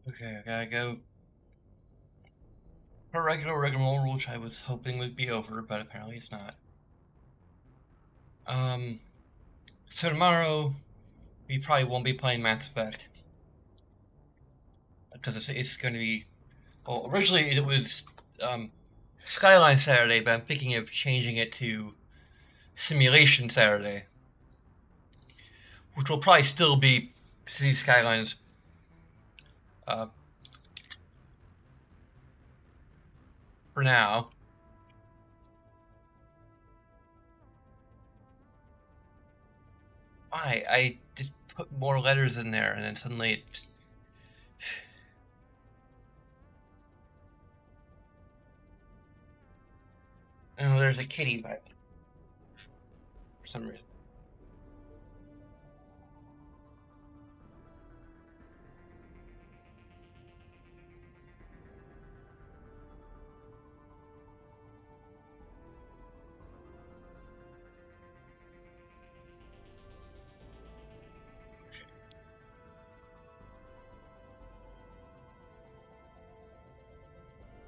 Okay, I gotta go for regular rigmarole, which I was hoping would be over, but apparently it's not. Um, so tomorrow we probably won't be playing Mass Effect because it's going to be. Well, originally it was Skyline Saturday, but I'm thinking of changing it to Simulation Saturday, which will probably still be City Skylines uh, for now. Why? I just put more letters in there, and then suddenly it's. Oh, there's a kitty vibe for some reason.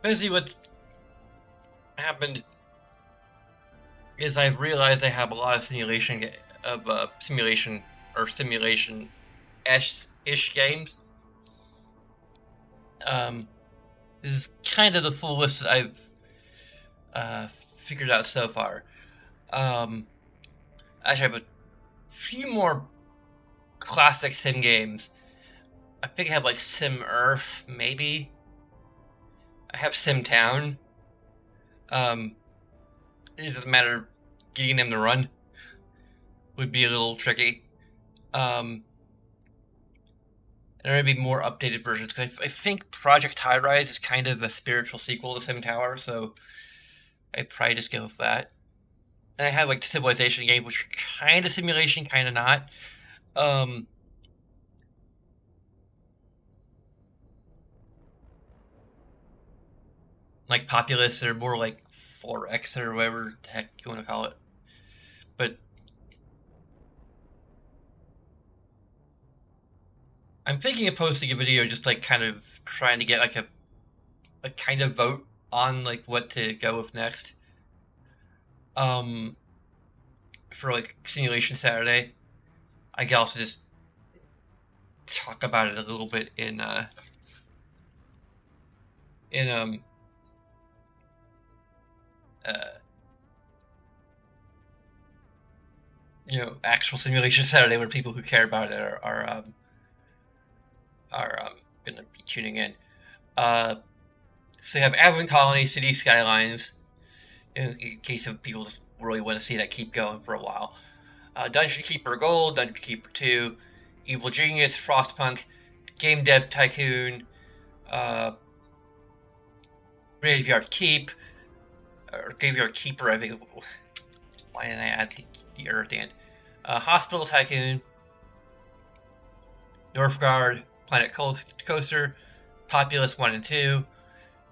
Basically, what happened is I've realized I have a lot of simulation or simulation ish games. Um, this is kind of the full list that I've uh, figured out so far. Um, Actually, I have a few more classic sim games. I think I have like Sim Earth, maybe. I have Sim Town. Um, it doesn't matter getting them to run would be a little tricky. Um, there may be more updated versions because I think Project High Rise is kind of a spiritual sequel to Sim Tower, so I'd probably just go with that. And I have like the Civilization game, which are kind of simulation, kind of not. Um, like Populous or more like 4X or whatever the heck you want to call it. But I'm thinking of posting a video just like kind of trying to get like a kind of vote on like what to go with next. Um, for like Simulation Saturday. I can also just talk about it a little bit in uh actual Simulation Saturday where people who care about it are gonna be tuning in. Uh, so you have Avalon Colony, City Skylines, in case of people just really want to see that keep going for a while. Dungeon Keeper Gold, Dungeon Keeper 2, Evil Genius, Frostpunk, Game Dev Tycoon, uh, Graveyard Keep, or Graveyard Keeper, I think. Why didn't I add the er at the end? Hospital Tycoon, Northgard, Planet Coaster, Populous 1 and 2,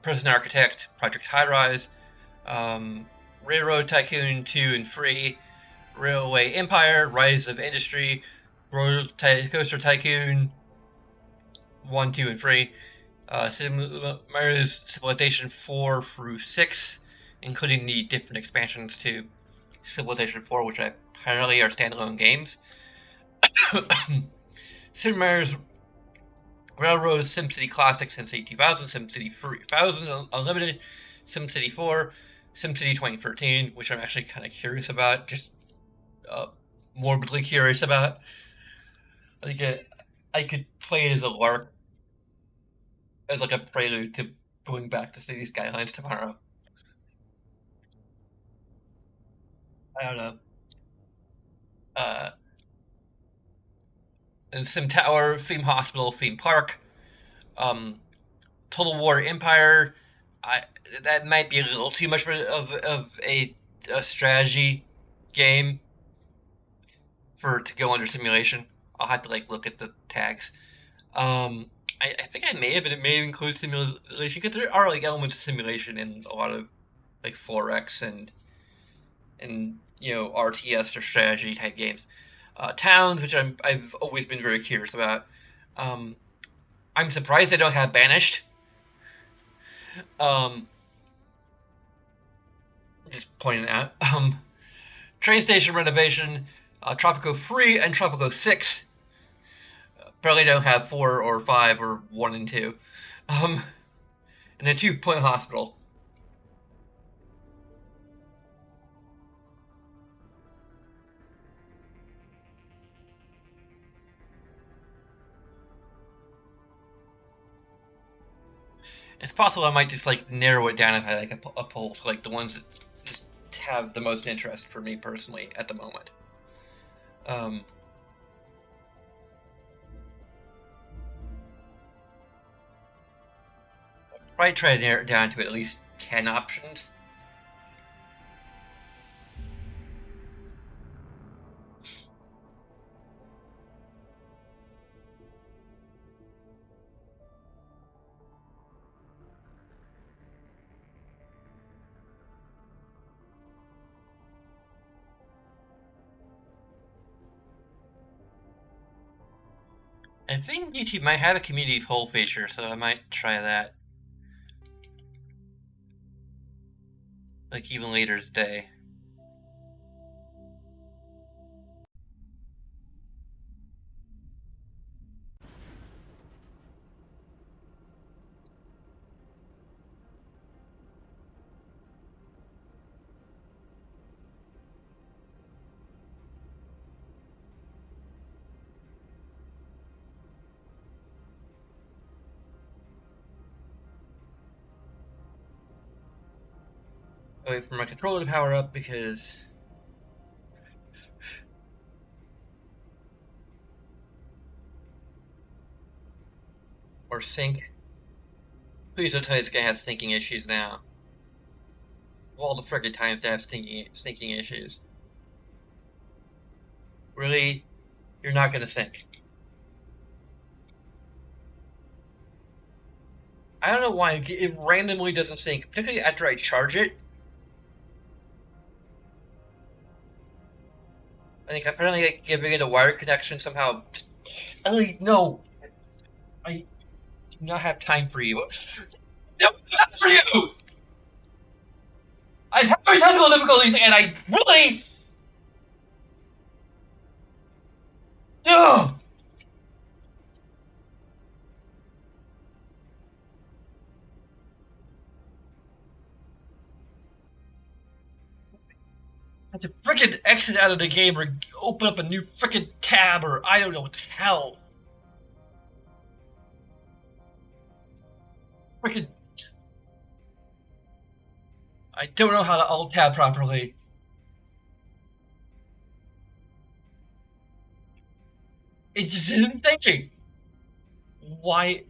Prison Architect, Project High Rise, Railroad Tycoon 2 and 3, Railway Empire, Rise of Industry, Roller Coaster Tycoon 1, 2, and 3, Mario Civilization 4 through 6, including the different expansions to Civilization 4, which apparently are standalone games. Super Mario's Railroad, SimCity Classic, SimCity 2000, SimCity 3000 Unlimited, SimCity 4, SimCity 2013, which I'm actually kind of curious about, just uh, morbidly curious about. I think I could play it as a lark, as like a prelude to going back to City Skylines tomorrow. I don't know. Uh, and Sim Tower, Theme Hospital, Theme Park, um, Total War Empire. I that might be a little too much of a strategy game for to go under simulation. I'll have to like look at the tags. Um, I think I may have, it may include simulation because there are like elements of simulation in a lot of like 4X and RTS or strategy type games. Towns, which I've always been very curious about. Um, I'm surprised they don't have banished. Um, just pointing out. Train station renovation, Tropico 3 and Tropico 6 probably don't have 4 or 5 or 1 and 2. Um, and a 2-point hospital. It's possible I might just like narrow it down if I like a poll to like the ones that just have the most interest for me personally at the moment. Um, Probably try to narrow it down to at least 10 options. I think YouTube might have a community poll feature, so I might try that. Like even later today. I'll wait for my controller to power up because or sync. Please don't tell me it's gonna have syncing issues now. Of all the frickin' times to have syncing issues. Really? You're not gonna sync. I don't know why it randomly doesn't sync, particularly after I charge it. I think apparently like, giving it a wire connection somehow. Ellie, no! I do not have time for you. No, not for you! I have very technical difficulties and I really. No! I have to frickin' exit out of the game or open up a new frickin' tab or I don't know what the hell. Frickin'. I don't know how to alt tab properly. It just isn't thinking. Why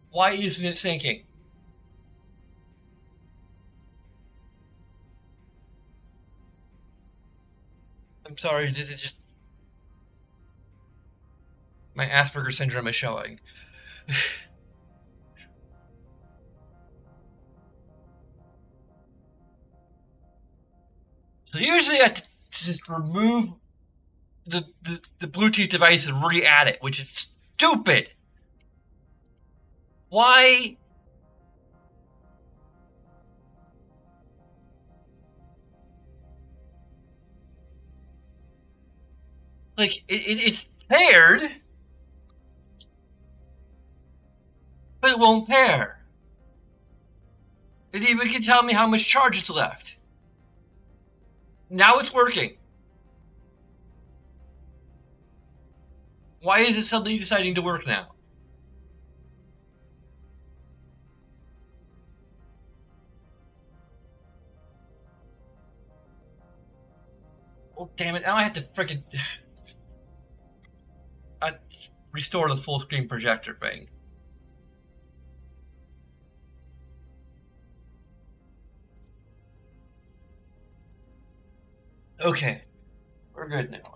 why isn't it syncing? I'm sorry, this is just my Asperger syndrome is showing. So usually I have to just remove the Bluetooth device and re-add it, which is stupid. Why? Like it's paired, but it won't pair. It even can tell me how much charge is left. Now it's working. Why is it suddenly deciding to work now? Oh damn it! Now I have to frickin' restore the full screen projector thing. Okay, we're good now.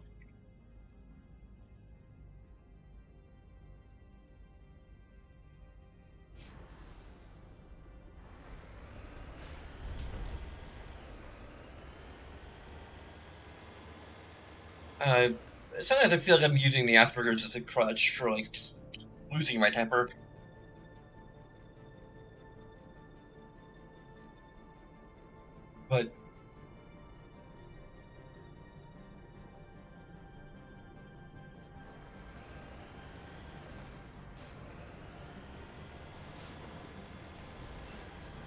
Sometimes I feel like I'm using the Asperger's as a crutch for like just losing my temper. But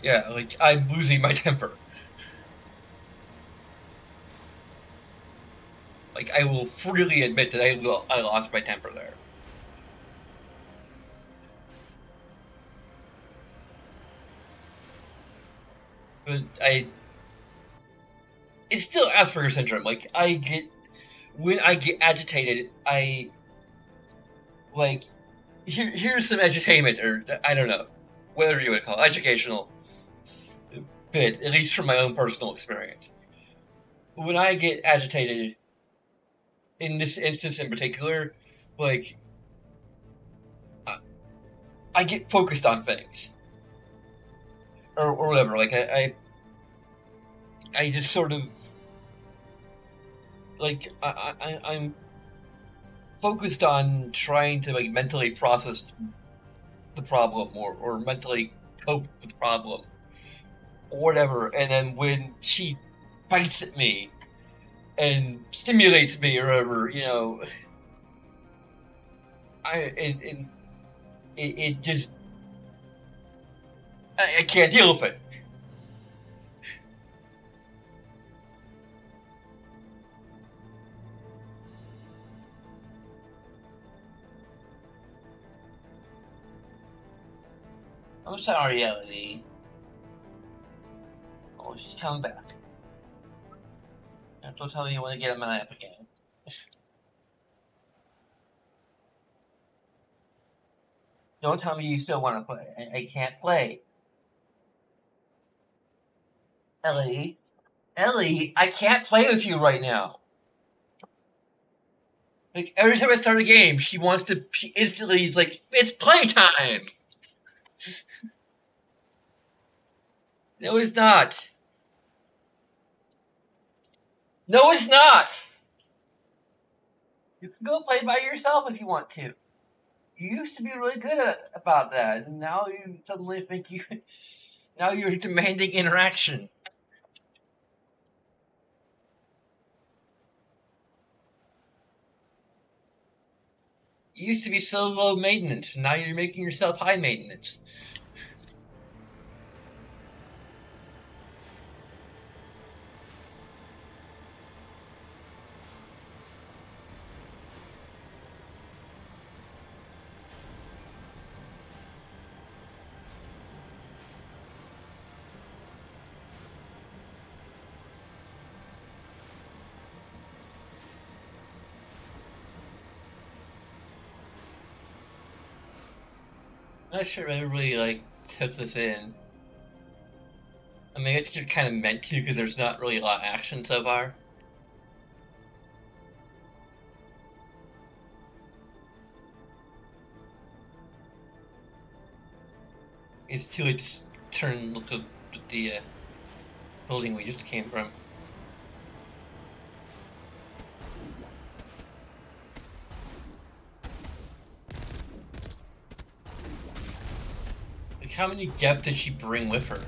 yeah, like I'm losing my temper. Like I will freely admit that I lost my temper there. But it's still Asperger's syndrome. Like when I get agitated, I like here's some edutainment, or I don't know, whatever you would call it, educational bit, at least from my own personal experience. When I get agitated, in this instance in particular, like I get focused on things or whatever. Like I just sort of like I'm focused on trying to like mentally process the problem or mentally cope with the problem or whatever. And then when she bites at me and stimulates me or whatever, it just I can't deal with it. I'm sorry, Elodie. Oh, she's coming back. Don't tell me you want to get him an app again. Don't tell me you still want to play. I can't play. Ellie. Ellie, I can't play with you right now. Like, every time I start a game, she instantly is like, it's playtime! No, it's not. No, it's not! You can go play by yourself if you want to. You used to be really good about that, and now you suddenly think you. Now you're demanding interaction. You used to be so low maintenance, and now you're making yourself high maintenance. I'm not sure I really took this in. I mean, I guess you're kind of meant to because there's not really a lot of action so far. It's too late to turn look at the building we just came from. Like, how many depth did she bring with her?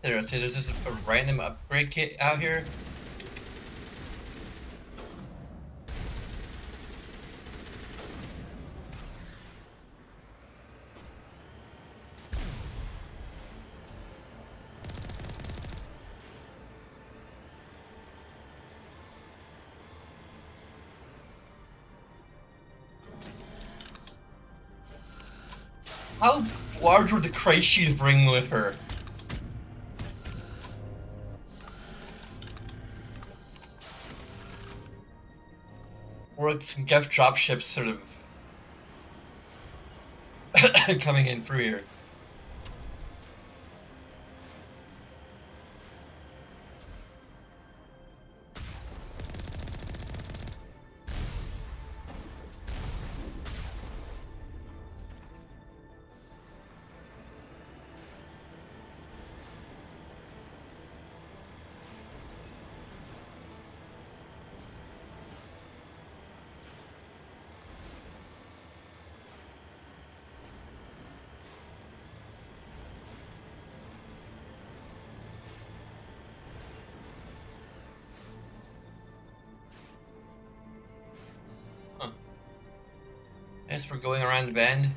There's just a random upgrade kit out here. How large were the crates she's bringing with her? Or like some Geth dropships sort of coming in through here. Huh. I guess we're going around the bend.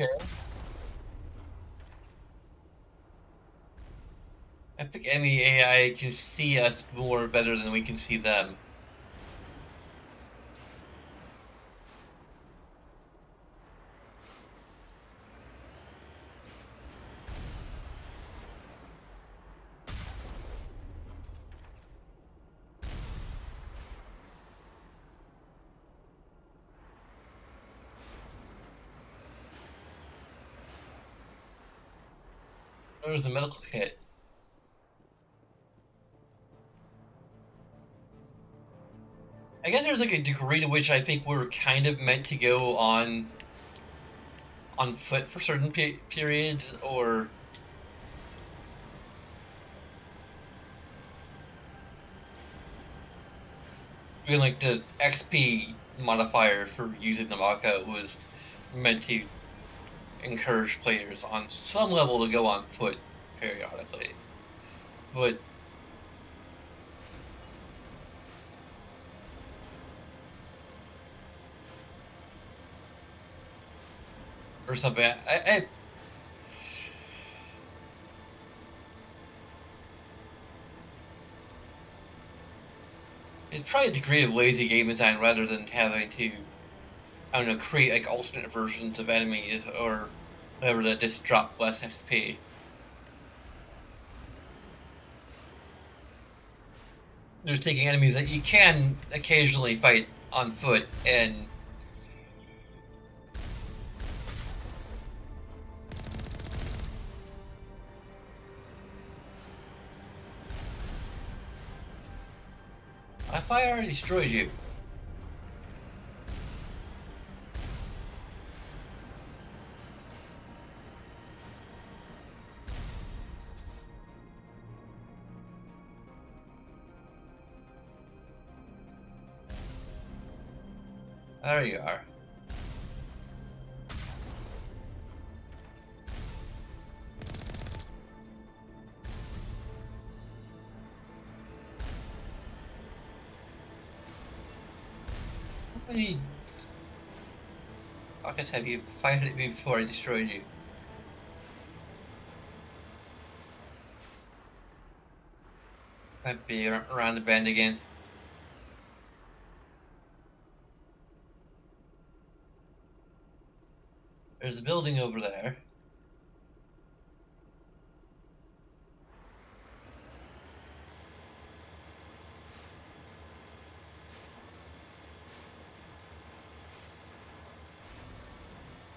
Okay. I think any AI can see us more better than we can see them. There's a medical kit. I guess there's like a degree to which I think we're kind of meant to go on foot for certain periods, or even like the XP modifier for using the Maka was meant to encourage players on some level to go on foot periodically. But or something, it's probably a degree of lazy game design rather than having to, I don't know, create like alternate versions of enemies or whatever that just drop less XP. There's taking enemies that you can occasionally fight on foot and I thought I already destroyed you. There you are. How many rockets have you fired at me before I destroyed you? Might be around the bend again. building over there.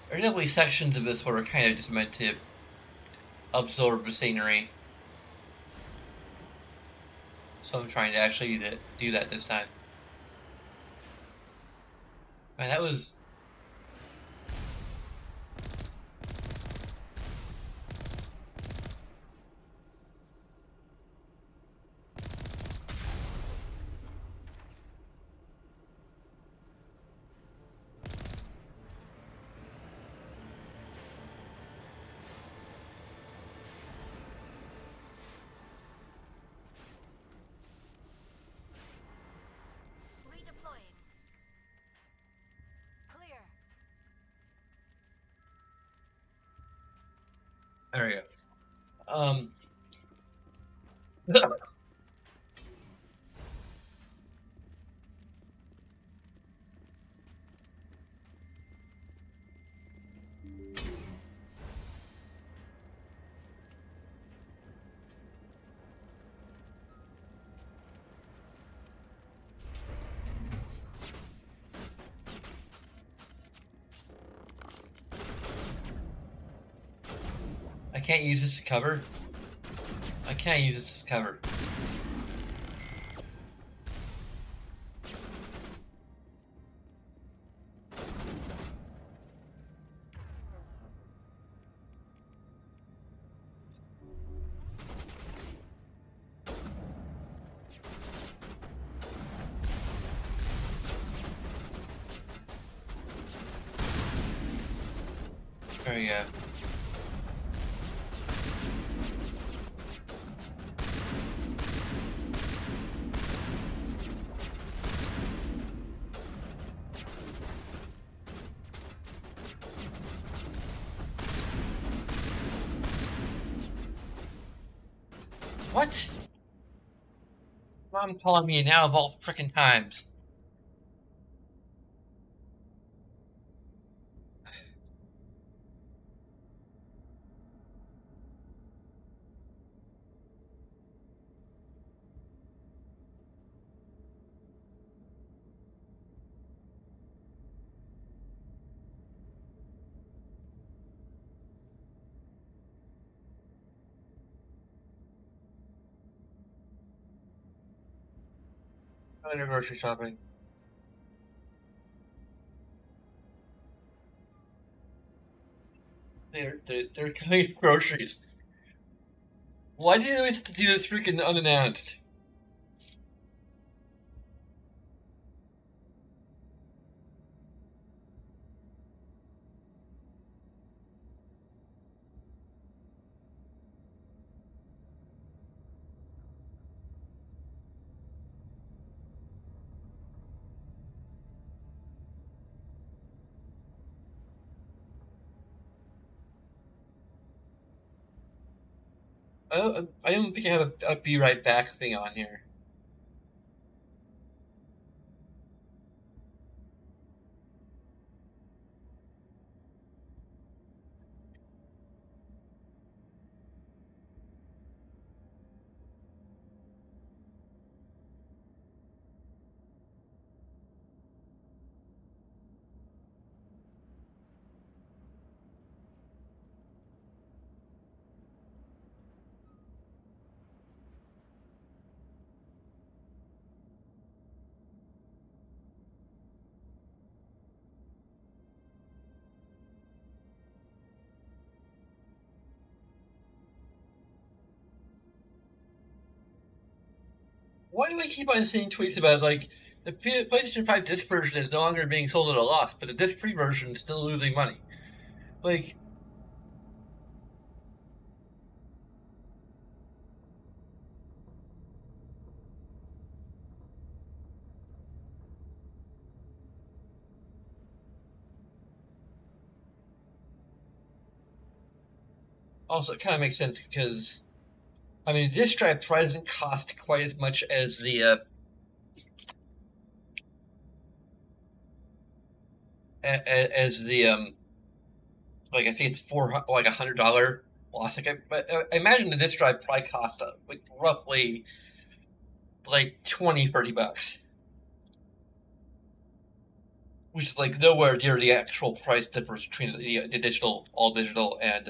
There's definitely sections of this where we're kind of just meant to absorb the scenery. So I'm trying to actually do that this time. Man, that was... Redeploying. Clear. There we go. I can't use this to cover. I can't use this to cover. There we go. What? Mom calling me now of all frickin' times. I'm going to grocery shopping. They're coming groceries. Why do they always have to do this freaking unannounced? I don't think I have a be right back thing on here. Why do I keep on seeing tweets about like the PlayStation 5 disc version is no longer being sold at a loss, but the disc-free version is still losing money? Like, also it kind of makes sense because I mean, disc drive probably doesn't cost quite as much as the as the like I think it's like $100 loss. But I imagine the disk drive probably cost like roughly like 20-30 bucks, which is like nowhere near the actual price difference between the digital, all digital, and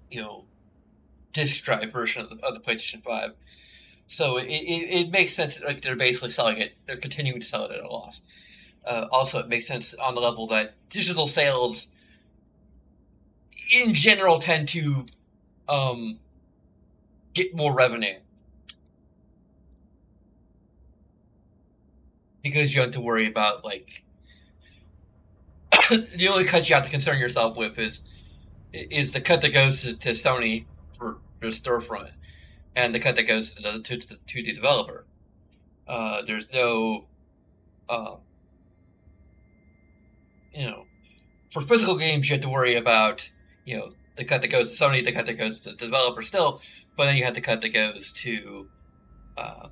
you know disk drive version of the PlayStation 5. So it makes sense. Like they're basically selling it. They're continuing to sell it at a loss. Also, it makes sense on the level that digital sales in general tend to um, get more revenue because you have to worry about like the only cut you have to concern yourself with is the cut that goes to Sony for their storefront and the cut that goes to the developer. There's no uh, you know for physical games you have to worry about the cut that goes to Sony, the cut that goes to the developer still, but then you have the cut that goes to uh,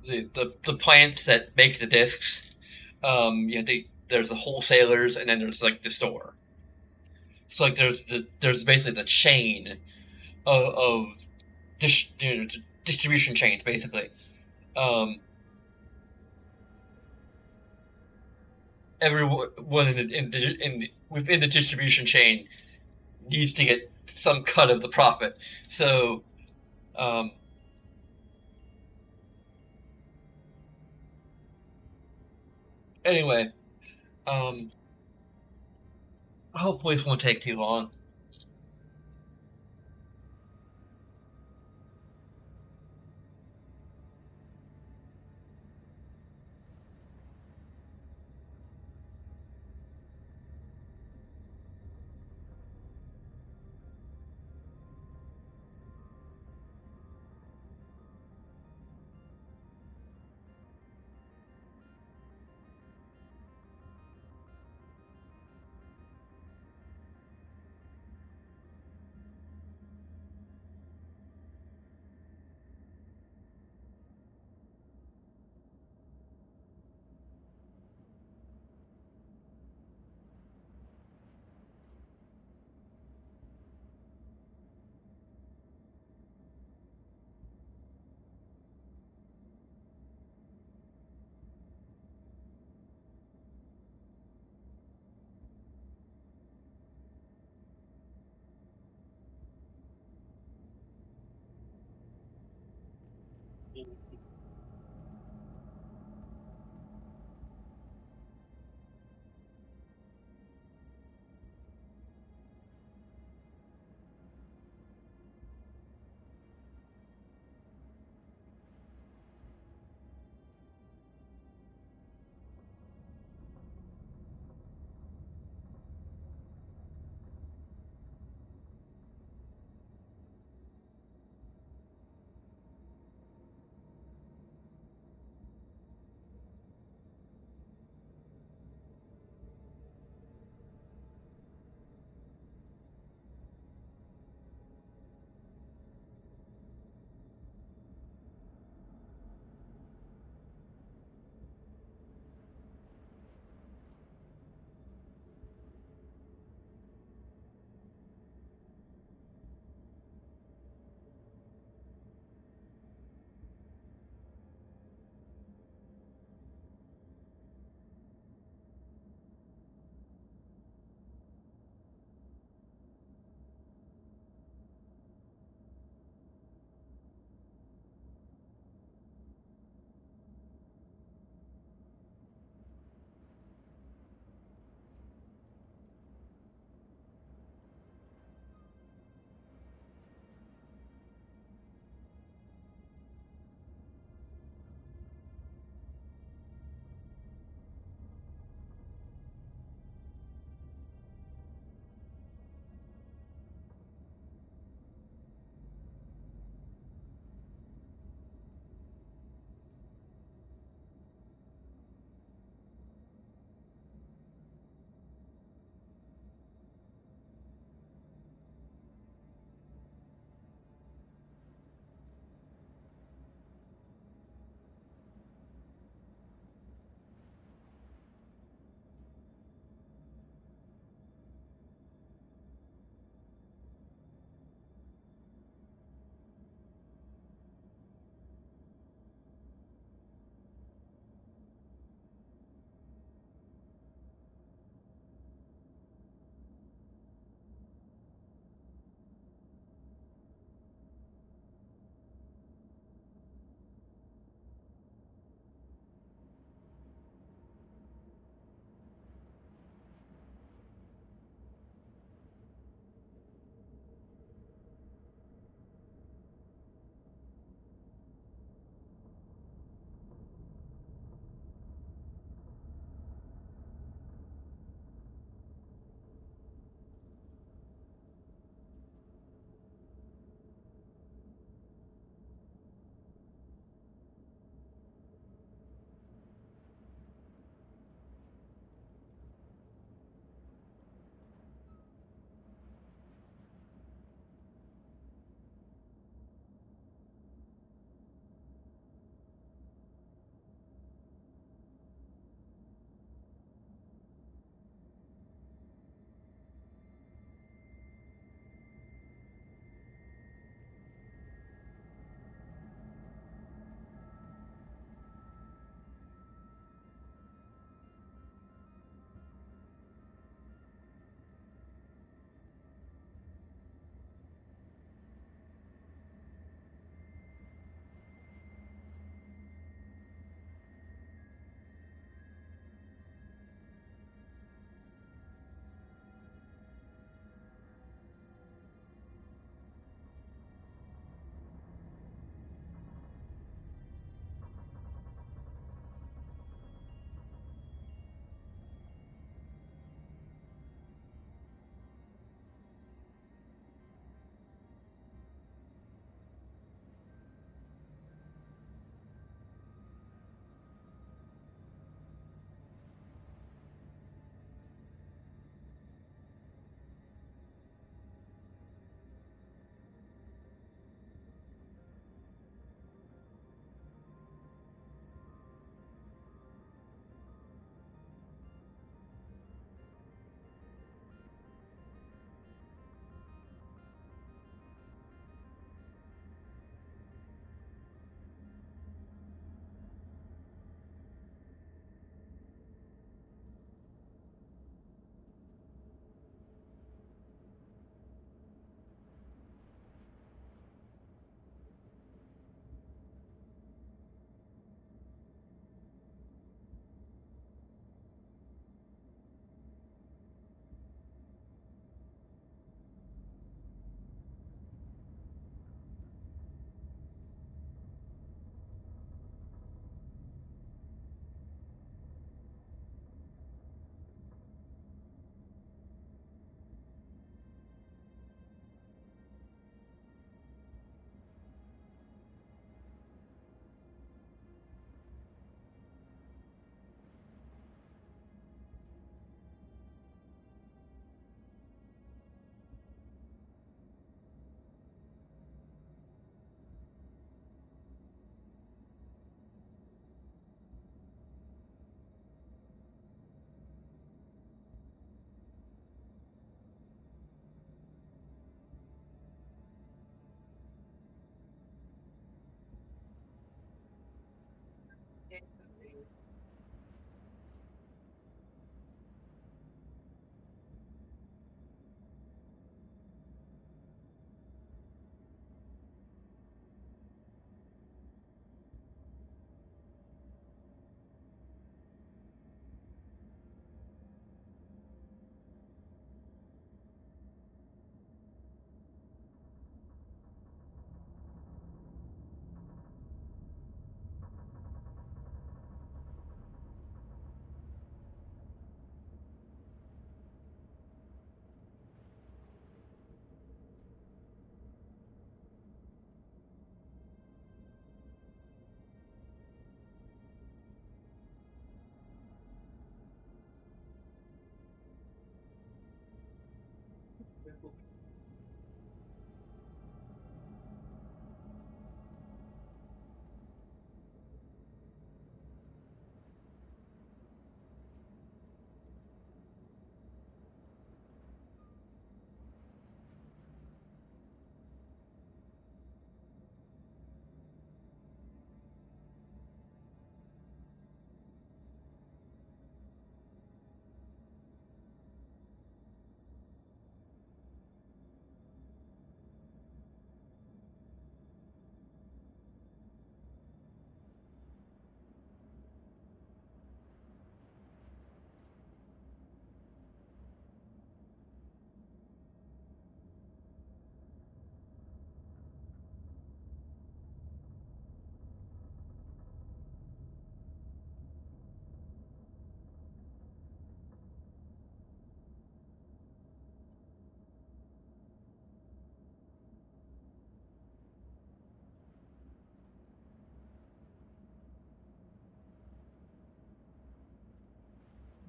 the plants that make the discs. There's the wholesalers, and then there's like the store. So like there's basically the chain of distribution chains basically. Um, Everyone within the distribution chain needs to get some cut of the profit. So um, anyway, um, hopefully this won't take too long.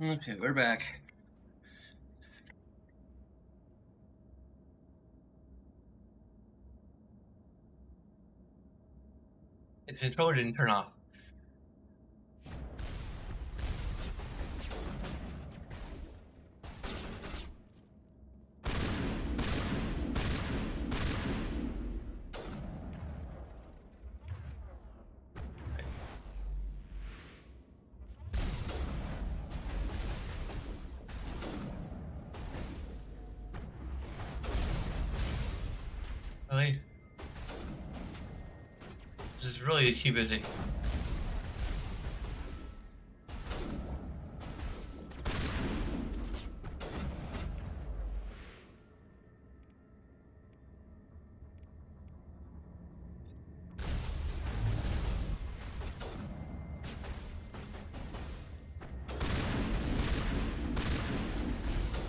Okay, we're back. The controller didn't turn off. Really? This is really too busy.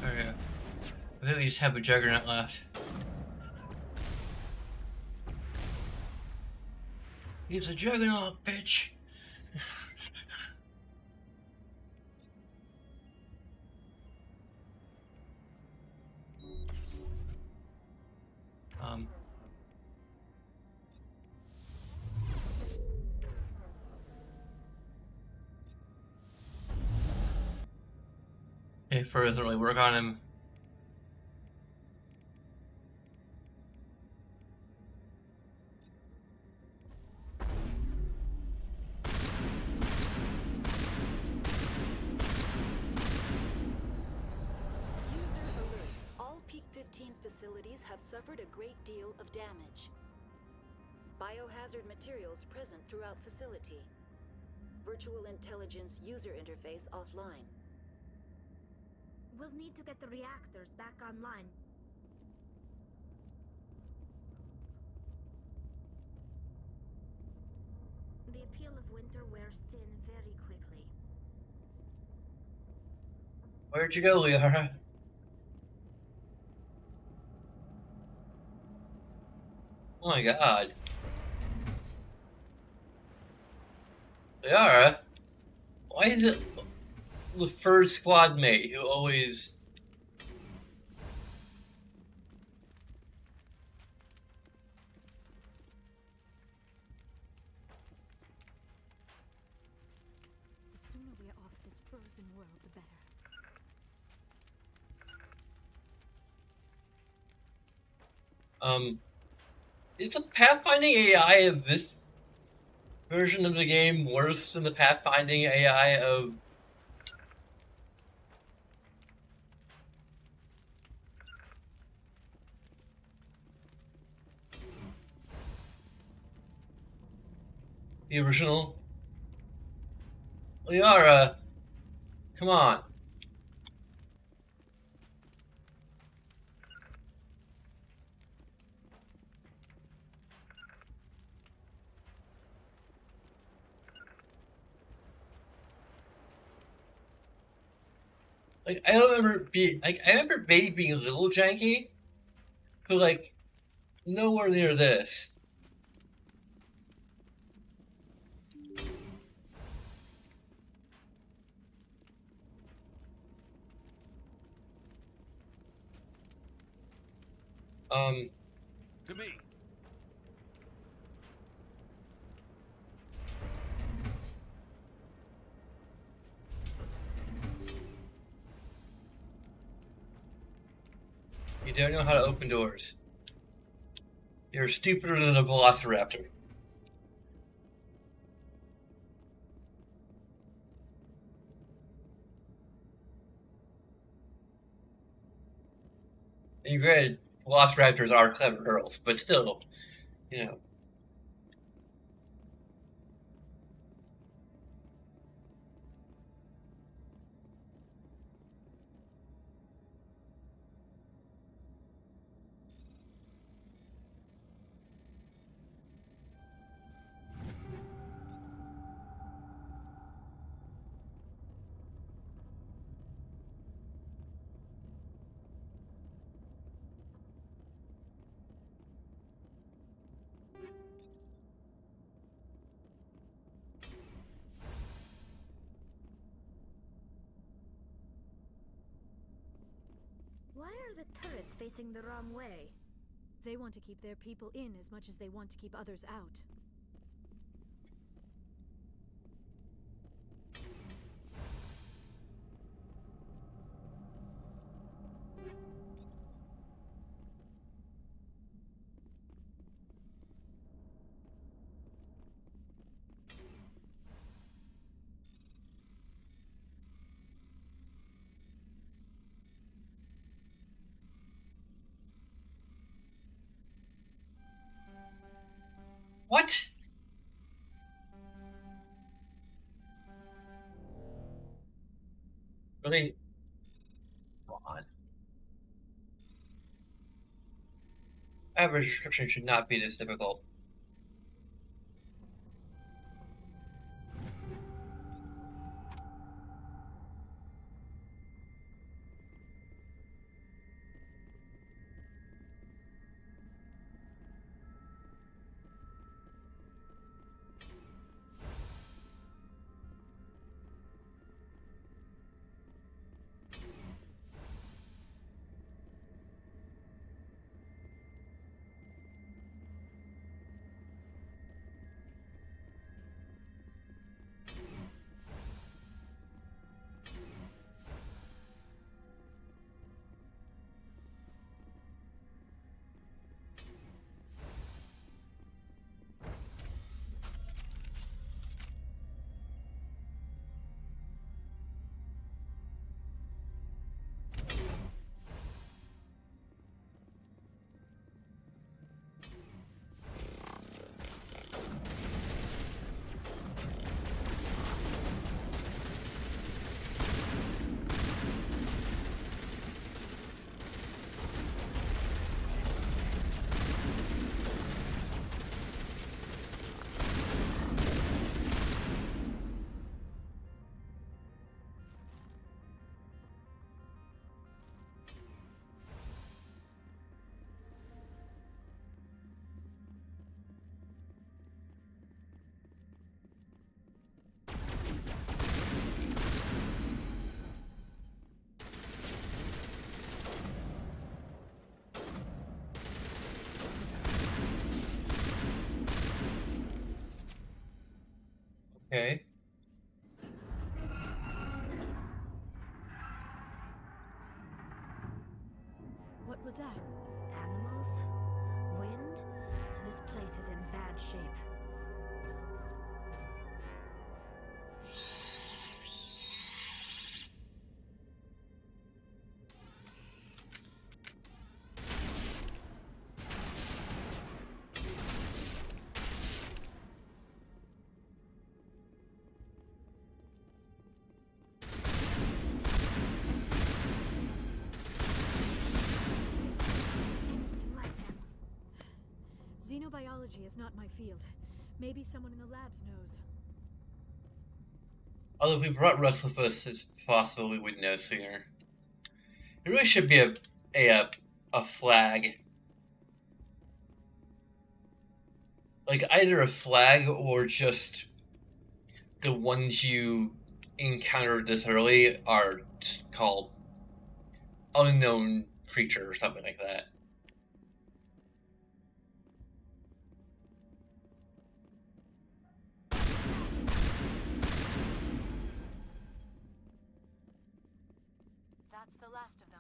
Okay. I think we just have a juggernaut left. He's a juggernaut, bitch! um. It further really work on him. User alert. All Peak 15 facilities have suffered a great deal of damage. Biohazard materials present throughout facility. Virtual intelligence user interface offline. We'll need to get the reactors back online. The appeal of winter wears thin very quickly. Where'd you go, Liara? Oh my god. Liara? Why is it the first squad mate who always... The sooner we're off this frozen world, the better. Is the pathfinding AI of this version of the game worse than the pathfinding AI of... the original? Liara, come on. Like, I don't remember I remember Baby being a little janky, but like, nowhere near this. Um, To me. you don't know how to open doors. You're stupider than a velociraptor. And granted, velociraptors are clever girls, but still, you know. Why are the turrets facing the wrong way? They want to keep their people in as much as they want to keep others out. What? Really? Come on. Average description should not be this difficult. Okay. What was that? Animals? Wind? This place is in bad shape. Like them. Xenobiology is not my field. Maybe someone in the labs knows. Although if we brought Russ with us, it's possible we would know sooner. It really should be a flag. Like either a flag or just the ones you encountered this early are called unknown creature or something like that. last of them.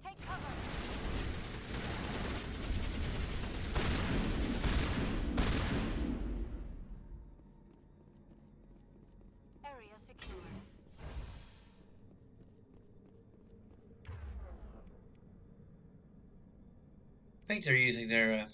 Take cover! Area secure. I think they're using their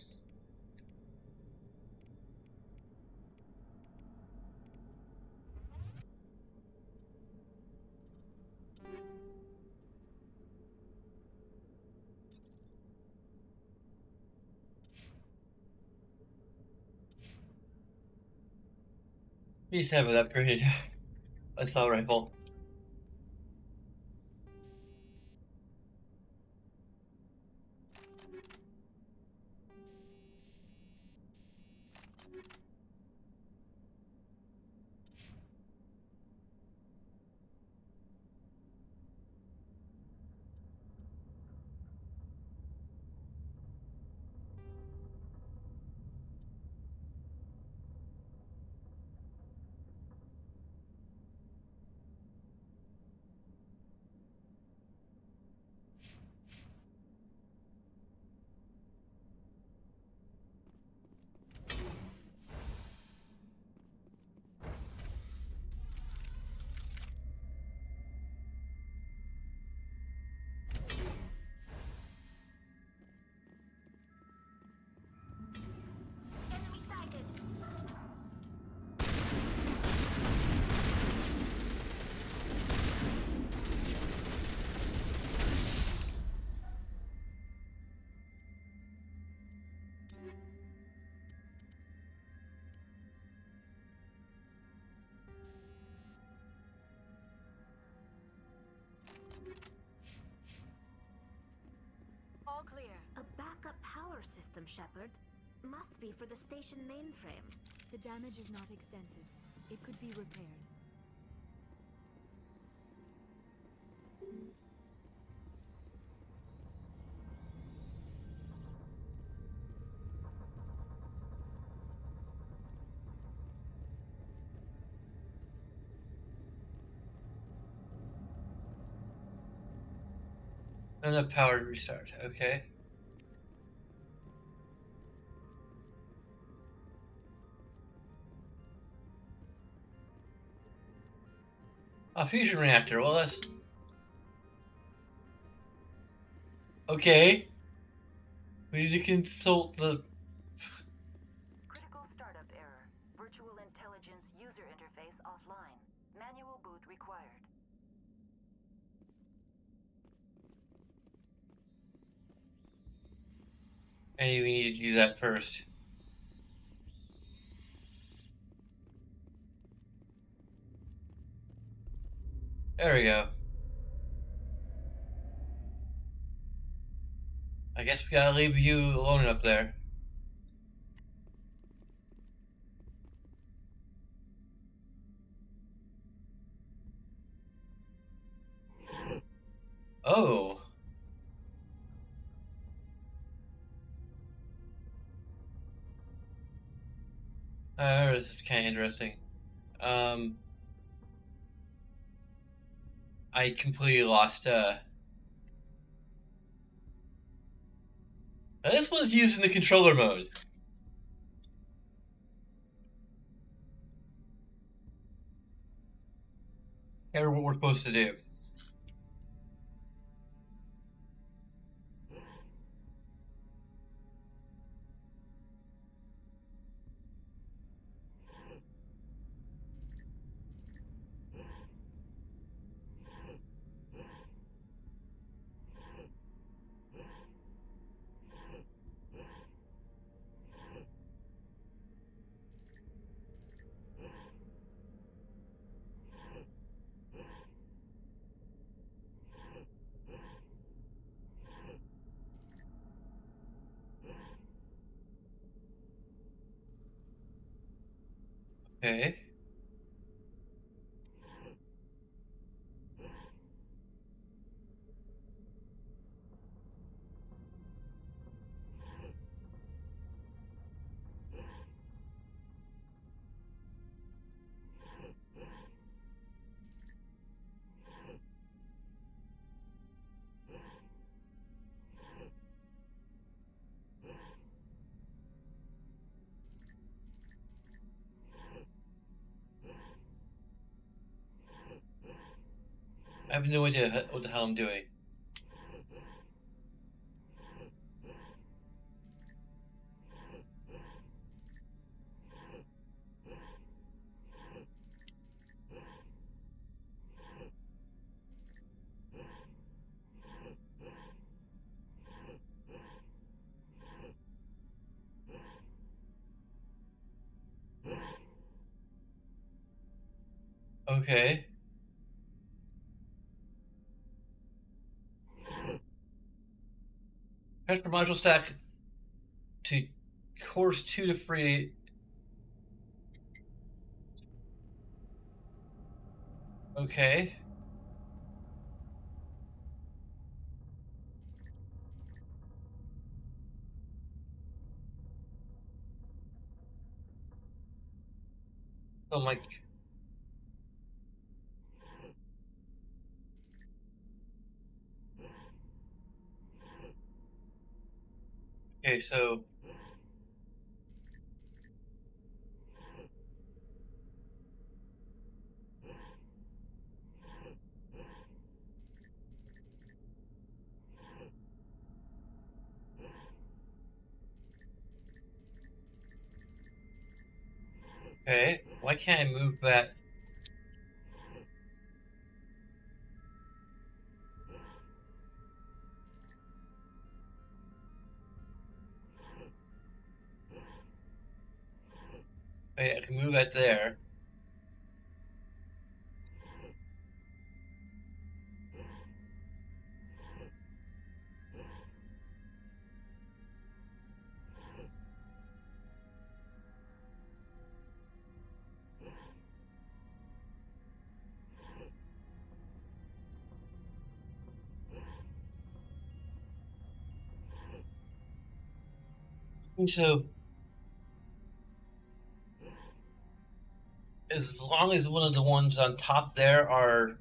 used to have an upgraded assault rifle. Enemy sighted. All clear. A backup power system, Shepard. Must be for the station mainframe. The damage is not extensive. It could be repaired. Enough power to restart. Okay. A fusion reactor. Well, that's okay. We need to consult the. Critical startup error. Virtual intelligence user interface offline. Manual boot required. Maybe we need to do that first. There we go. I guess we gotta leave you alone up there. Oh. This is kind of interesting. I completely lost, this was used in the controller mode. Here's what we're supposed to do. Okay. I have no idea what the hell I'm doing. Okay. Transfer module stack to course 2 to free. Okay. So I'm like, okay, so okay, why can't I move that? Wait, I can move that there. So as long as one of the ones on top there are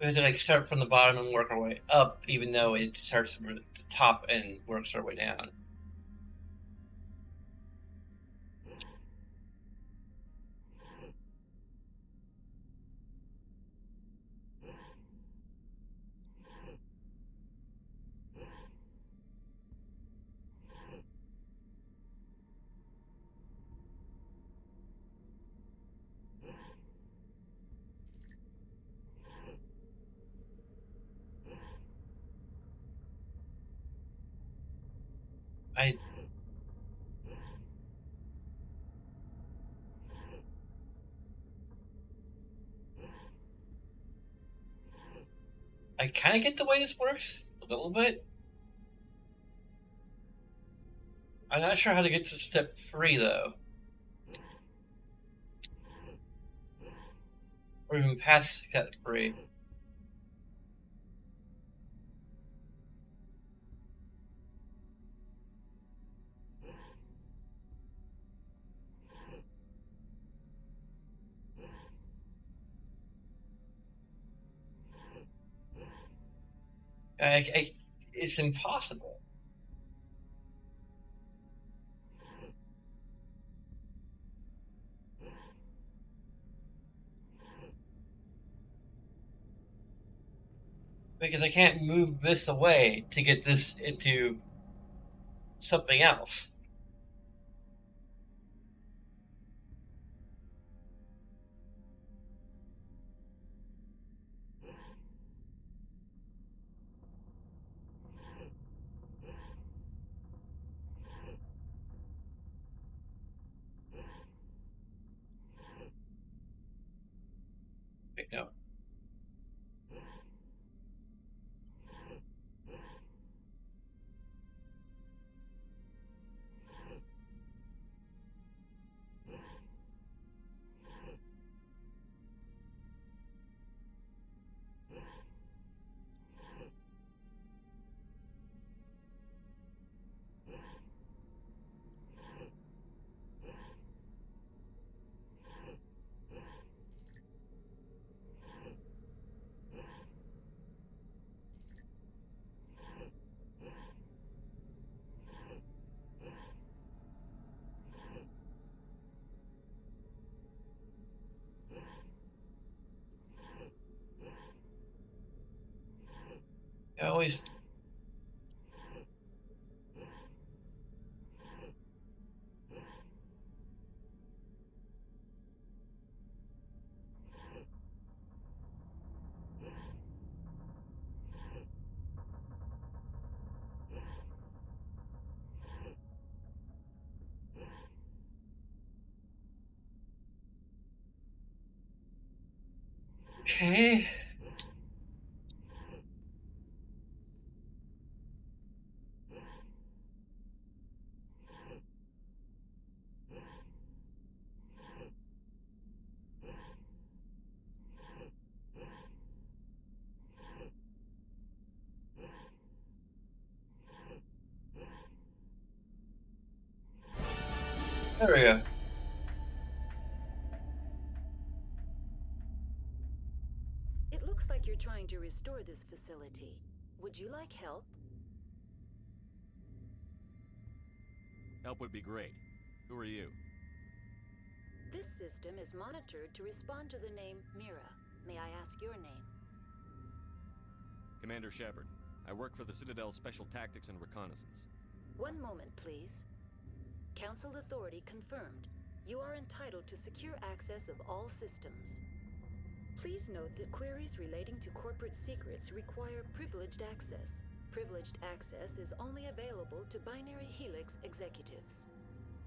we have to like start from the bottom and work our way up, even though it starts from the top and works our way down. I I kind of get the way this works a little bit. I'm not sure how to get to step 3 though, or even past step 3. It's impossible because I can't move this away to get this into something else. always. Okay. There we go. It looks like you're trying to restore this facility. Would you like help? Help would be great. Who are you? This system is monitored to respond to the name Mira. May I ask your name? Commander Shepard. I work for the Citadel's Special Tactics and Reconnaissance. One moment, please. Council authority confirmed. You are entitled to secure access of all systems. Please note that queries relating to corporate secrets require privileged access. Privileged access is only available to Binary Helix executives.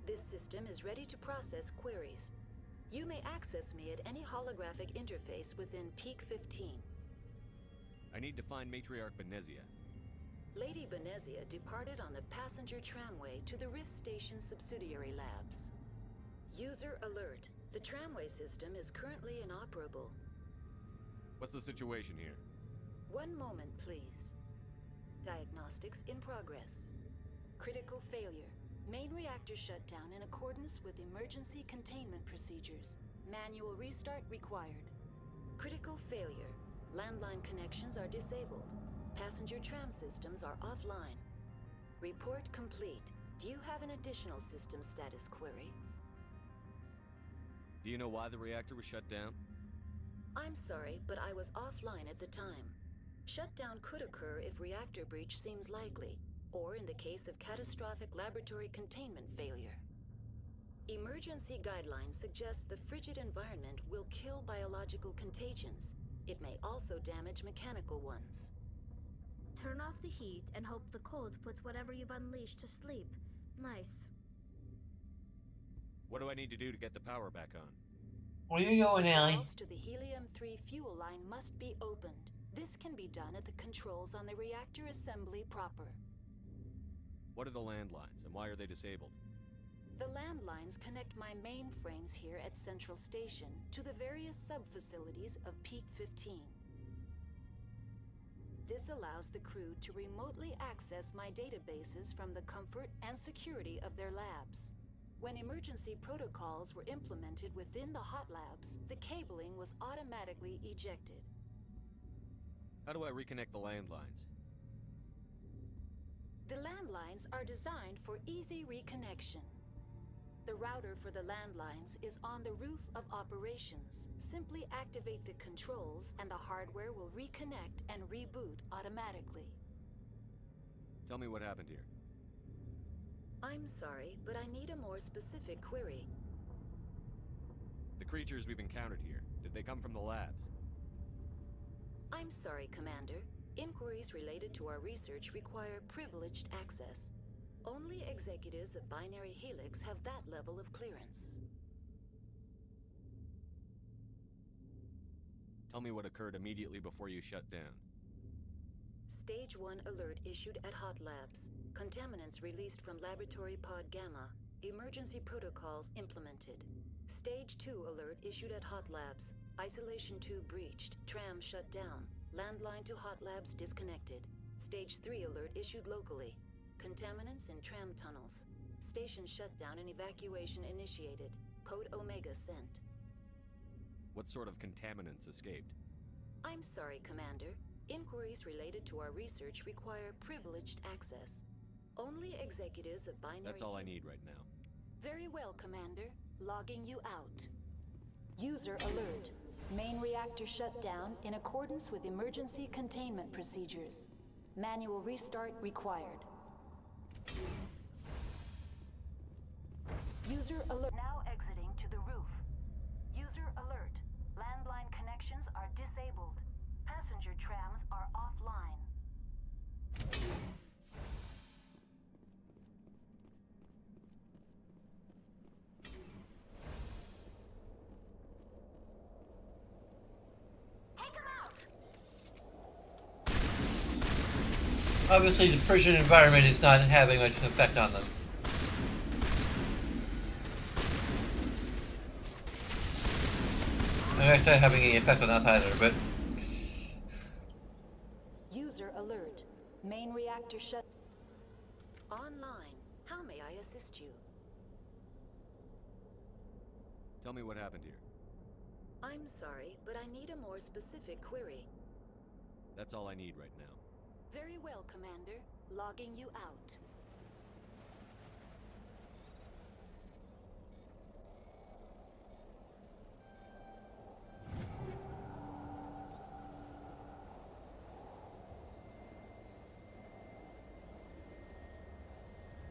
This system is ready to process queries. You may access me at any holographic interface within Peak 15. I need to find Matriarch Benezia. Lady Benezia departed on the passenger tramway to the Rift Station subsidiary labs. User alert. The tramway system is currently inoperable. What's the situation here? One moment, please. Diagnostics in progress. Critical failure. Main reactor shut down in accordance with emergency containment procedures. Manual restart required. Critical failure. Landline connections are disabled. Passenger tram systems are offline. Report complete. Do you have an additional system status query? Do you know why the reactor was shut down? I'm sorry, but I was offline at the time. Shutdown could occur if reactor breach seems likely, or in the case of catastrophic laboratory containment failure. Emergency guidelines suggest the frigid environment will kill biological contagions. It may also damage mechanical ones. Turn off the heat and hope the cold puts whatever you've unleashed to sleep. Nice. What do I need to do to get the power back on? Where you going, The Allie? valves to the Helium-3 fuel line must be opened. This can be done at the controls on the reactor assembly proper. What are the landlines, and why are they disabled? The landlines connect my mainframes here at Central Station to the various sub-facilities of Peak 15. This allows the crew to remotely access my databases from the comfort and security of their labs. When emergency protocols were implemented within the hot labs, the cabling was automatically ejected. How do I reconnect the landlines? The landlines are designed for easy reconnection. The router for the landlines is on the roof of operations. Simply activate the controls and the hardware will reconnect and reboot automatically. Tell me what happened here. I'm sorry, but I need a more specific query. The creatures we've encountered here, did they come from the labs? I'm sorry, Commander. Inquiries related to our research require privileged access. Only executives of Binary Helix have that level of clearance. Tell me what occurred immediately before you shut down. Stage 1 alert issued at Hot Labs. Contaminants released from Laboratory Pod Gamma. Emergency protocols implemented. Stage 2 alert issued at Hot Labs. Isolation 2 breached. Tram shut down. Landline to Hot Labs disconnected. Stage 3 alert issued locally. Contaminants in tram tunnels. Station shutdown and evacuation initiated. Code Omega sent. What sort of contaminants escaped? I'm sorry, Commander. Inquiries related to our research require privileged access. Only executives of Binary... That's all I need right now. Very well, Commander. Logging you out. User alert. Main reactor shut down in accordance with emergency containment procedures. Manual restart required. User alert. Now exiting to the roof. User alert. Landline connections are disabled. Passenger trams are offline. Take them out! Obviously, the prison environment is not having much effect on them. I'm actually not having any effect on us either, but User alert. Main reactor shut. Online. How may I assist you? Tell me what happened here. I'm sorry, but I need a more specific query. That's all I need right now. Very well, Commander. Logging you out.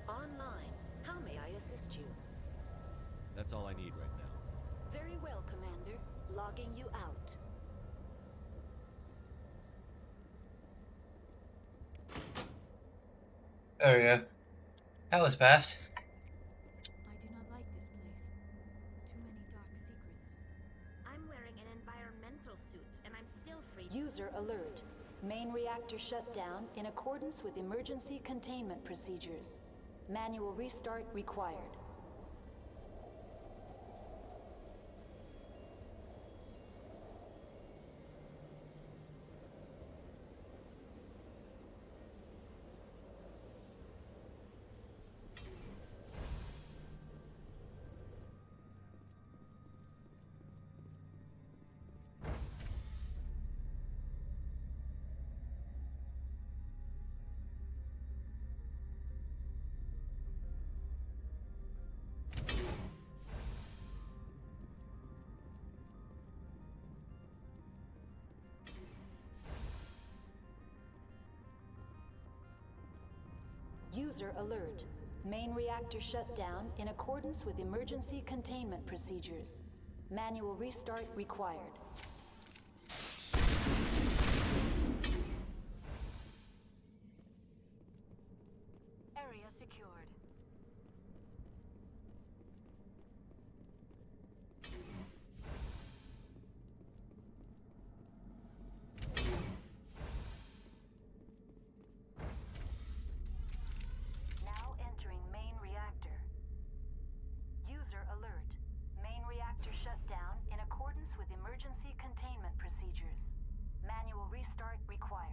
Online. How may I assist you? That's all I need right now. Very well, Commander. Logging you out. there we go. That was fast. I do not like this place. Too many dark secrets. I'm wearing an environmental suit, and I'm still free. User alert. Main reactor shut down in accordance with emergency containment procedures. Manual restart required. User alert. Main reactor shut down in accordance with emergency containment procedures. Manual restart required. Area secured. Now entering main reactor. User alert. Main reactor shut down in accordance with emergency containment procedures. Manual restart required.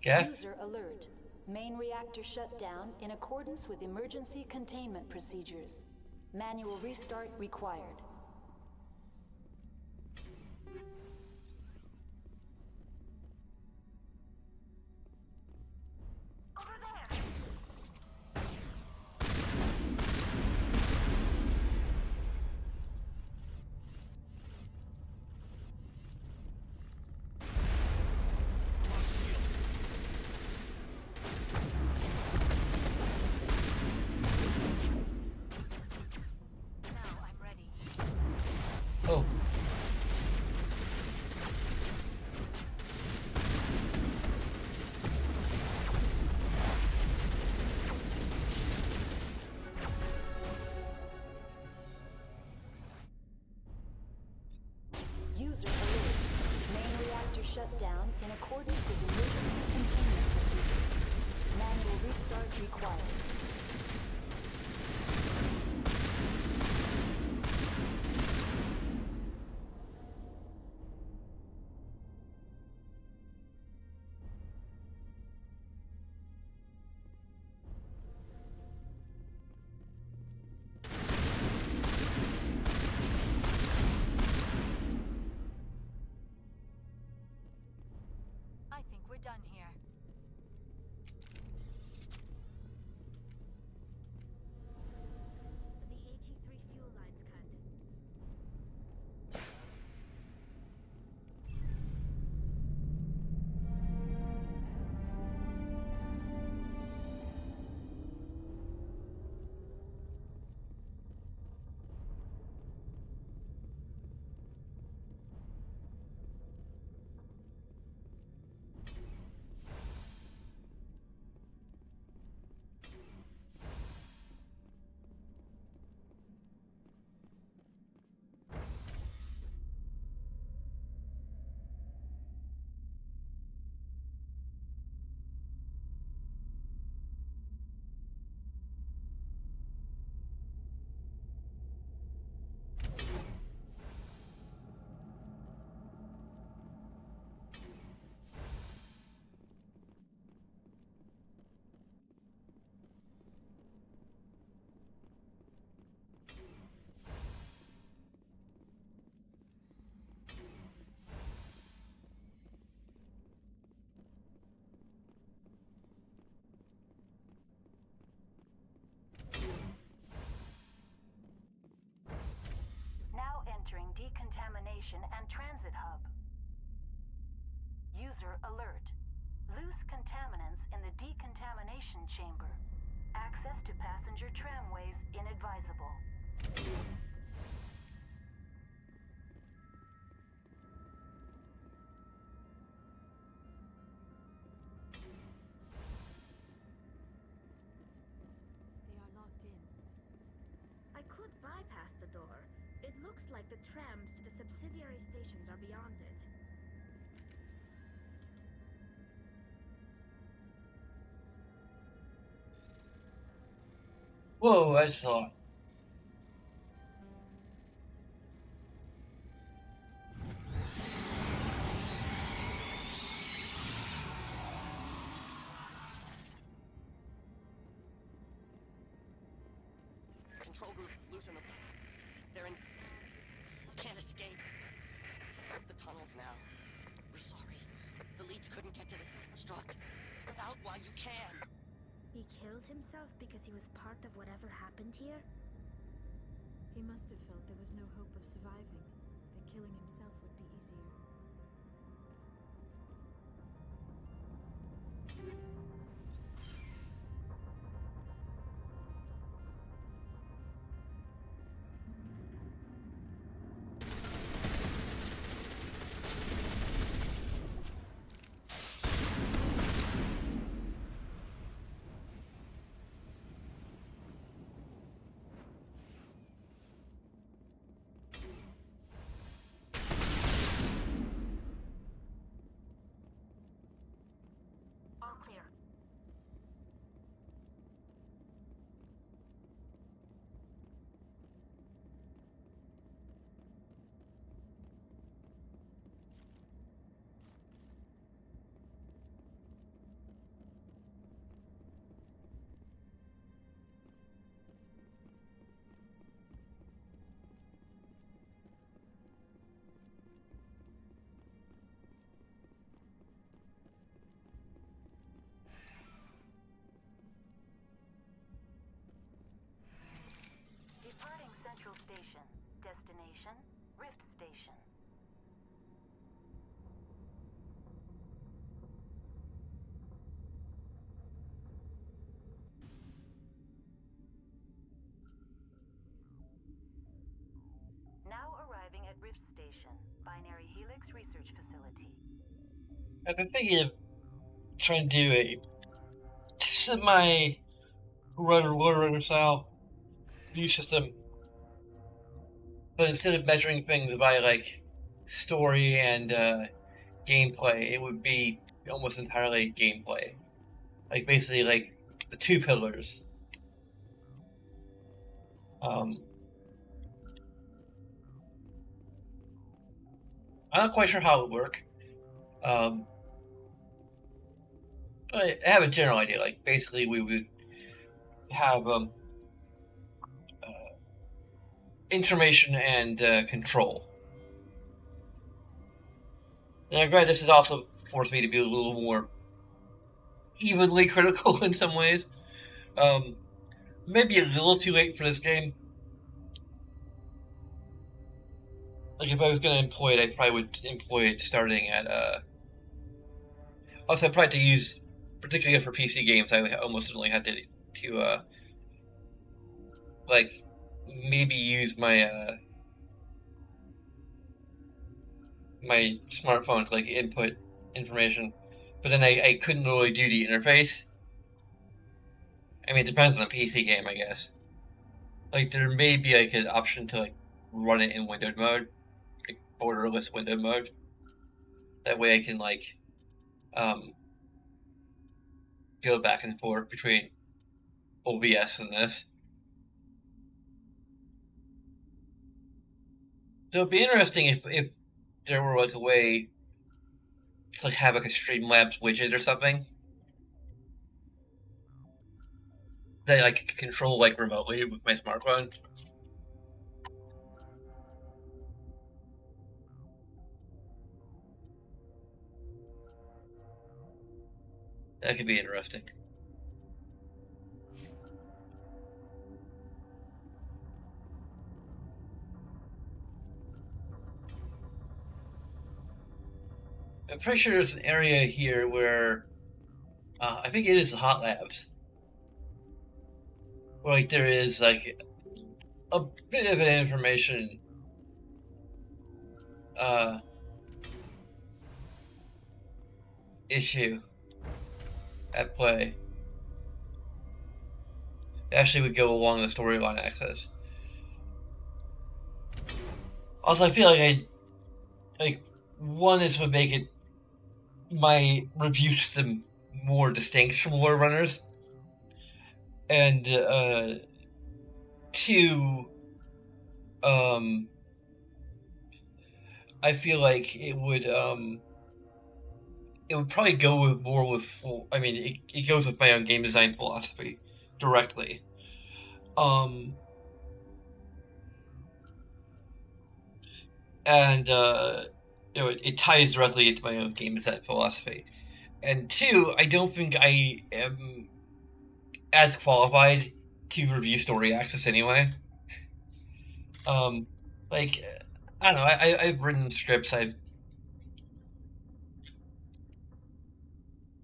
Yeah? User alert. Main reactor shut down in accordance with emergency containment procedures. Manual restart required. Over there! Now I'm ready. Oh. User alert. Main reactor shut down in accordance with emergency containment procedures. Manual restart required. I think we're done here. chamber. Access to passenger tramways inadvisable. They are locked in. I could bypass the door. It looks like the trams to the subsidiary stations are beyond it. Whoa, I saw. Control group, loosen them. They're in. Can't escape. The tunnels now. We're sorry. The leads couldn't get to the struck. Get out while you can. He killed himself because he was part of whatever happened here? He must have felt there was no hope of surviving, that killing himself would be easier. All clear. Departing Central Station. Destination, Rift Station. Now arriving at Rift Station, Binary Helix Research Facility. I've been thinking of trying to do a semi runner style view system, but instead of measuring things by like story and gameplay, it would be almost entirely gameplay. Like basically like the two pillars. I'm not quite sure how it would work. I have a general idea. Like basically, we would have information and control. And I'm glad this has also forced me to be a little more evenly critical in some ways. Um, Maybe a little too late for this game. Like if I was going to employ it, I probably would employ it starting at. Also, I probably had to use, particularly for PC games, I almost certainly had to like maybe use my smartphone to like input information, but then I couldn't really do the interface. I mean, it depends on the PC game, I guess. Like there may be like an option to like run it in windowed mode, like borderless windowed mode. That way I can like um, go back and forth between OBS and this. So it'd be interesting if there were like a way to like have like a Streamlabs widget or something that I could control like remotely with my smartphone. That could be interesting. I'm pretty sure there's an area here where I think it is the hot labs. where like there is like a bit of an information uh, issue at play. It actually would go along the storyline axis. Also, I feel like one, this would make it my review system more distinct from lore runners, and two, um, I feel like it would probably go with more with, I mean, it goes with my own game design philosophy directly. Um, and it ties directly into my own game design philosophy. And two, I don't think I am as qualified to review story access anyway. Um, like I don't know, I've written scripts, I've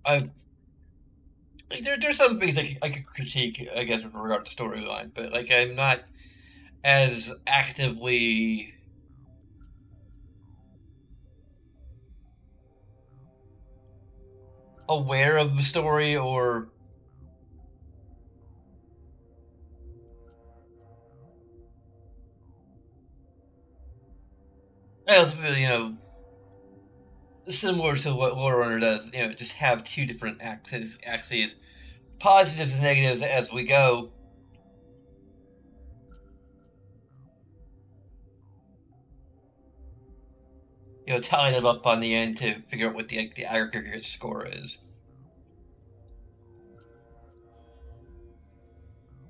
like there's some things I could critique, I guess, with regard to storyline, but like I'm not as actively aware of the story, or as similar to what Lore Runner does, just have two different axes, positives and negatives as we go. Tally them up on the end to figure out what the aggregate score is.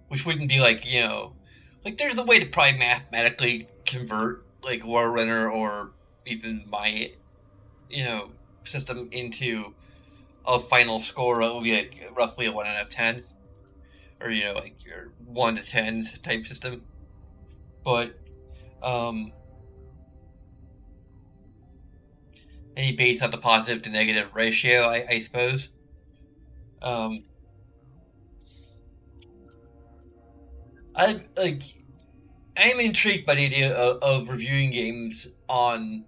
Which wouldn't be like, like there's a way to probably mathematically convert like War Runner or even my, you know, system into a final score that will be like roughly a 1 out of 10, or like your 1 to 10 type system. But maybe based on the positive to negative ratio, I suppose. Um, I like I'm intrigued by the idea of reviewing games on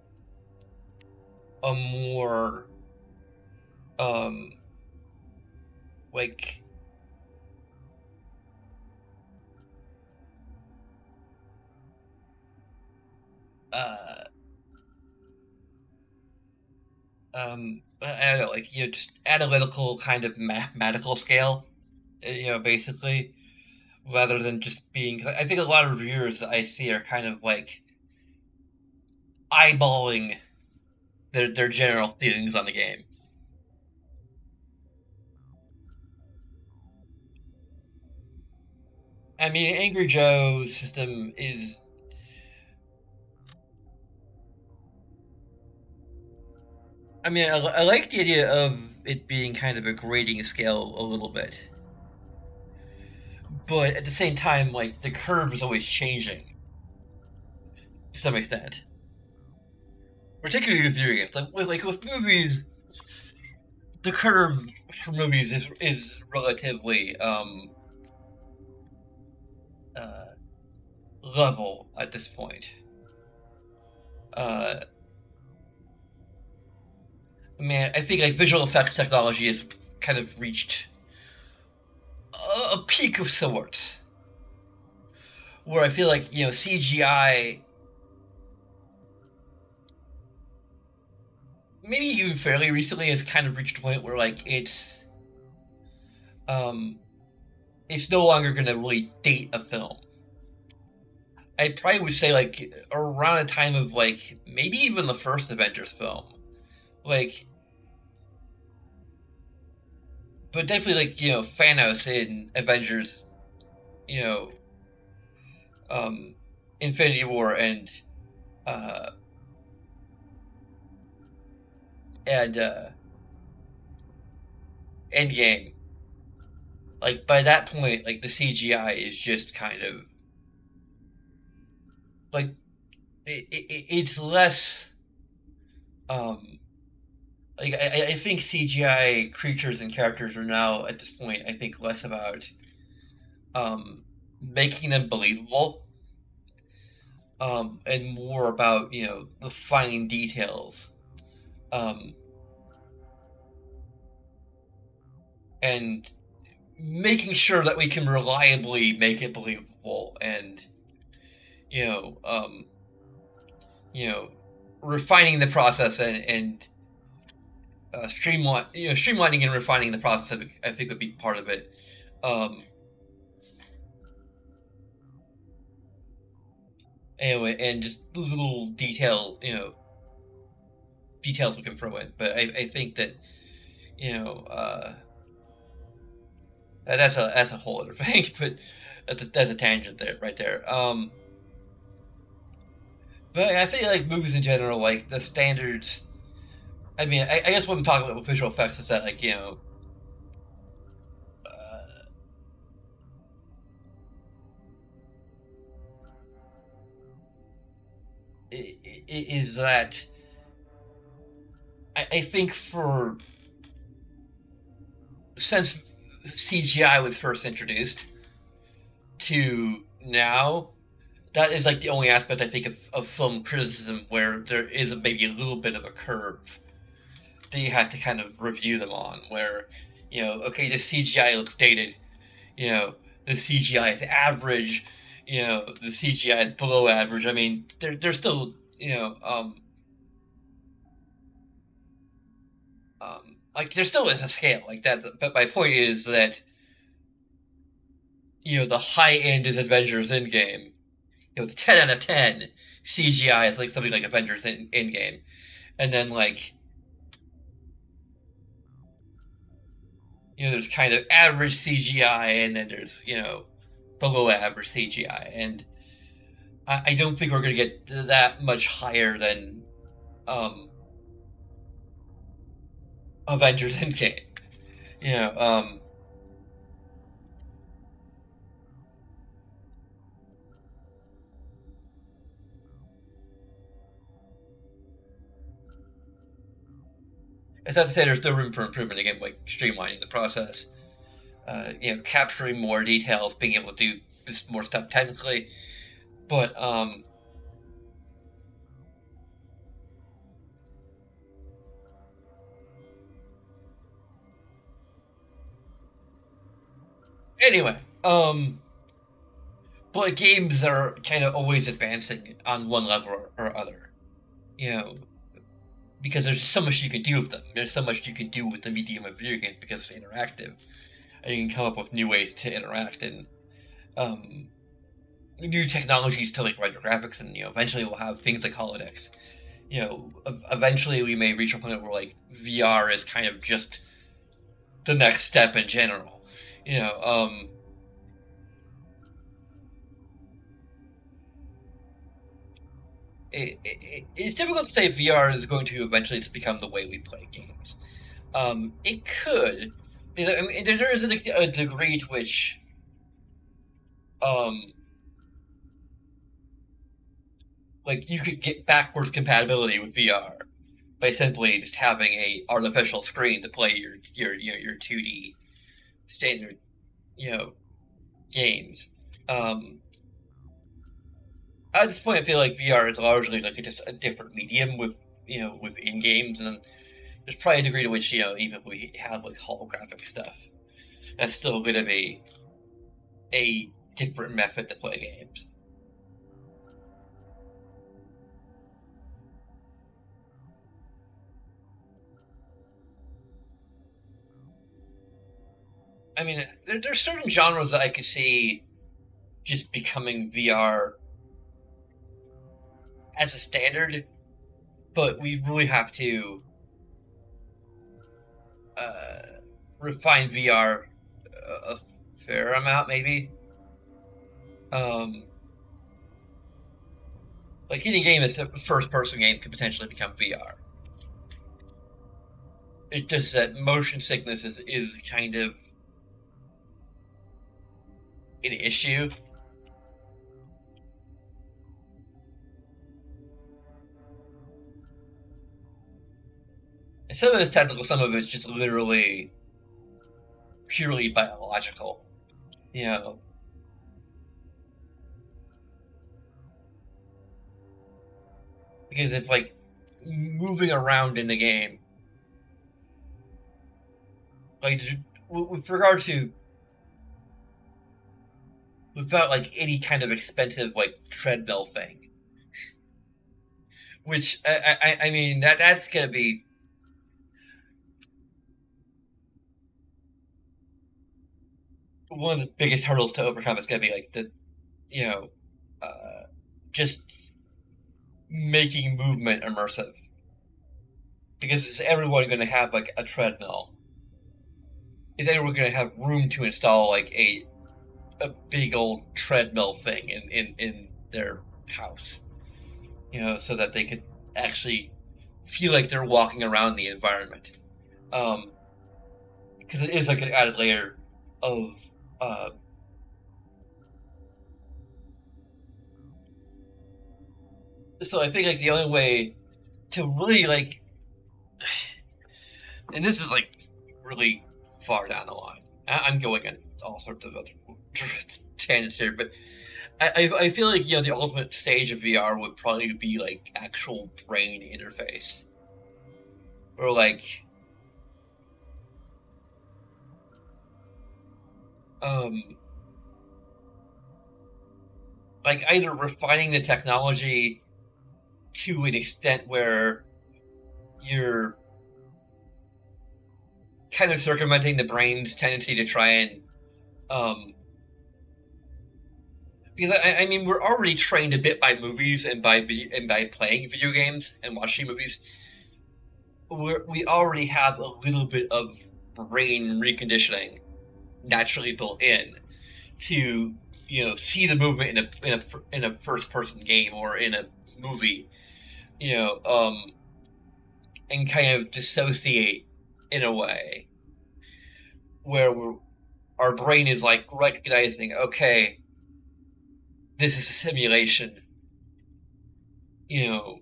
a more um like uh I don't know, like just analytical kind of mathematical scale, basically, rather than just being. 'Cause I think a lot of reviewers I see are kind of like eyeballing their general feelings on the game. I mean, Angry Joe's system is. I mean, I like the idea of it being kind of a grading scale a little bit, but at the same time, like the curve is always changing to some extent, particularly with video games. Like with movies, the curve for movies is relatively uh, level at this point. Uh, I mean, I think like visual effects technology has kind of reached a peak of sorts, where I feel like CGI, maybe even fairly recently, has kind of reached a point where like um it's no longer going to really date a film. I probably would say like around the time of like maybe even the first Avengers film, like, but definitely like Thanos in Avengers, you know, um, Infinity War uh, and Endgame. Like by that point, like the CGI is just kind of like it's less. Um, like I think CGI creatures and characters are now at this point, I think, less about making them believable, and more about the fine details, um, and making sure that we can reliably make it believable, and you know um, you know refining the process, and streamlining and refining the process, I think would be part of it. Um, anyway, and just little details we can throw in. But I think that you know that's a whole other thing. But that's a tangent there, right there. But I feel like movies in general, like the standards. I mean, I guess when I'm talking about visual effects, is that like uh, is that I think for since CGI was first introduced to now, that is like the only aspect I think of film criticism where there is maybe a little bit of a curve that you have to kind of review them on. Where okay, the CGI looks dated. The CGI is average. The CGI is below average. I mean, they're still like there still is a scale like that. But my point is that the high end is Avengers Endgame. It's 10 out of 10. CGI is like something like Avengers Endgame, and then like there's kind of average CGI, and then there's below average CGI, and I don't think we're gonna get that much higher than um, Avengers Endgame. You know, um, it's not to say there's no room for improvement. Again, like streamlining the process, capturing more details, being able to do this more stuff technically. But anyway, but games are kind of always advancing on one level or other. You know, because there's so much you can do with them. There's so much you can do with the medium of video games because it's interactive, and you can come up with new ways to interact, and um, new technologies to like render graphics, and eventually we'll have things like holodecks. Eventually we may reach a point where like VR is kind of just the next step in general. You know, it's difficult to say VR is going to eventually just become the way we play games. It could. I mean, there is a degree to which um, like you could get backwards compatibility with VR by simply just having a artificial screen to play your 2D standard games. Um, at this point, I feel like VR is largely like just a different medium with in games, and there's probably a degree to which even if we have like holographic stuff, that's still going to be a different method to play games. I mean, there's certain genres that I could see just becoming VR as a standard, but we really have to uh, refine VR a fair amount, maybe. Um, like any game that's a first-person game could potentially become VR. It's just that motion sickness is kind of an issue. And some of it's technical, some of it's just literally purely biological. You know, because if like moving around in the game, like with regard to without like any kind of expensive like treadmill thing, which I mean that's gonna be one of the biggest hurdles to overcome. Is gonna be like the you know uh, just making movement immersive, because is everyone going to have like a treadmill? Is anyone going to have room to install like a big old treadmill thing in their house? So that they could actually feel like they're walking around the environment. Because it is like an added layer of uh, so I think like the only way to really like, and this is like really far down the line. I'm going in all sorts of tangents here, but I feel like the ultimate stage of VR would probably be like actual brain interface, or um like either refining the technology to an extent where you're kind of circumventing the brain's tendency to try and because I mean we're already trained a bit by movies and by playing video games and watching movies. We already have a little bit of brain reconditioning naturally built in to see the movement in a first person game or in a movie, you know, and kind of dissociate in a way where our brain is like recognizing, okay, this is a simulation, you know,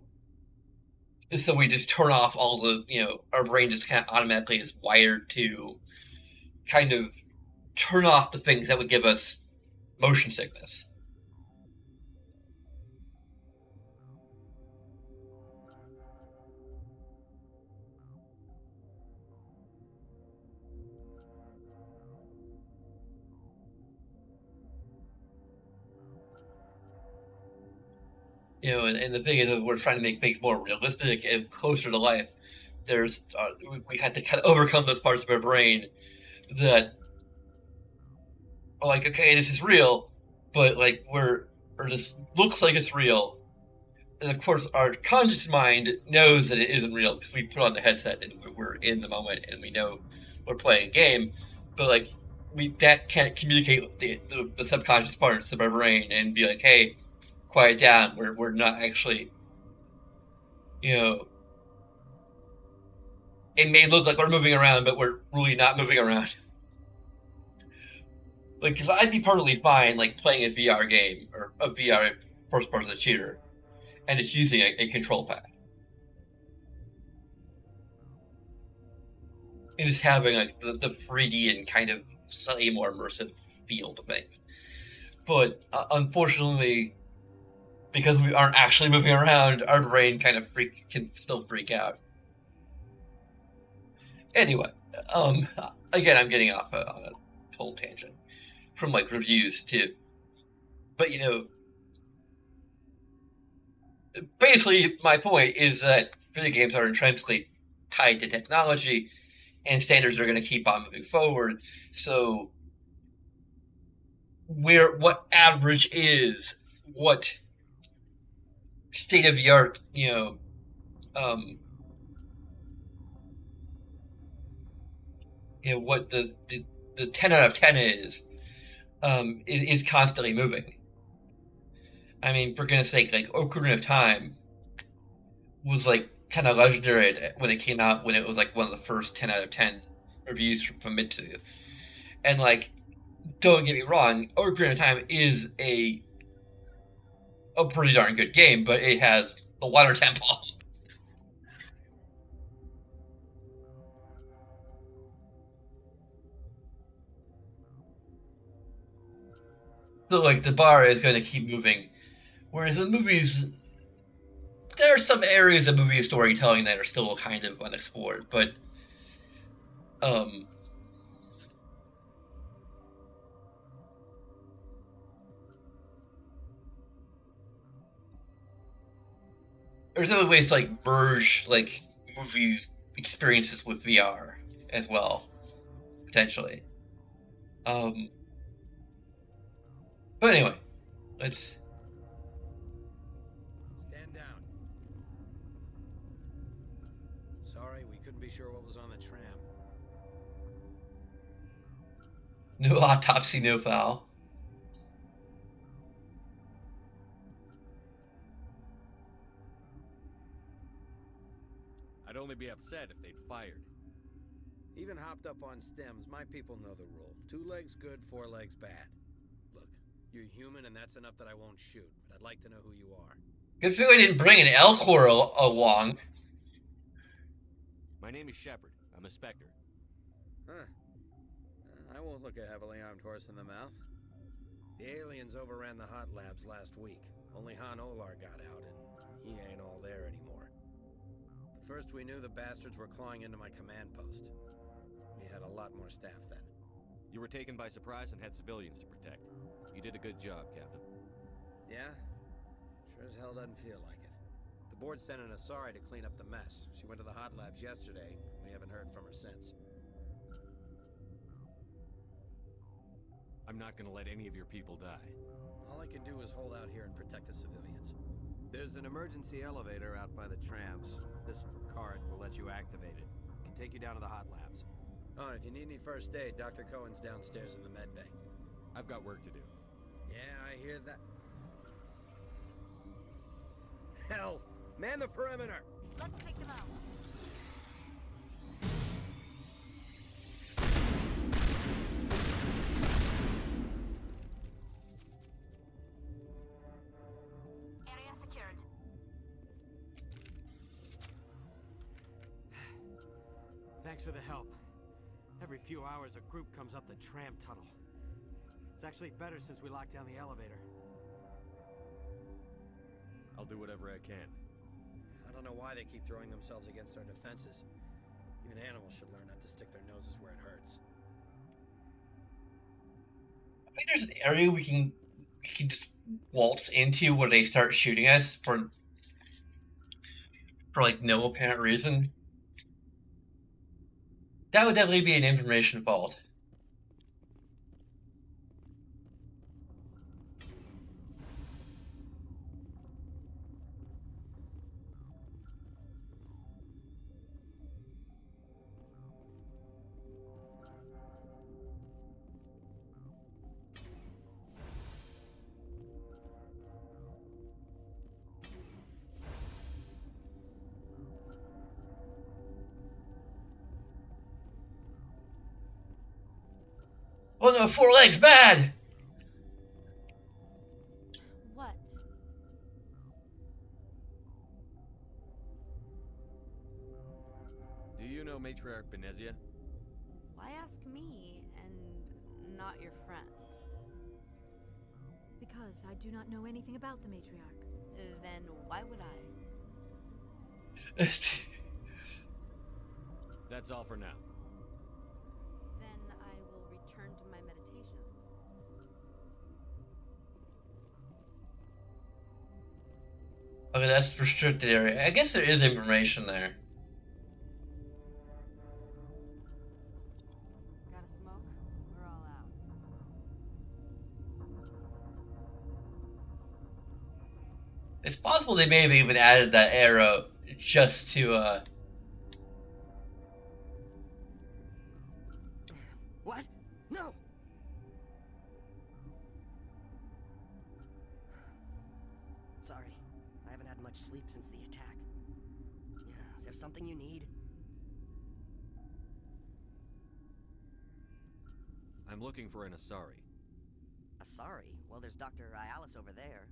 so we just turn off all the, our brain just kind of automatically is wired to kind of turn off the things that would give us motion sickness. And the thing is that we're trying to make things more realistic and closer to life. There's we had to kind of overcome those parts of our brain that are like, okay, this is real, but like or this looks like it's real, and of course our conscious mind knows that it isn't real because we put on the headset and we're in the moment and we know we're playing a game, but like that can't communicate with the subconscious parts of our brain and be like, hey, quiet down, we're not actually, you know it may look like we're moving around, but we're really not moving around. Like, because I'd be perfectly fine, like, playing a VR game or a VR first person shooter and just using a control pad and just having, like, the 3D and kind of slightly more immersive feel to things. But unfortunately, because we aren't actually moving around, our brain kind of can still freak out. Anyway, um, again, I'm getting off on a total tangent from like reviews to, but basically my point is that video games are intrinsically tied to technology, and standards are going to keep on moving forward. So, what average is, what state of the art, um, what the 10 out of 10 is constantly moving. I mean, for goodness sake, like Ocarina of Time was like kind of legendary when it came out, when it was like one of the first 10 out of 10 reviews from Mitsu. And like, don't get me wrong, Ocarina of Time is a pretty darn good game, but it has the water temple. So like the bar is going to keep moving, whereas in movies, there are some areas of movie storytelling that are still kind of unexplored, but um, there's other ways to like merge like movie experiences with VR as well, potentially. Um, but anyway, let's. Stand down. Sorry, we couldn't be sure what was on the tram. No autopsy, no foul. I'd only be upset if they'd fired. Even hopped up on stems, my people know the rule. 2 legs good, 4 legs bad. Look, you're human and that's enough that I won't shoot, but I'd like to know who you are. Good thing I didn't bring an Elcor along. My name is Shepard. I'm a Spectre. Huh. I won't look a heavily armed horse in the mouth. The aliens overran the hot labs last week. Only Han Olar got out, and he ain't all there anymore. The first we knew, the bastards were clawing into my command post. We had a lot more staff then. You were taken by surprise and had civilians to protect. You did a good job, Captain. Yeah? Sure as hell doesn't feel like it. The board sent an Asari to clean up the mess. She went to the hot labs yesterday. We haven't heard from her since. I'm not gonna let any of your people die. All I can do is hold out here and protect the civilians. There's an emergency elevator out by the trams. This card will let you activate it. It can take you down to the hot labs. Oh, and if you need any first aid, Dr. Cohen's downstairs in the med bay. I've got work to do. Yeah, I hear that. Hell! Man the perimeter! Let's take them out. Area secured. Thanks for the help. Every few hours, a group comes up the tram tunnel. It's actually better since we locked down the elevator. I'll do whatever I can. I don't know why they keep throwing themselves against our defenses. Even animals should learn not to stick their noses where it hurts. I think there's an area we can just waltz into where they start shooting us for like no apparent reason. That would definitely be an information fault. Oh no, 4 legs, bad! What? Do you know Matriarch Benezia? Why ask me and not your friend? Because I do not know anything about the matriarch. Then why would I? That's all for now. Then I will return to my meditations. Okay, that's restricted area. I guess there is information there. Gotta smoke? We're all out. It's possible they may have even added that arrow just to, What? No! Sorry, I haven't had much sleep since the attack. Yeah, is there something you need? I'm looking for an Asari. Asari? Well, there's Dr. Ialis over there.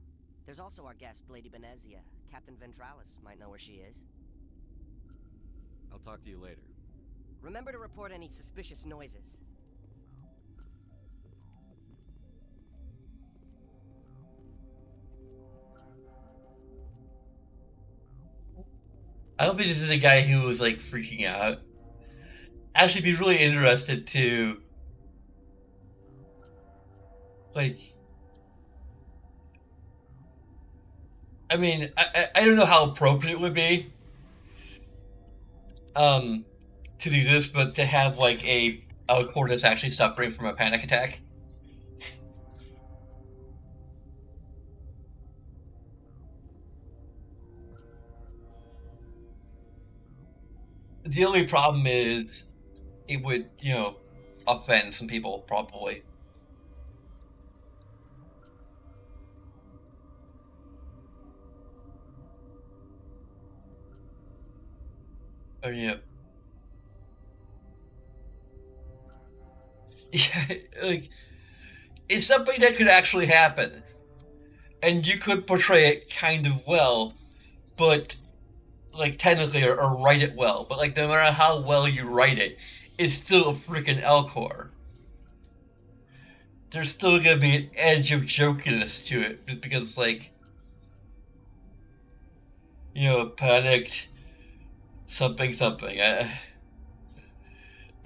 There's also our guest, Lady Benezia. Captain Ventralis might know where she is. I'll talk to you later. Remember to report any suspicious noises. I don't think this is a guy who was like freaking out. Actually, be really interested to like. I mean, I don't know how appropriate it would be um to do this, but to have like a core that's actually suffering from a panic attack. The only problem is it would, offend some people probably. Oh yeah. Yeah, like it's something that could actually happen, and you could portray it kind of well, but like technically or write it well. But like no matter how well you write it, it's still a freaking Elcor. There's still gonna be an edge of jokiness to it, just because like panicked something something,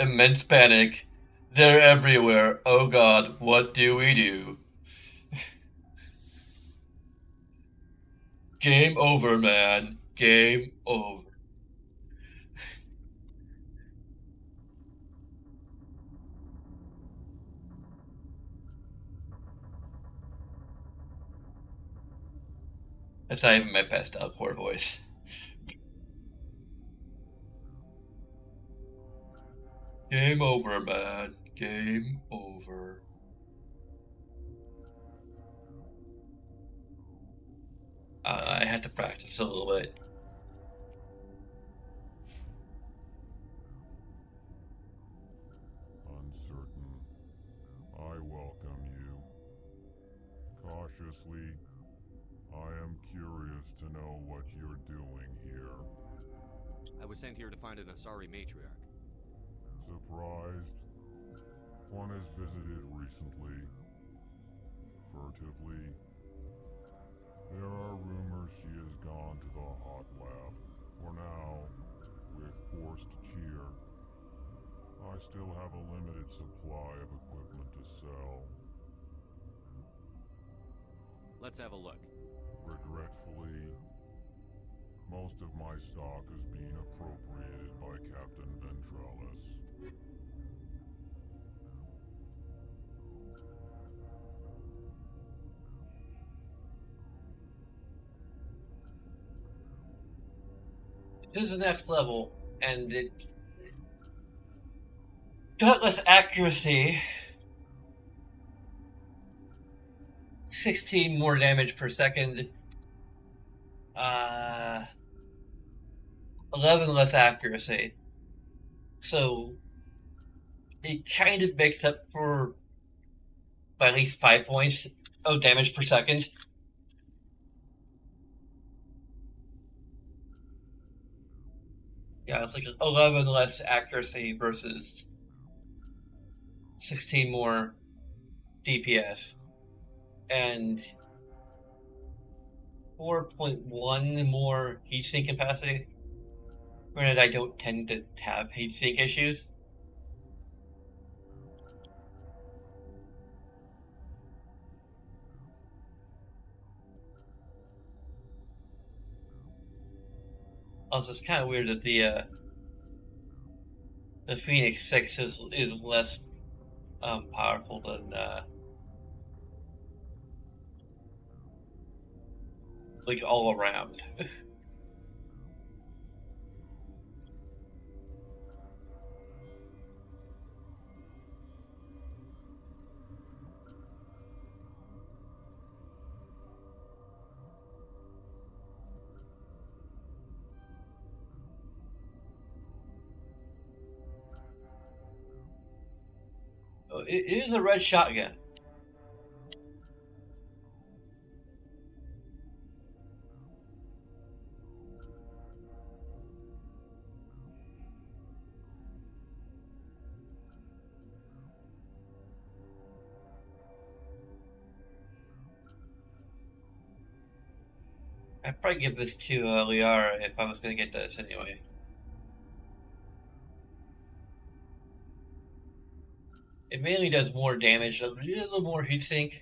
immense panic. They're everywhere. Oh God, what do we do? Game over, man. Game over. That's not even my best Elcor voice. Game over, man. Game over. I had to practice a little bit. Uncertain. I welcome you. Cautiously, I am curious to know what you're doing here. I was sent here to find an Asari matriarch. Surprised? One has visited recently. Furtively. There are rumors she has gone to the hot lab. For now, with forced cheer, I still have a limited supply of equipment to sell. Let's have a look. Regretfully, most of my stock is being appropriated by Captain Ventralis. This is the next level, and it gutless accuracy. 16 more damage per second. 11 less accuracy. So it kind of makes up for by at least 5 points of damage per second. Yeah, it's like 11 less accuracy versus 16 more DPS. And 4.1 more heatsink capacity. Granted, I don't tend to have heatsink issues. Also, it's kind of weird that the Phoenix 6 is less powerful than like all around. It is a red shotgun. I'd probably give this to Liara if I was gonna get this anyway. It mainly does more damage, a little more heatsink.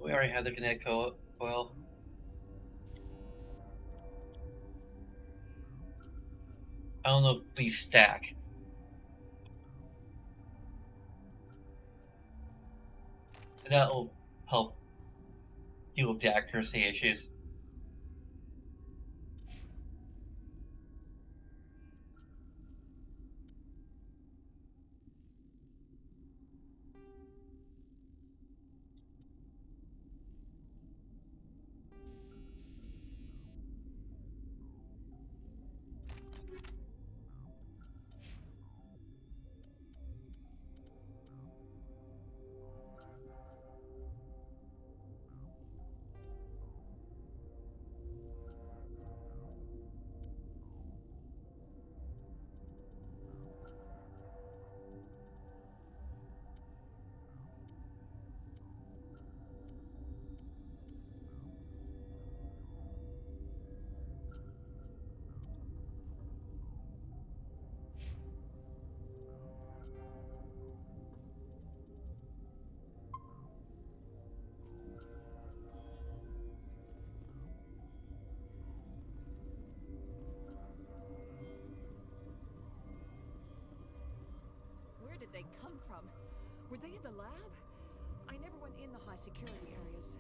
We already had the kinetic coil. I don't know if these stack. That'll help deal with the accuracy issues. Where did they come from? Were they in the lab? I never went in the high security areas.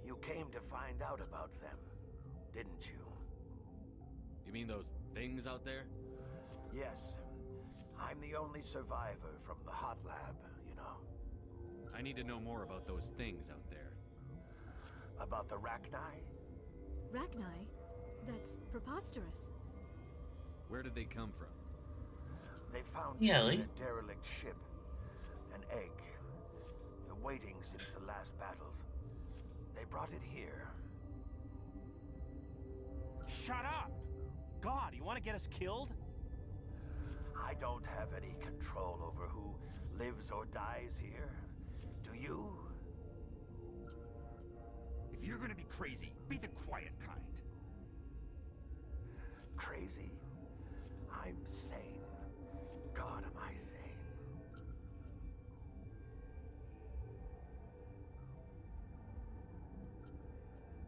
You came to find out about them, didn't you? You mean those things out there? Yes. I'm the only survivor from the hot lab, you know. I need to know more about those things out there. About the Rachni? Rachni? That's preposterous. Where did they come from? They found Yeah, it in Lee. a derelict ship. An egg. Waiting since the last battles. They brought it here. Shut up! God, you want to get us killed? I don't have any control over who lives or dies here. Do you? If you're gonna be crazy, be the quiet kind. Crazy? I'm sane. God, am I sane.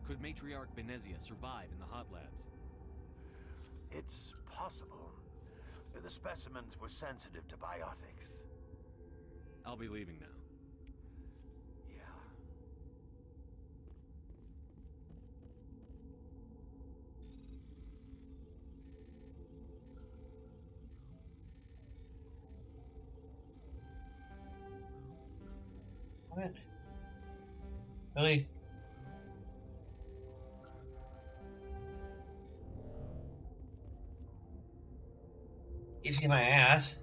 Could Matriarch Benezia survive in the hot labs? It's possible. The specimens were sensitive to biotics. I'll be leaving now. Yeah. What? Really? Easy my ass.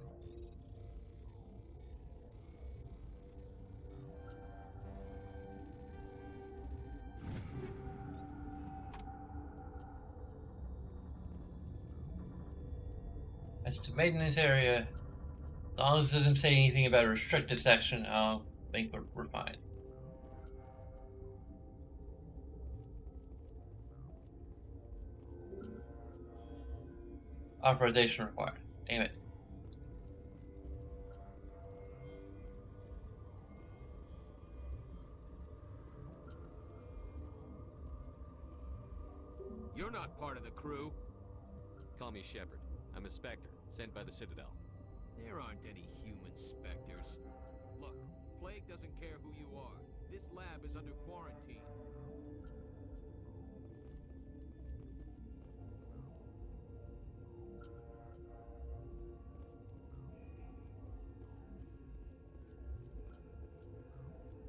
That's the maintenance area. As long as it doesn't say anything about a restricted section, I'll think we're fine. Authorization required. Damn it. You're not part of the crew. Call me Shepard. I'm a Spectre, sent by the Citadel. There aren't any human specters. Look, Plague doesn't care who you are. This lab is under quarantine.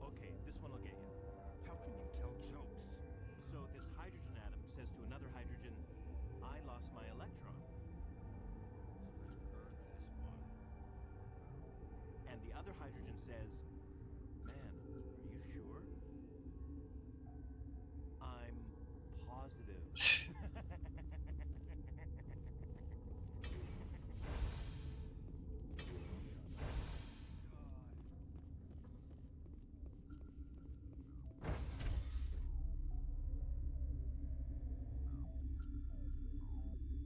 Okay, this one will get you. How can you tell jokes? So this hydrogen atom says to another hydrogen, I lost my electron. I've heard this one. And the other hydrogen says, man, are you sure? I'm positive.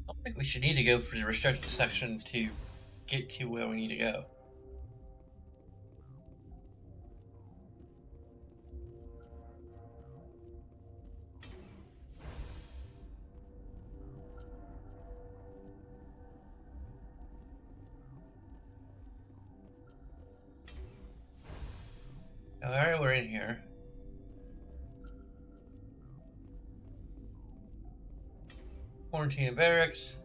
I don't think we should need to go for the restricted section to get to where we need to go. Alright, we're in here. Quarantine and barracks.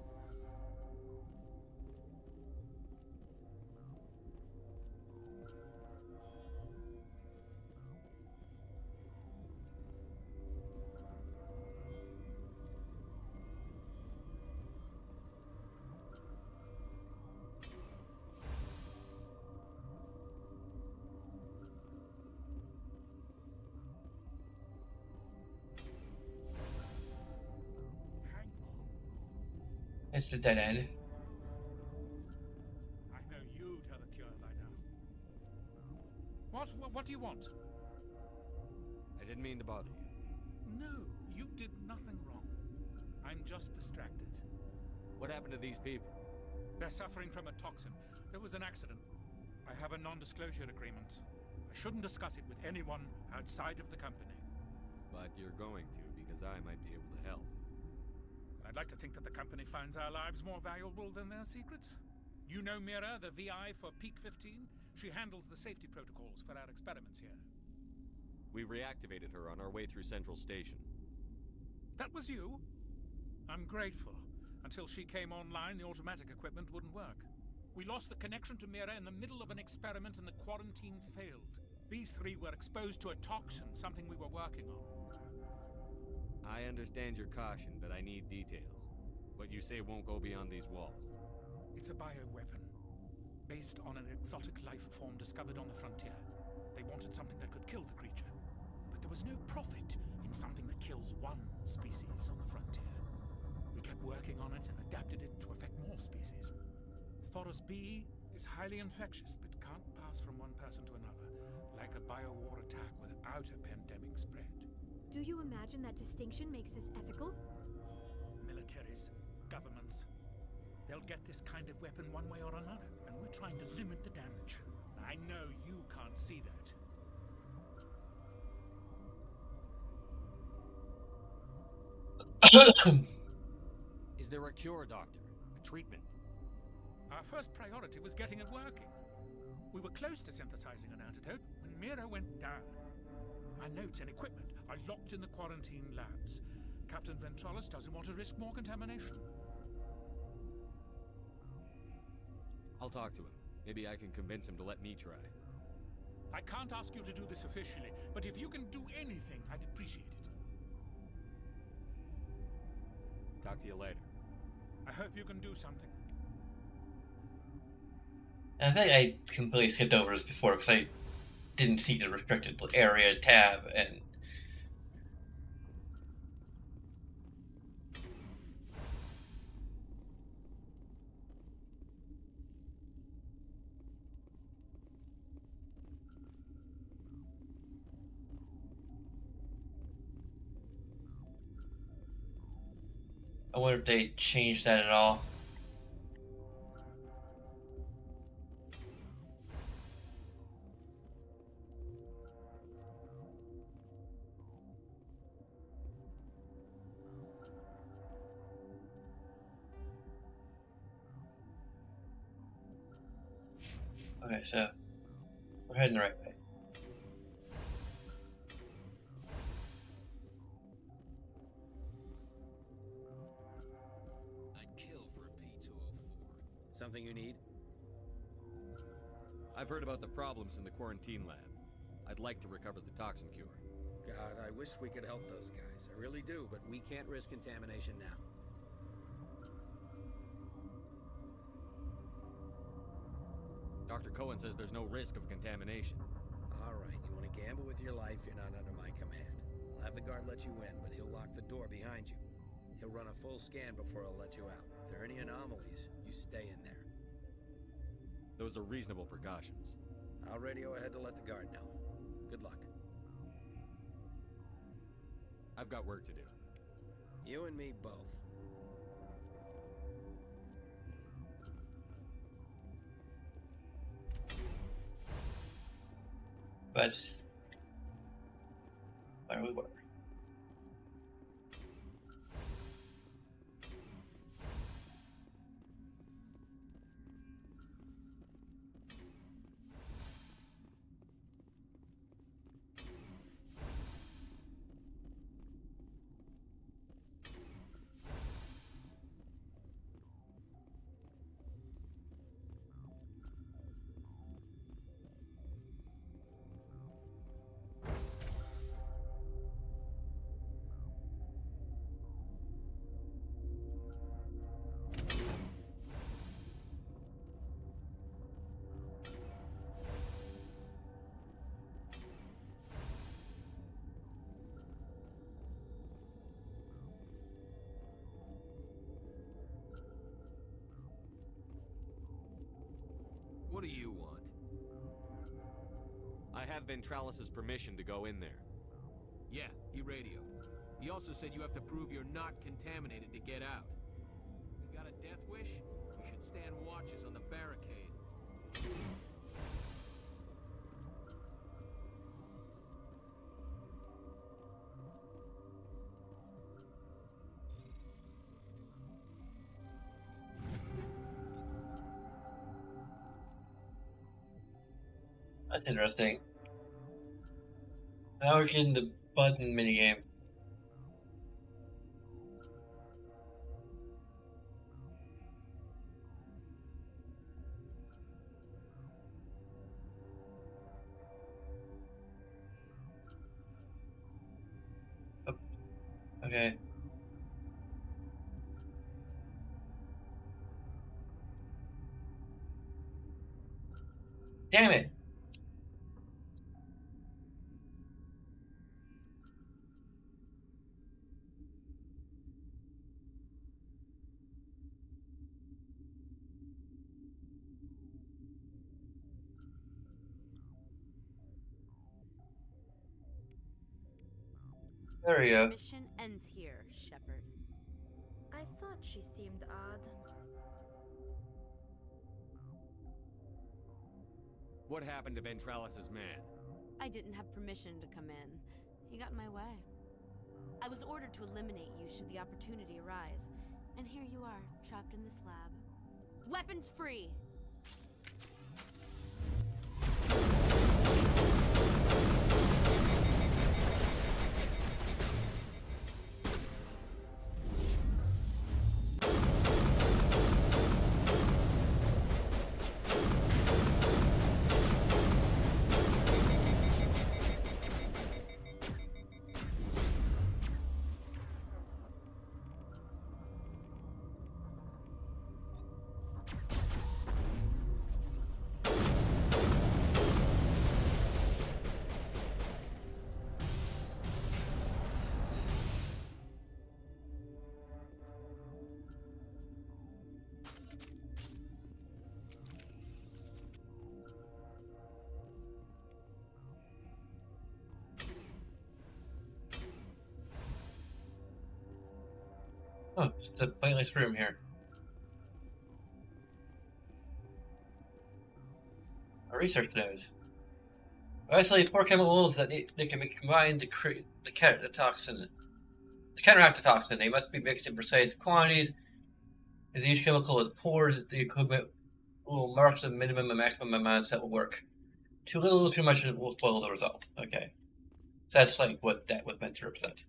It's a dead end. I know you'd have a cure by now. What do you want? I didn't mean to bother you. No, you did nothing wrong. I'm just distracted. What happened to these people? They're suffering from a toxin. There was an accident. I have a non-disclosure agreement. I shouldn't discuss it with anyone outside of the company. But you're going to, because I might be able to help. I'd like to think that the company finds our lives more valuable than their secrets. You know Mira, the VI for Peak 15? She handles the safety protocols for our experiments here. We reactivated her on our way through Central Station. That was you? I'm grateful. Until she came online, the automatic equipment wouldn't work. We lost the connection to Mira in the middle of an experiment and the quarantine failed. These three were exposed to a toxin, something we were working on. I understand your caution, but I need details. What you say won't go beyond these walls. It's a bioweapon. based on an exotic life form discovered on the frontier. They wanted something that could kill the creature, but there was no profit in something that kills one species on the frontier. We kept working on it and adapted it to affect more species. Thoros B is highly infectious, but can't pass from one person to another, like a biowar attack without a pandemic spread. Do you imagine that distinction makes this ethical? Militaries, governments, they'll get this kind of weapon one way or another, and we're trying to limit the damage. I know you can't see that. Is there a cure, Doctor? A treatment? Our first priority was getting it working. We were close to synthesizing an antidote when Mira went down. Our notes and equipment are locked in the quarantine labs. Captain Ventralis doesn't want to risk more contamination. I'll talk to him. Maybe I can convince him to let me try. I can't ask you to do this officially, but if you can do anything, I'd appreciate it. Talk to you later. I hope you can do something. I think I completely skipped over this before because I didn't see the restricted area tab, and I wonder if they changed that at all. Okay, so we're heading the right way. I'd kill for a P-204. Something you need? I've heard about the problems in the quarantine lab. I'd like to recover the toxin cure. God, I wish we could help those guys. I really do, but we can't risk contamination now. Dr. Cohen says there's no risk of contamination. All right, you want to gamble with your life, you're not under my command. I'll have the guard let you in, but he'll lock the door behind you. He'll run a full scan before he'll let you out. If there are any anomalies, you stay in there. Those are reasonable precautions. I'll radio ahead to let the guard know. Good luck. I've got work to do. You and me both. But there we were. What do you want? I have Ventralis' permission to go in there. Yeah, he radioed. He also said you have to prove you're not contaminated to get out. You got a death wish? You should stand watches on the barricade. That's interesting. Now we're getting the button minigame. Oh, okay. Damn it. There we go. Mission ends here, Shepard. I thought she seemed odd. What happened to Ventralis's man? I didn't have permission to come in. He got in my way. I was ordered to eliminate you should the opportunity arise. And here you are, trapped in this lab. Weapons free! Oh, it's a pointless room here. A research node. Isolate 4 chemicals that they can be combined to create the toxin. To counteract the toxin, they must be mixed in precise quantities. As each chemical is poured, the equipment will mark the minimum and maximum amounts that will work. Too little, too much, will spoil the result. Okay. So that's like what that was meant to represent.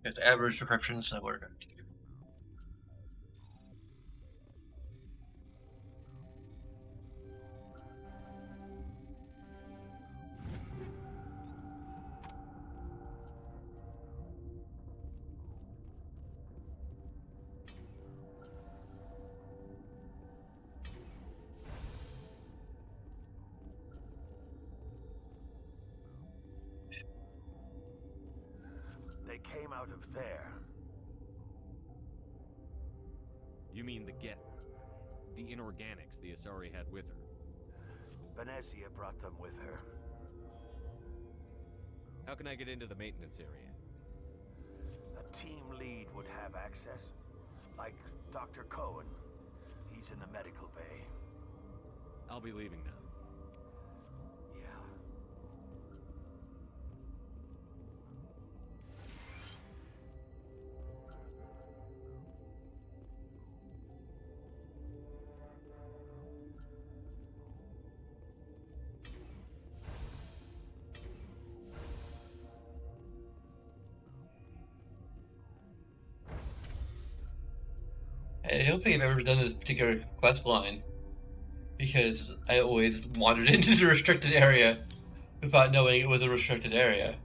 It's average descriptions that work. They came out of there. You mean the inorganics the Asari had with her? Venezia brought them with her. How can I get into the maintenance area? A team lead would have access. Like Dr. Cohen. He's in the medical bay. I'll be leaving now. Yeah. I don't think I've ever done this particular quest line, because I always wandered into the restricted area without knowing it was a restricted area.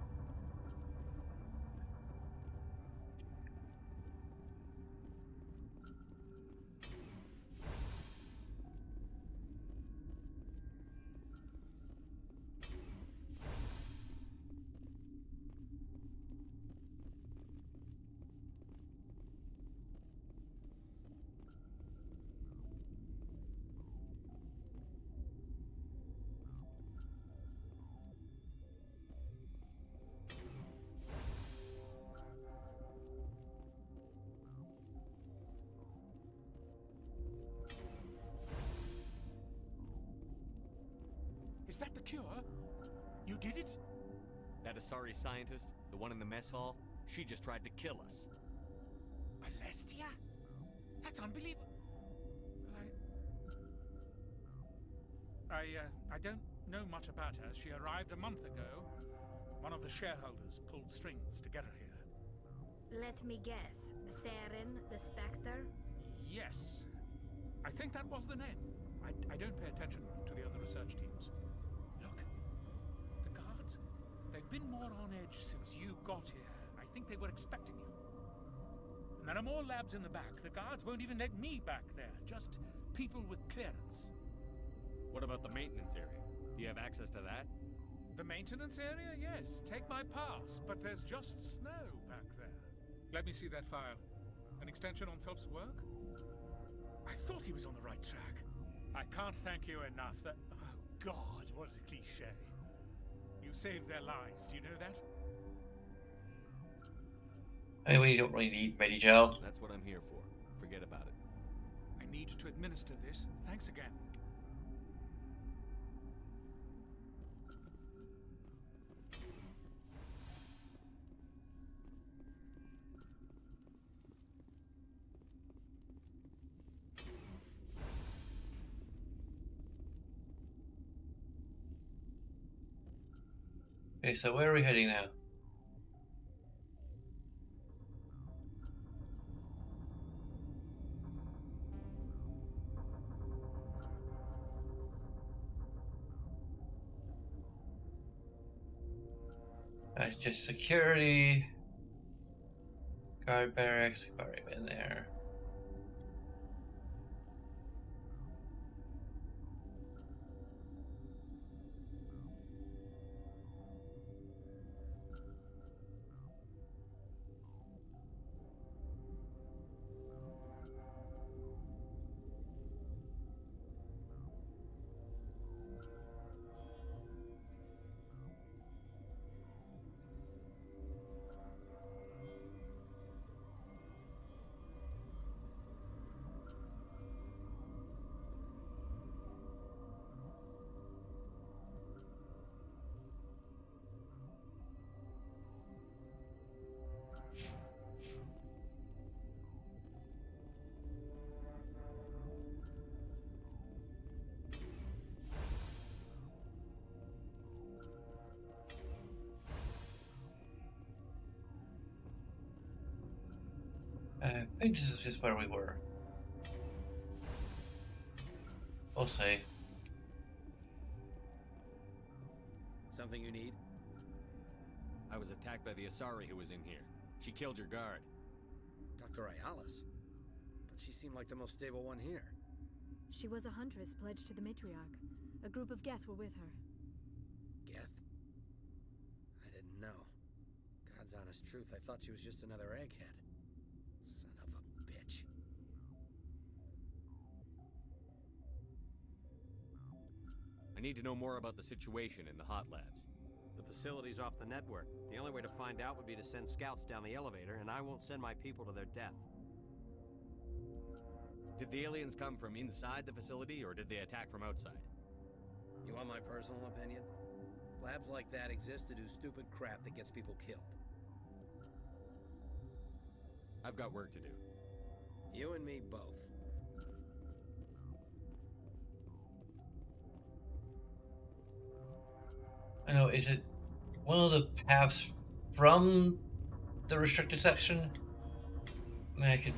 Is that the cure? You did it? That Asari scientist, the one in the mess hall, she just tried to kill us. Alestia? That's unbelievable. I don't know much about her. She arrived a month ago. One of the shareholders pulled strings to get her here. Let me guess. Saren, the Spectre? Yes. I think that was the name. I don't pay attention to the other research teams. Look. The guards. They've been more on edge since you got here. I think they were expecting you. And there are more labs in the back. The guards won't even let me back there. Just people with clearance. What about the maintenance area? Do you have access to that? The maintenance area? Yes. Take my pass. But there's just snow back there. Let me see that file. An extension on Phelps' work? I thought he was on the right track. I can't thank you enough. That... Oh, God, what a cliché. You saved their lives. Do you know that? I mean, we don't really need ready gel. That's what I'm here for. Forget about it. I need to administer this. Thanks again. Okay, so where are we heading now? That's just security. Guard barracks, we've already been there. I think this is just where we were. We'll see. Something you need? I was attacked by the Asari who was in here. She killed your guard. Dr. Ayalis? But she seemed like the most stable one here. She was a huntress pledged to the matriarch. A group of Geth were with her. Geth? I didn't know. God's honest truth, I thought she was just another egghead. Son of a bitch. I need to know more about the situation in the hot labs. The facility's off the network. The only way to find out would be to send scouts down the elevator, and I won't send my people to their death. Did the aliens come from inside the facility, or did they attack from outside? You want my personal opinion? Labs like that exist to do stupid crap that gets people killed. I've got work to do. You and me both. I know, is it one of the paths from the restricted section? I mean, I could...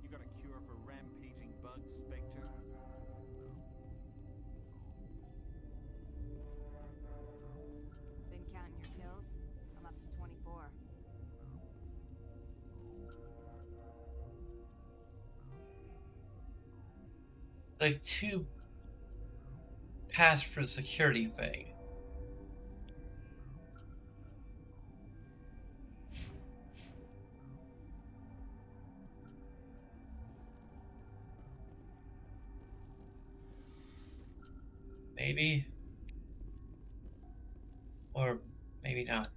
You got a cure for rampaging bugs, Spectre? Been counting your kills? I'm up to 24. like two paths for the security thing. Maybe. Or maybe not.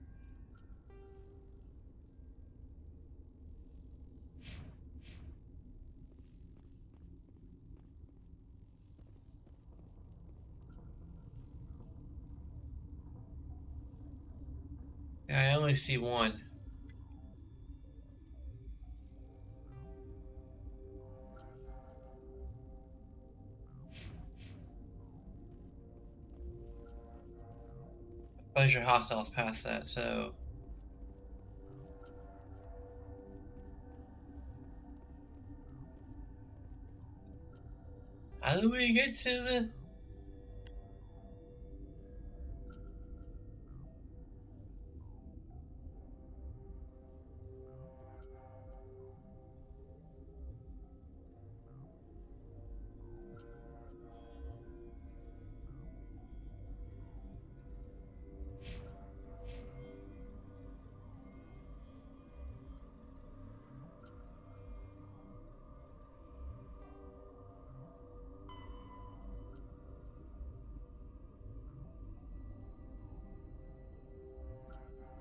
Yeah, I only see one. Bunch of hostiles past that, so How do we get to the...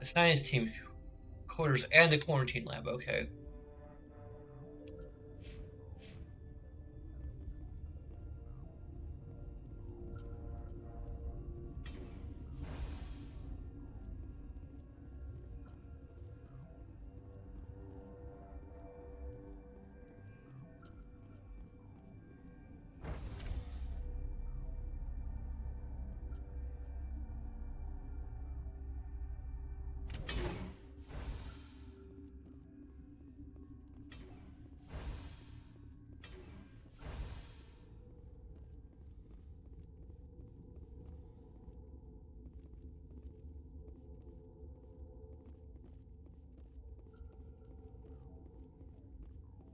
The science team quarters and the quarantine lab, okay.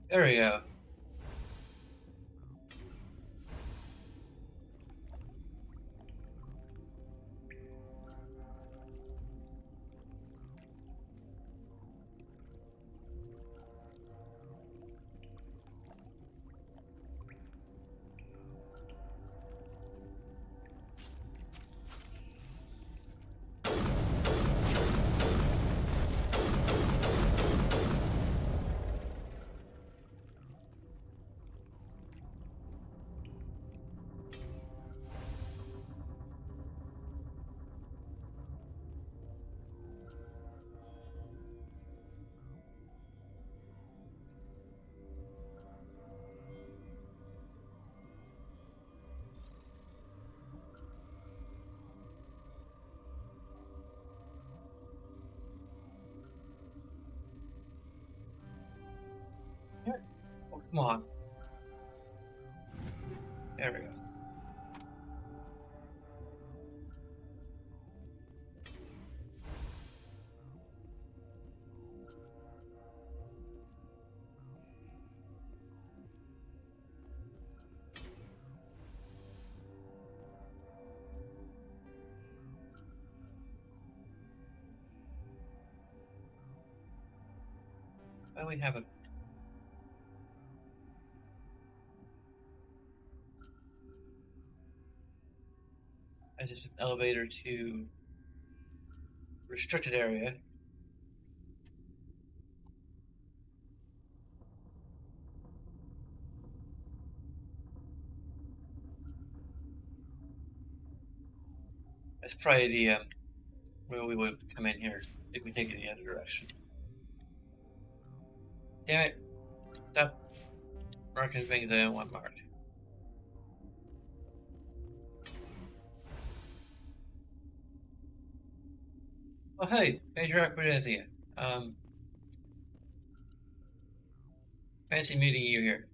There we go. Oh, come on. There we go. Why do we have a... As just an elevator to restricted area. That's probably the where we would come in here if we take it in the other direction. Damn it! Stop marking things I don't want marked. Oh hey, Major Aquadentia. Fancy meeting you here.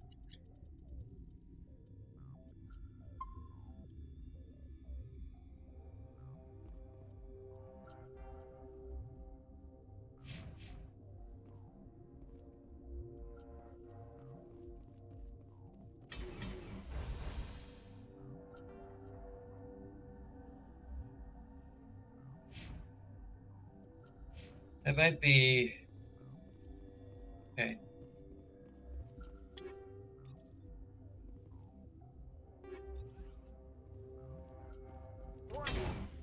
That might be... Okay. Warning,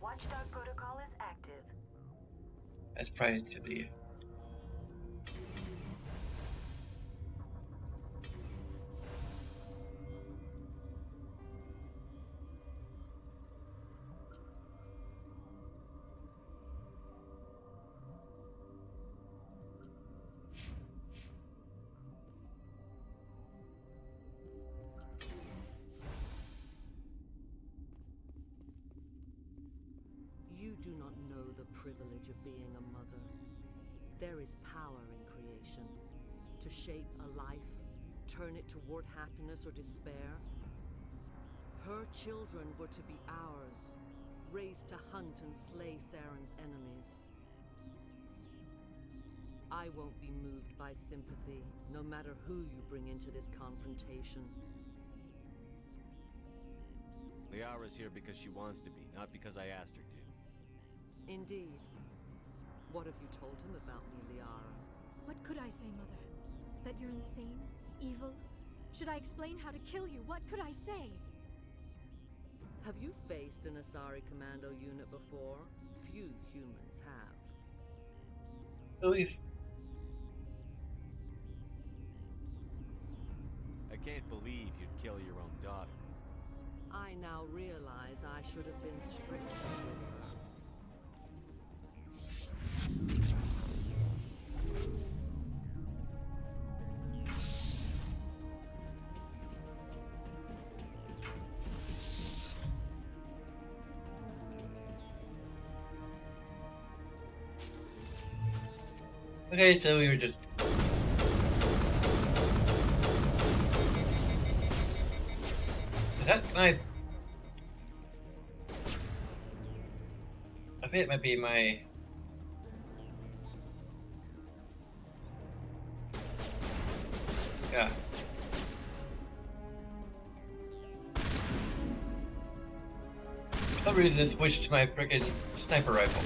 Watchdog protocol is active. That's probably to the... You do not know the privilege of being a mother. There is power in creation. To shape a life, turn it toward happiness or despair. Her children were to be ours, raised to hunt and slay Saren's enemies. I won't be moved by sympathy, no matter who you bring into this confrontation. Liara's here because she wants to be, not because I asked her to. Indeed. What have you told him about me, Liara? What could I say, Mother? That you're insane? Evil? Should I explain how to kill you? What could I say? Have you faced an Asari commando unit before? Few humans have. Believe. I can't believe you'd kill your own daughter. I now realize I should have been stricter with her. Okay, so we were just... Is that my... I think it might be my... Yeah. For some reason, I switched to my frickin' sniper rifle.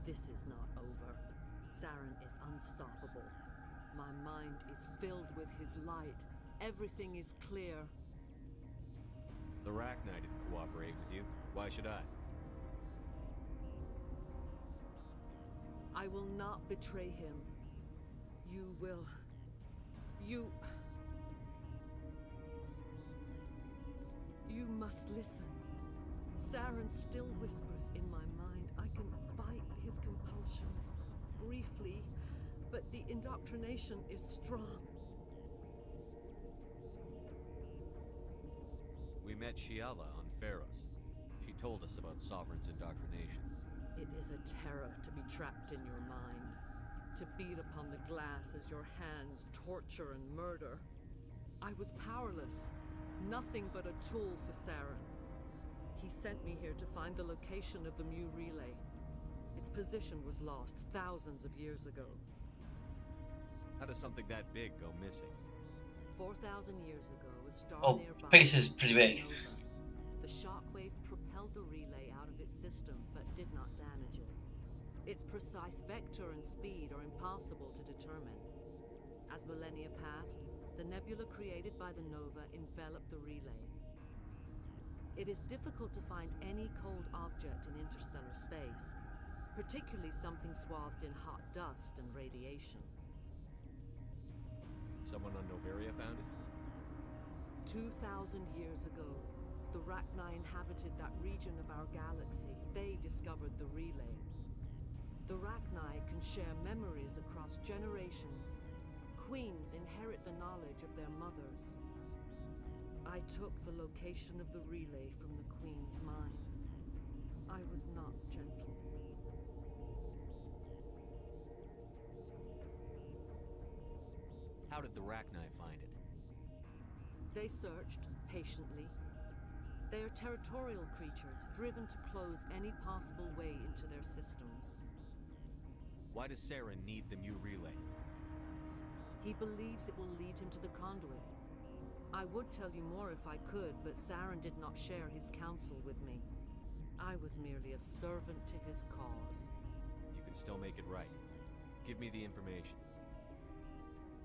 This is not over. Saren is unstoppable. My mind is filled with his light. Everything is clear. The Rachni didn't cooperate with you. Why should I? I will not betray him. You will... You must listen. Saren still whispers in my mind. I can fight his compulsions. Briefly, but the indoctrination is strong. We met Shiala on Pharos. She told us about Sovereign's indoctrination. It is a terror to be trapped in your mind. To beat upon the glass as your hands torture and murder. I was powerless. Nothing but a tool for Saren. He sent me here to find the location of the Mu relay. Its position was lost thousands of years ago. How does something that big go missing? 4,000 years ago, a star Oh, nearby space is pretty big. supernova. The shockwave propelled the relay out of its system, but did not damage it. Its precise vector and speed are impossible to determine. As millennia passed, the nebula created by the nova enveloped the relay. It is difficult to find any cold object in interstellar space, particularly something swathed in hot dust and radiation. Someone on Noveria found it? 2,000 years ago, the Rachni inhabited that region of our galaxy. They discovered the relay. The Rachni can share memories across generations. Queens inherit the knowledge of their mothers. I took the location of the relay from the Queen's mind. I was not gentle. How did the Rachni find it? They searched, patiently. They are territorial creatures, driven to close any possible way into their systems. Why does Saren need the new relay? He believes it will lead him to the conduit. I would tell you more if I could, but Saren did not share his counsel with me. I was merely a servant to his cause. You can still make it right. Give me the information.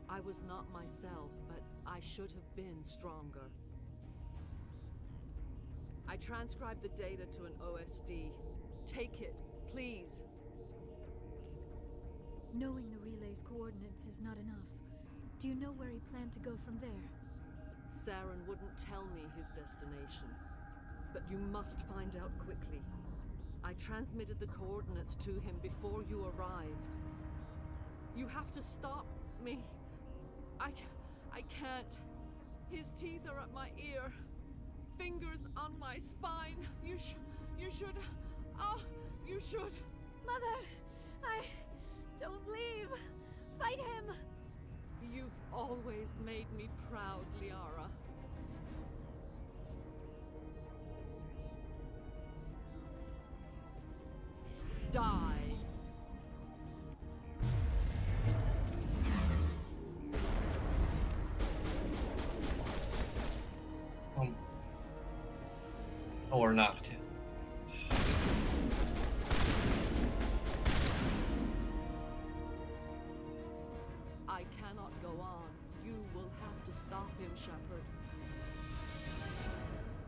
I was not myself, but I should have been stronger. I transcribed the data to an OSD. Take it, please. Knowing the relay's coordinates is not enough. Do you know where he planned to go from there? Saren wouldn't tell me his destination. But you must find out quickly. I transmitted the coordinates to him before you arrived. You have to stop me. I can't. His teeth are at my ear. Fingers on my spine. You should. Oh, you should. Mother, don't leave. Fight him. You've always made me proud, Liara. Die. Or not. I cannot go on. You will have to stop him, Shepard.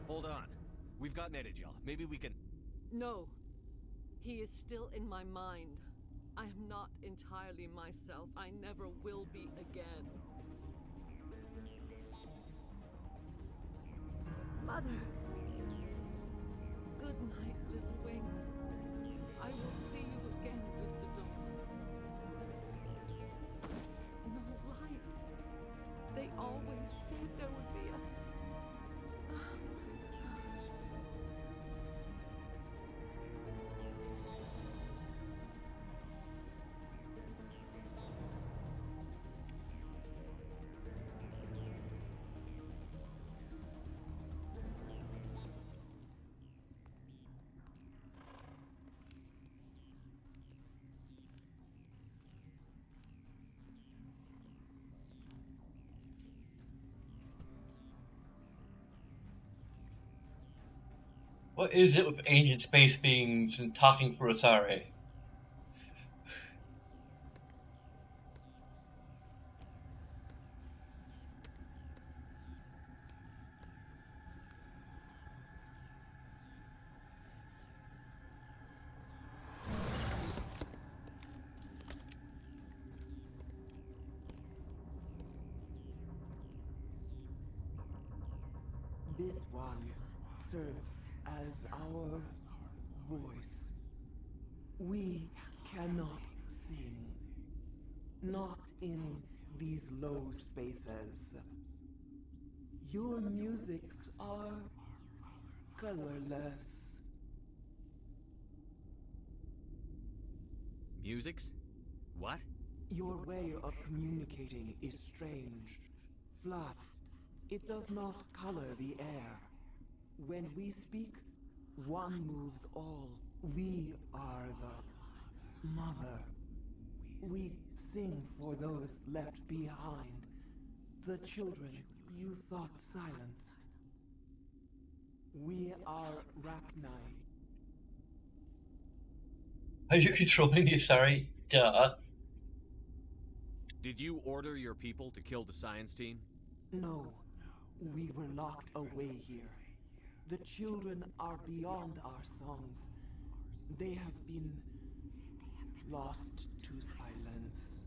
Hold on. We've got Netagel. Maybe we can... No. He is still in my mind. I am not entirely myself. I never will be again. Mother. Good night, little wing. I will see you again with the dawn. No light. They always said there would be a... What is it with ancient space beings and talking for Asari? This one serves as our voice. We cannot sing. Not in these low spaces. Your musics are colorless. Musics? What? Your way of communicating is strange. Flat. It does not color the air. When we speak, one moves all. We are the mother. We Sing for those left behind, the children you thought silenced. We are Rachni. Are you controlling the Asari? Duh. Did you order your people to kill the science team? No, we were locked away here. The children are beyond our songs. They have been lost to silence.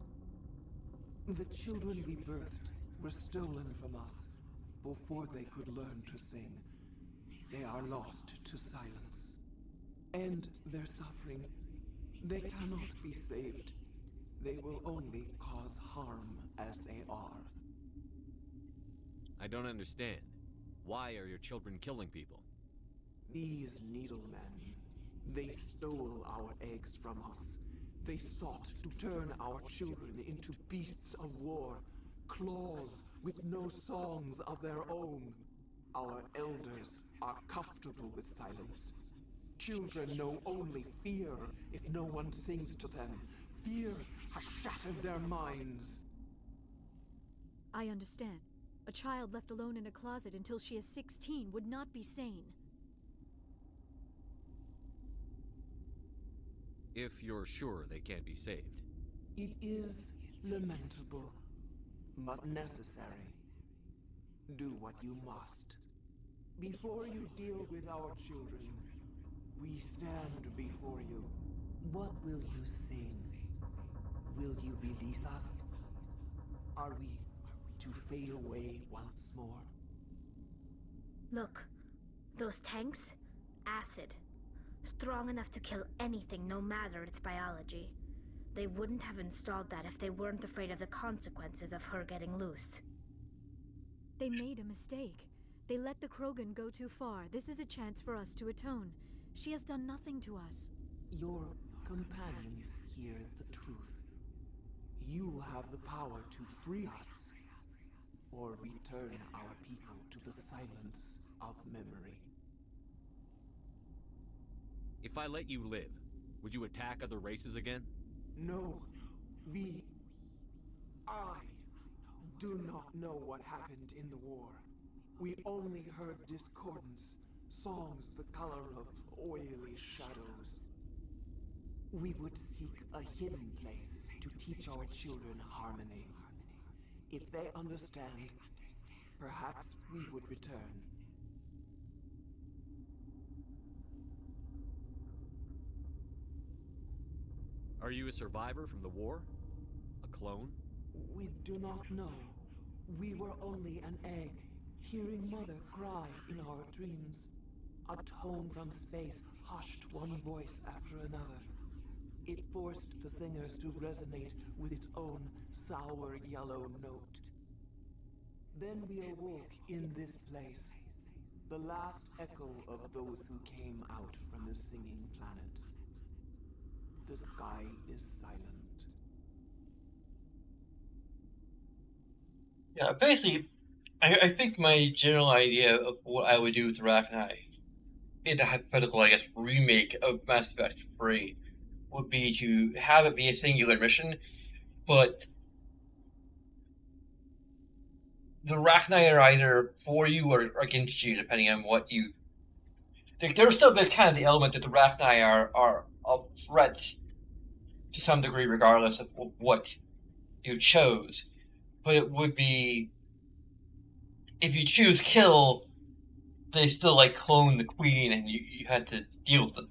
The children we birthed were stolen from us before they could learn to sing. They are lost to silence. And their suffering, they cannot be saved. They will only cause harm as they are. I don't understand. Why are your children killing people? These needlemen, they stole our eggs from us. They sought to turn our children into beasts of war, claws with no songs of their own. Our elders are comfortable with silence. Children know only fear if no one sings to them. Fear has shattered their minds. I understand. A child left alone in a closet until she is 16 would not be sane. If you're sure they can't be saved. It is lamentable, but necessary. Do what you must. Before you deal with our children, we stand before you. What will you sing? Will you release us? Are we to fade away once more? Look, those tanks? Acid. Strong enough to kill anything, no matter its biology. They wouldn't have installed that if they weren't afraid of the consequences of her getting loose. They made a mistake. They let the Krogan go too far. This is a chance for us to atone. She has done nothing to us. Your companions hear the truth. You have the power to free us, or return our people to the silence of memory. If I let you live, would you attack other races again? No, I do not know what happened in the war. We only heard discordance, songs the color of oily shadows. We would seek a hidden place to teach our children harmony. If they understand, perhaps we would return. Are you a survivor from the war? A clone? We do not know. We were only an egg, hearing Mother cry in our dreams. A tone from space hushed one voice after another. It forced the singers to resonate with its own sour yellow note. Then we awoke in this place, the last echo of those who came out from the singing planet. The sky is silent. Yeah, basically, I think my general idea of what I would do with Rachni in the hypothetical, I guess, remake of Mass Effect 3 would be to have it be a singular mission, but the Rachni are either for you or against you, depending on what you. There's still the kind of the element that the Rachni are a threat to some degree, regardless of what you chose. But it would be if you choose kill, they still like clone the queen, and you had to deal with them.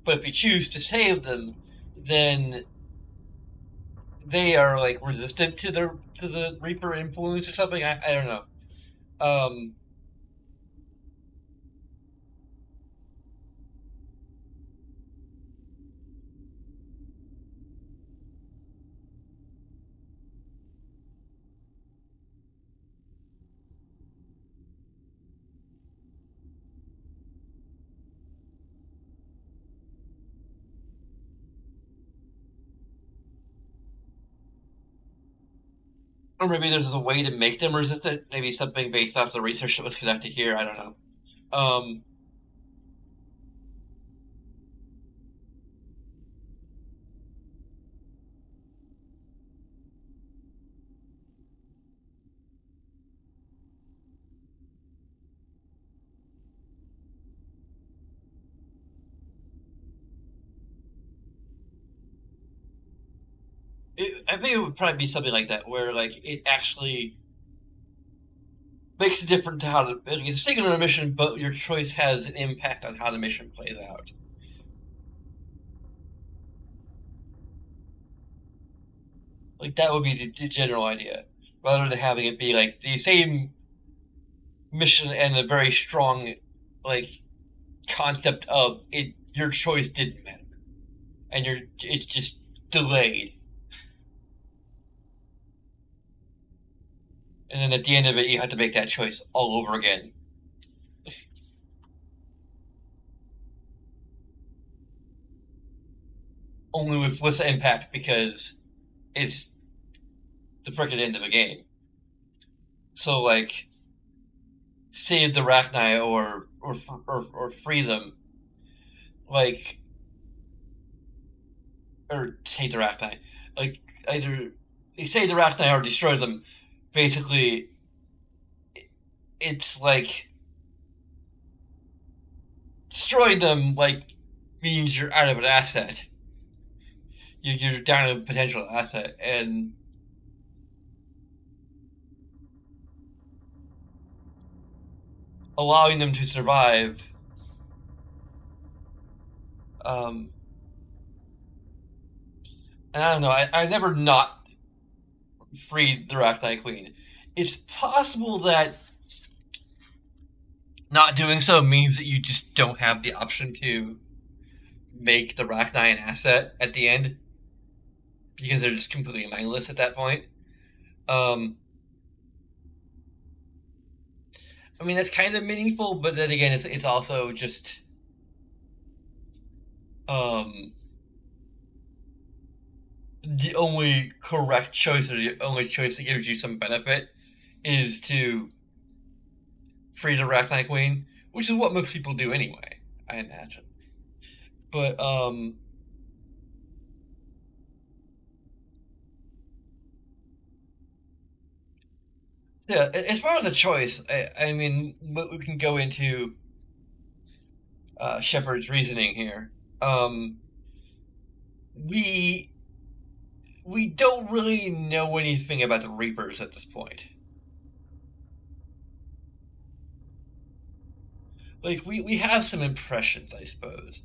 But if you choose to save them, then they are like resistant to the Reaper influence or something. I don't know. Um, or maybe there's a way to make them resistant. Maybe something based off the research that was conducted here. I don't know. Um, I think it would probably be something like that, where like it actually makes it different to how to. It's taken on a mission, but your choice has an impact on how the mission plays out. Like that would be the general idea, rather than having it be like the same mission and a very strong like concept of it. Your choice didn't matter, and it's just delayed. And then at the end of it, you have to make that choice all over again. Only with less impact because it's the freaking end of a game. So like, save the Rachni or free them, like, or save the Rachni, like either you save the Rachni or destroy them. Basically, it's like destroying them like means you're out of an asset. You're down a potential asset, and allowing them to survive and I don't know, I never not freed the Rachni Queen. It's possible that not doing so means that you just don't have the option to make the Rachni an asset at the end because they're just completely mindless at that point. I mean, that's kind of meaningful, but then again, it's also just the only correct choice, or the only choice that gives you some benefit, is to free the Rachni Queen, which is what most people do anyway, I imagine. But yeah, as far as a choice, I mean, we can go into Shepard's reasoning here. We we don't really know anything about the Reapers at this point. Like we have some impressions, I suppose,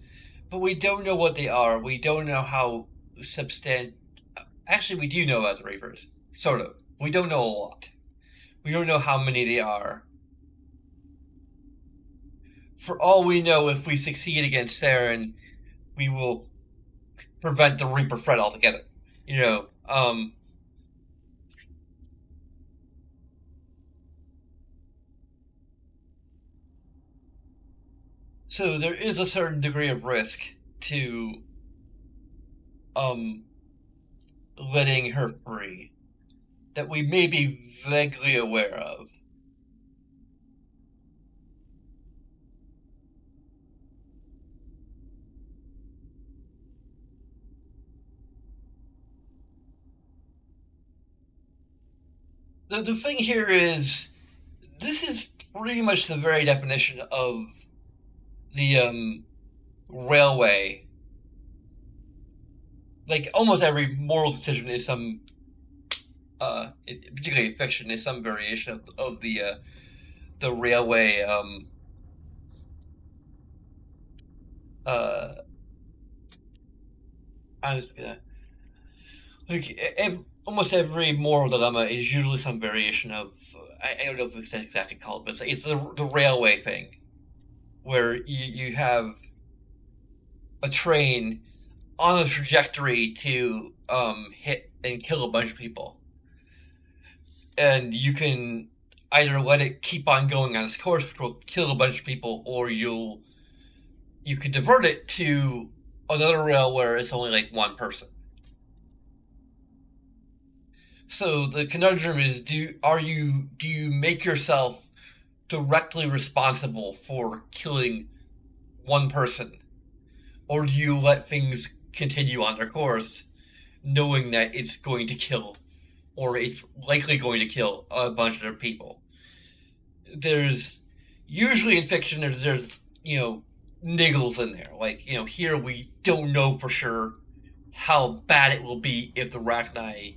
but we don't know what they are. We don't know how substant. Actually, we do know about the Reapers, sort of. We don't know a lot. We don't know how many they are. For all we know, if we succeed against Saren, we will prevent the Reaper threat altogether. You know, so there is a certain degree of risk to um, letting her free that we may be vaguely aware of. The thing here is, this is pretty much the very definition of the railway. Like almost every moral decision is some, particularly in fiction, is some variation of the railway. Uh, I'm just gonna like almost every moral dilemma is usually some variation of. I don't know if it's exactly called, but it's the railway thing, where you have a train on a trajectory to hit and kill a bunch of people, and you can either let it keep on going on its course, which will kill a bunch of people, or you can divert it to another rail where it's only like one person. So the conundrum is: do you make yourself directly responsible for killing one person, or do you let things continue on their course, knowing that it's going to kill, or it's likely going to kill a bunch of people? There's usually in fiction there's niggles in there, like here we don't know for sure how bad it will be if the Rachni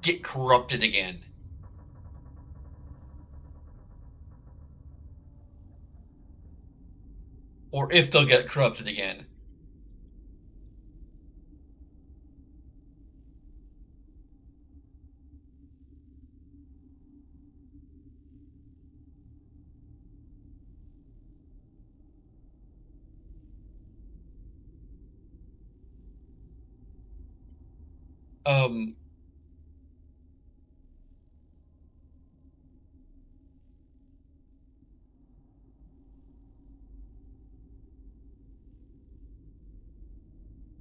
get corrupted again. Or if they'll get corrupted again. Um,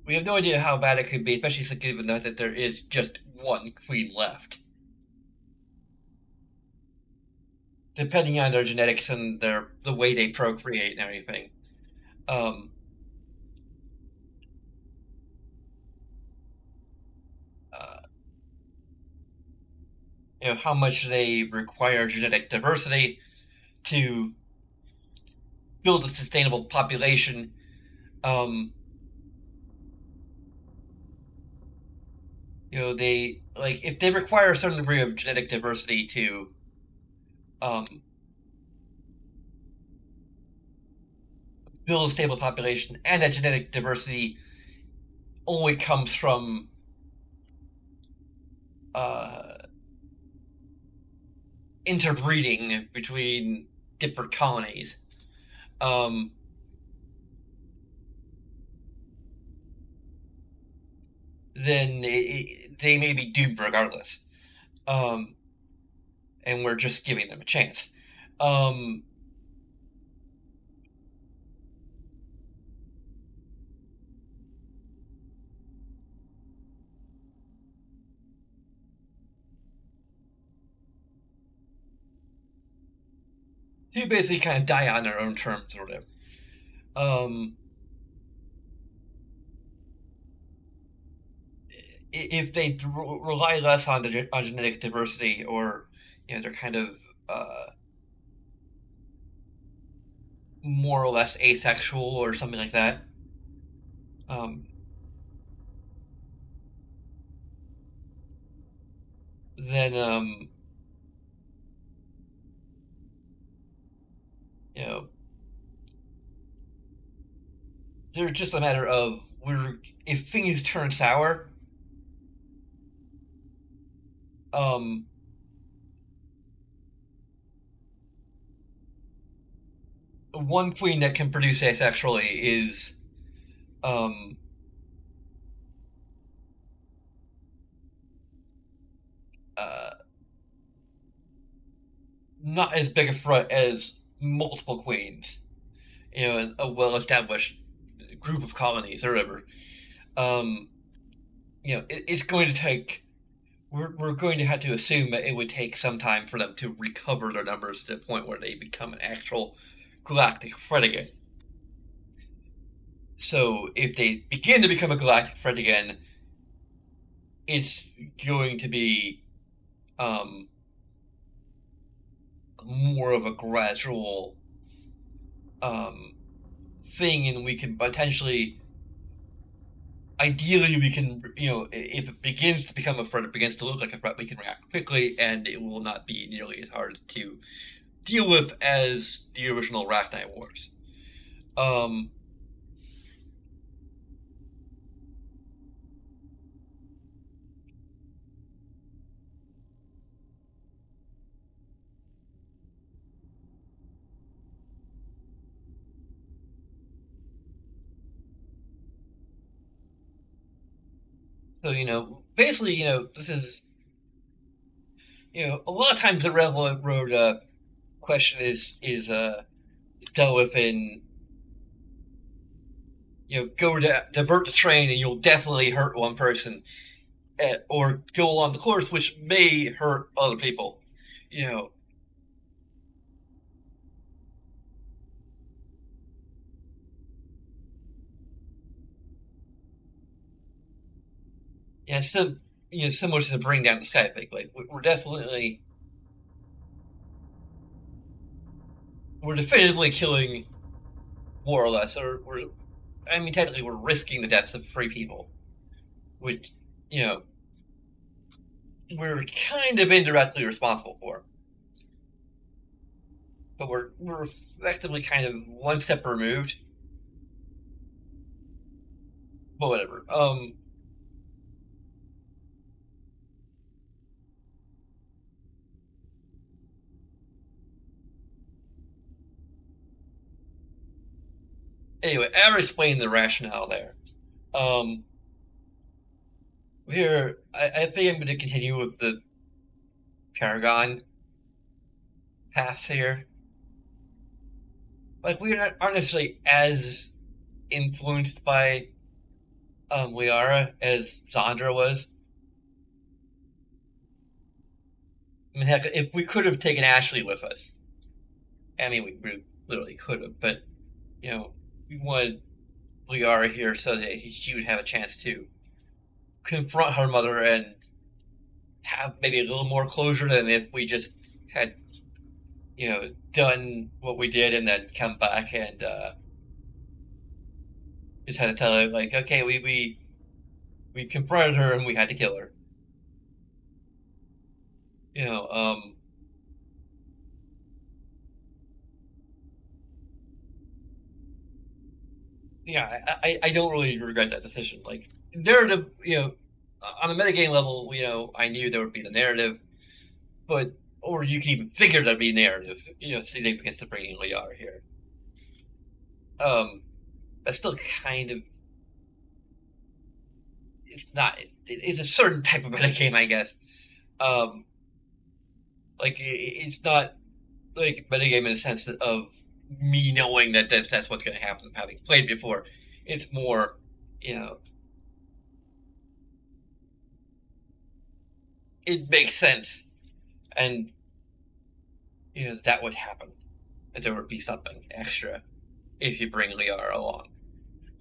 we have no idea how bad it could be, especially given that there is just one queen left. Depending on their genetics and the way they procreate and everything. Um, uh, how much they require genetic diversity to build a sustainable population. They like if they require a certain degree of genetic diversity to um, build a stable population, and that genetic diversity only comes from uh, interbreeding between different colonies. Um, then they may be doomed regardless. Um, and we're just giving them a chance. Um, to basically kind of die on their own terms or whatever. If they rely less on genetic diversity, or they're kind of more or less asexual or something like that. Um, then you know they're just a matter of if things turn sour. Um, one queen that can produce asexually is um, uh, not as big a threat as multiple queens. A well-established group of colonies or whatever. Um, it's going to take. We're going to have to assume that it would take some time for them to recover their numbers to the point where they become an actual galactic threat again. So if they begin to become a galactic threat again, it's going to be um, more of a gradual um, thing, and we can potentially, ideally, we can, if it begins to become a threat, it begins to look like a threat, we can react quickly, and it will not be nearly as hard to deal with as the original Rachni Wars. Um, so, basically, this is, a lot of times the railroad question is dealt with in, go to divert the train and you'll definitely hurt one person, or go along the course which may hurt other people. You know, yeah, similar to the bring down the sky thing. Like we're definitely, we're definitively killing more or less, or I mean, technically, we're risking the deaths of 3 people. which, we're kind of indirectly responsible for. But we're effectively kind of one step removed. But whatever. Anyway, I already explained the rationale there. Here, I think I'm going to continue with the Paragon paths here. Like, we aren't necessarily as influenced by Liara as Zandra was. I mean, heck, if we could have taken Ashley with us, I mean, we literally could have, but, we wanted Liara here so that she would have a chance to confront her mother and have maybe a little more closure than if we just had, done what we did and then come back and just had to tell her, like, okay, we confronted her and we had to kill her. Yeah, I don't really regret that decision. Like, narrative, on the metagame level, I knew there would be the narrative, or you can even figure there'd be narrative, significance to bringing Liara here. That's still kind of, it's a certain type of metagame, I guess. Like, it's not like metagame in the sense of me knowing that that's what's going to happen, having played before. It's more, it makes sense, and that would happen. That there would be something extra if you bring Liara along.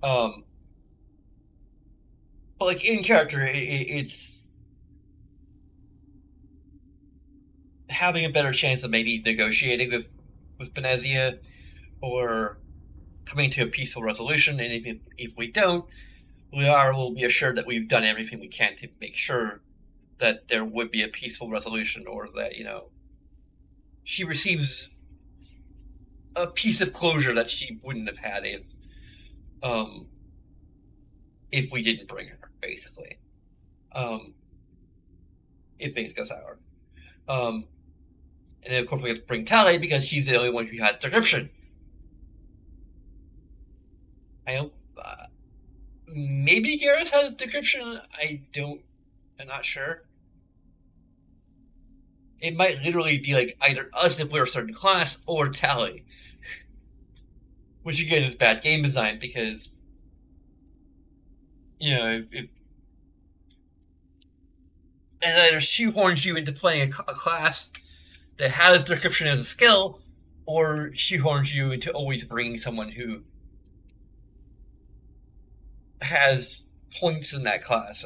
But like in character, it's having a better chance of maybe negotiating with Benezia or coming to a peaceful resolution. And if we don't, Liara will be assured that we've done everything we can to make sure that there would be a peaceful resolution, or that she receives a piece of closure that she wouldn't have had if we didn't bring her, basically. If things go sour. And then, of course, we have to bring Tali because she's the only one who has decryption. I hope. Maybe Garrus has decryption. I'm not sure. It might literally be like either us if we're a certain class or Tali. Which again is bad game design because, if it either shoehorns you into playing a class that has decryption as a skill, or shoehorns you into always bringing someone who has points in that class,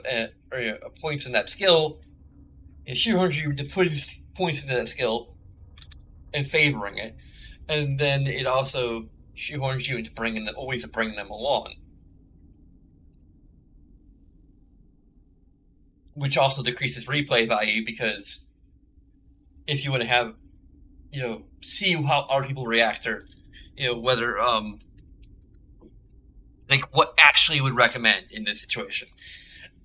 or points in that skill. It shoehorns you to put points into that skill and favoring it, and then it also shoehorns you into always bringing them along, which also decreases replay value because if you want to have, see how other people react, or whether like what Ashley would recommend in this situation.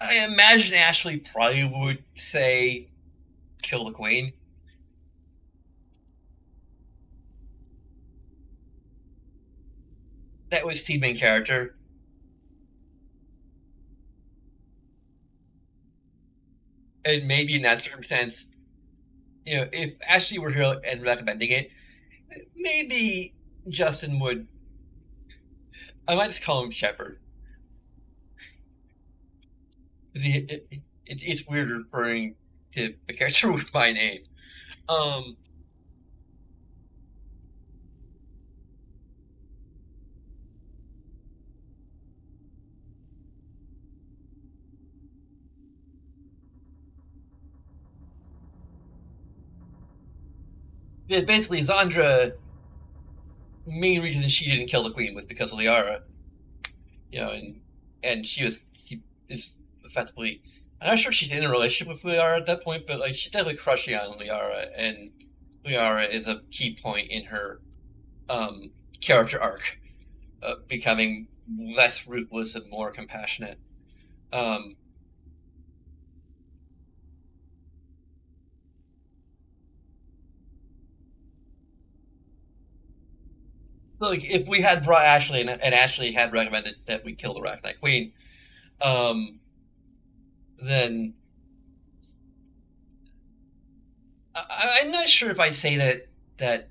I imagine Ashley probably would say kill the queen. That was the main character. And maybe in that circumstance, if Ashley were here and recommending it, maybe Justin would. I might just call him Shepard. It's weird referring to the character with my name. Yeah, basically, Zandra, main reason she didn't kill the queen was because of Liara. And she is effectively. I'm not sure she's in a relationship with Liara at that point, but like she's definitely crushing on Liara, and Liara is a key point in her character arc, becoming less ruthless and more compassionate. Like if we had brought Ashley and Ashley had recommended that we kill the Arachnite Queen, then I'm not sure if I'd say that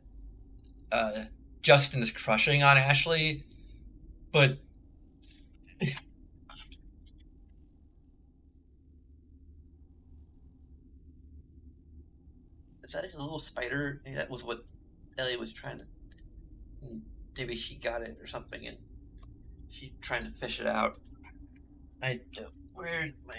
Justin is crushing on Ashley, but is that a little spider? Maybe that was what Ellie was trying to. Maybe she got it or something, and she's trying to fish it out. I don't. Where's my?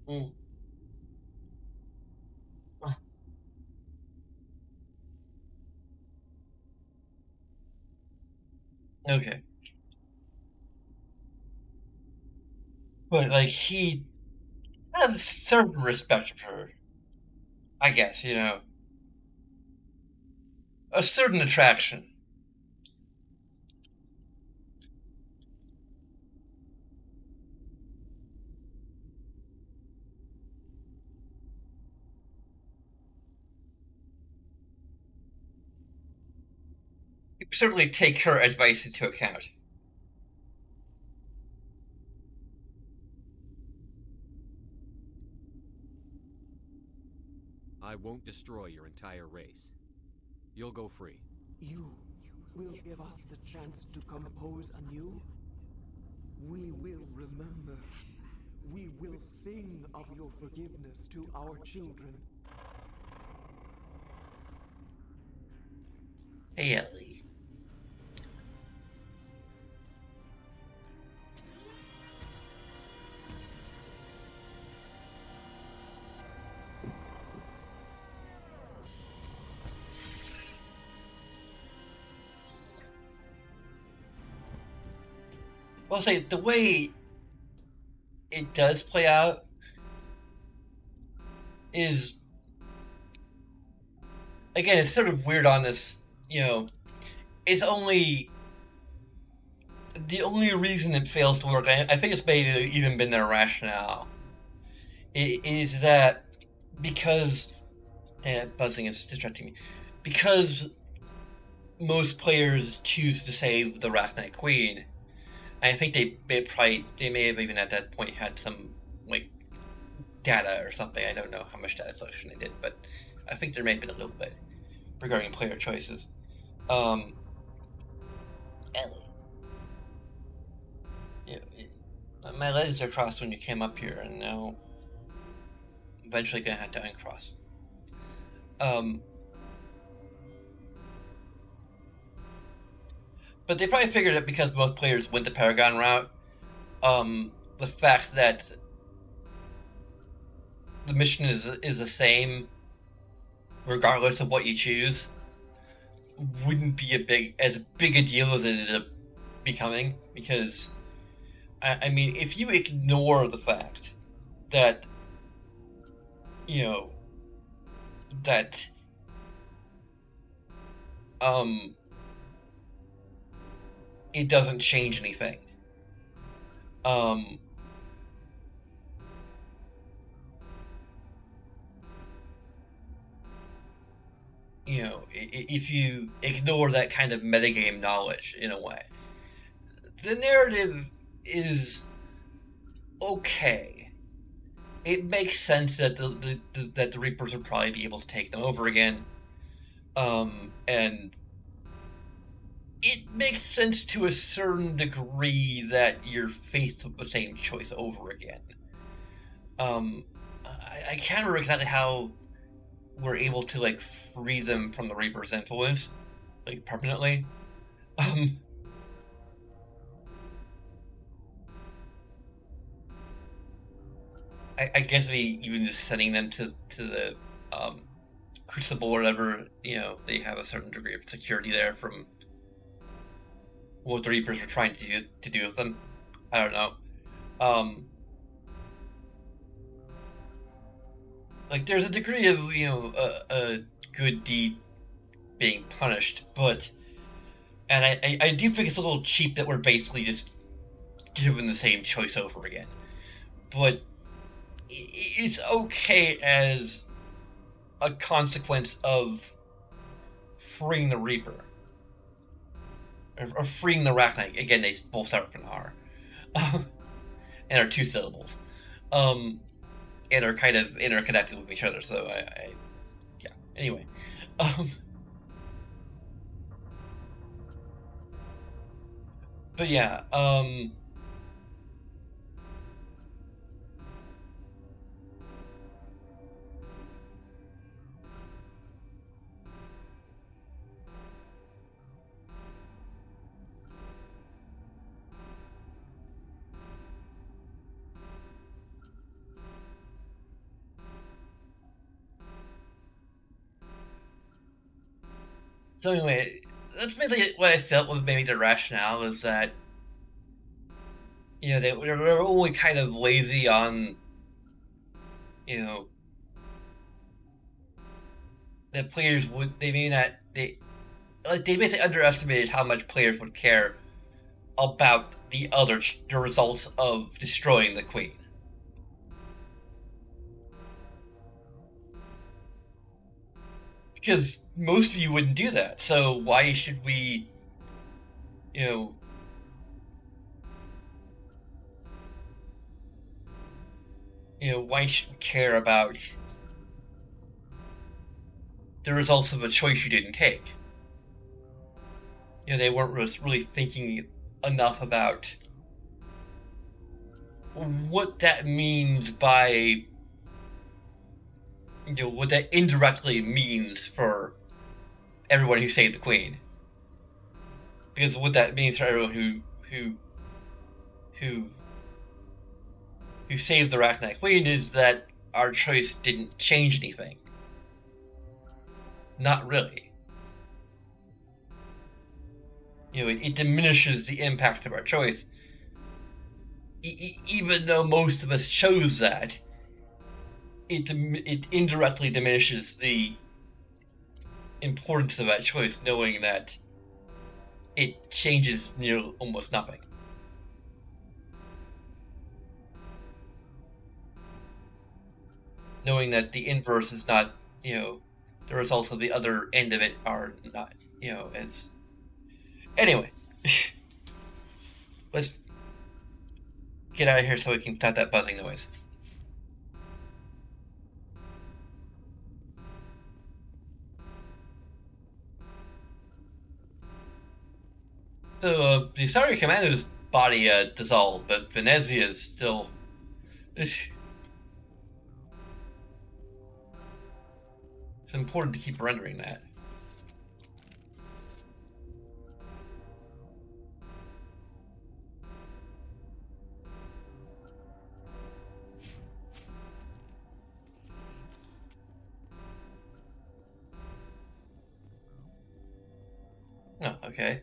Mm. Okay. But like he has a certain respect for her, I guess, a certain attraction. You certainly take her advice into account. I won't destroy your entire race. You'll go free. You will give us the chance to compose anew? We will remember. We will sing of your forgiveness to our children. Hey, Ellie. I'll say the way it does play out is, again, it's sort of weird on this, it's only the only reason it fails to work. I think it's maybe even been their rationale. Is that because that buzzing is distracting me? Because most players choose to save the Arachnite Queen. I think they may have even at that point had some like data or something. I don't know how much data collection they did, but I think there may have been a little bit regarding player choices. Ellie. My legs are crossed when you came up here, and now eventually gonna have to uncross. But they probably figured that because both players went the Paragon route, the fact that the mission is the same regardless of what you choose wouldn't be as big a deal as it ended up becoming, because I mean, if you ignore the fact that that it doesn't change anything. If you ignore that kind of metagame knowledge in a way, the narrative is okay. It makes sense that the Reapers would probably be able to take them over again, and it makes sense to a certain degree that you're faced with the same choice over again. I can't remember exactly how we're able to like free them from the Reaper's influence, like permanently. I guess maybe even just sending them to the Crucible or whatever, they have a certain degree of security there from what the Reapers were trying to do with them. I don't know. Like there's a degree of a good deed being punished, and I do think it's a little cheap that we're basically just given the same choice over again. But it's okay as a consequence of freeing the Reaper. Or freeing the Arachnite. Again, they both start with an R. And are two syllables. And are kind of interconnected with each other, so yeah. Anyway. But yeah, so anyway, that's mainly what I felt with maybe the rationale is that they were only kind of lazy on that players would they may not they basically underestimated how much players would care about the results of destroying the queen. Because most of you wouldn't do that, so why should we why should we care about the results of a choice you didn't take? They weren't really thinking enough about what that means by what that indirectly means for everyone who saved the queen. Because what that means for everyone who saved the Arachnite Queen is that our choice didn't change anything. Not really. It diminishes the impact of our choice. Even though most of us chose that, it indirectly diminishes the importance of that choice, knowing that it changes almost nothing. Knowing that the inverse is not, the results of the other end of it are not, as. Anyway, let's get out of here so we can stop that buzzing noise. So the Starry Commando's body dissolved, but Venezia is still. It's important to keep rendering that. Oh, okay.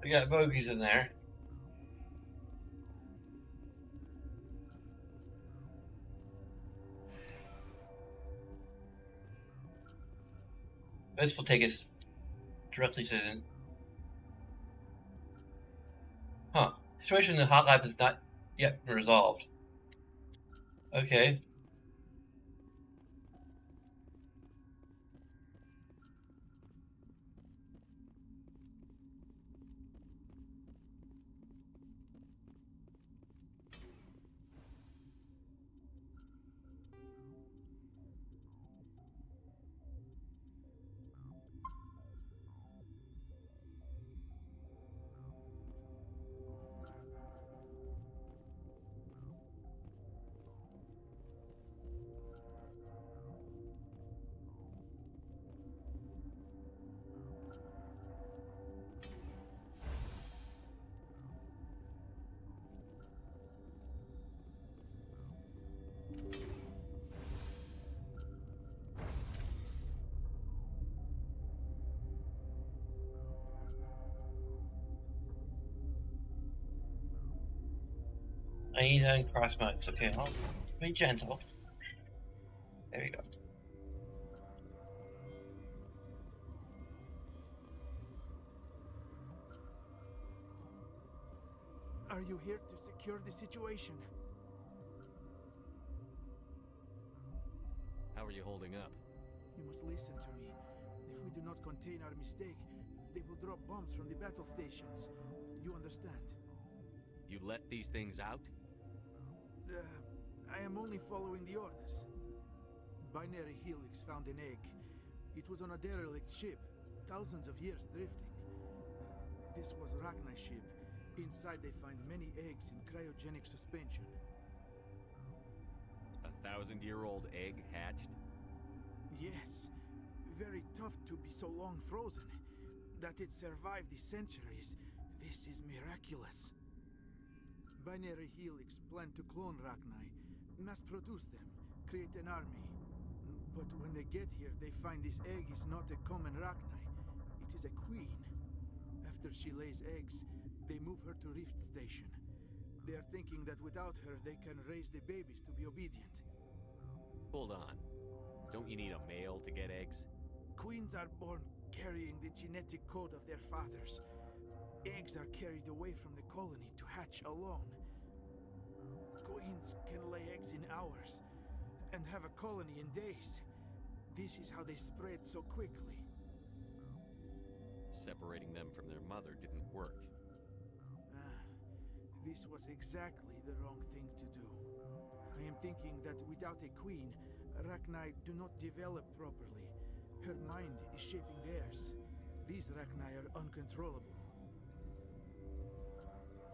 We got bogeys in there. This will take us directly to the... Huh. The situation in the hot lab is not yet resolved. Okay. I need to uncross my... Okay, I'll be gentle. There we go. Are you here to secure the situation? How are you holding up? You must listen to me. If we do not contain our mistake, they will drop bombs from the battle stations. You understand? You let these things out? I am only following the orders. Binary Helix found an egg. It was on a derelict ship, thousands of years drifting. This was Rachni's ship. Inside they find many eggs in cryogenic suspension. 1,000-year-old egg hatched? Yes. Very tough to be so long frozen. That it survived the centuries. This is miraculous. Binary Helix planned to clone Rachni, mass produce them, create an army. But when they get here, they find this egg is not a common Rachni. It is a queen. After she lays eggs, they move her to Rift Station. They are thinking that without her, they can raise the babies to be obedient. Hold on. Don't you need a male to get eggs? Queens are born carrying the genetic code of their fathers. Eggs are carried away from the colony to hatch alone. Queens can lay eggs in hours and have a colony in days. This is how they spread so quickly. Separating them from their mother didn't work. This was exactly the wrong thing to do. I am thinking that without a queen, Rachni do not develop properly. Her mind is shaping theirs. These Rachni are uncontrollable.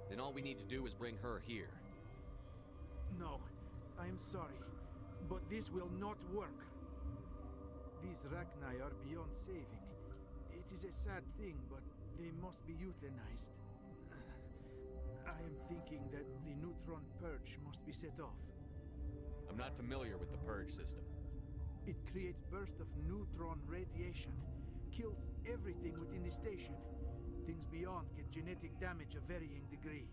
Then all we need to do is bring her here. No, I am sorry, but this will not work. These Rachni are beyond saving. It is a sad thing, but they must be euthanized. I am thinking that the neutron purge must be set off. I'm not familiar with the purge system. It creates bursts of neutron radiation, kills everything within the station. Things beyond get genetic damage of varying degree.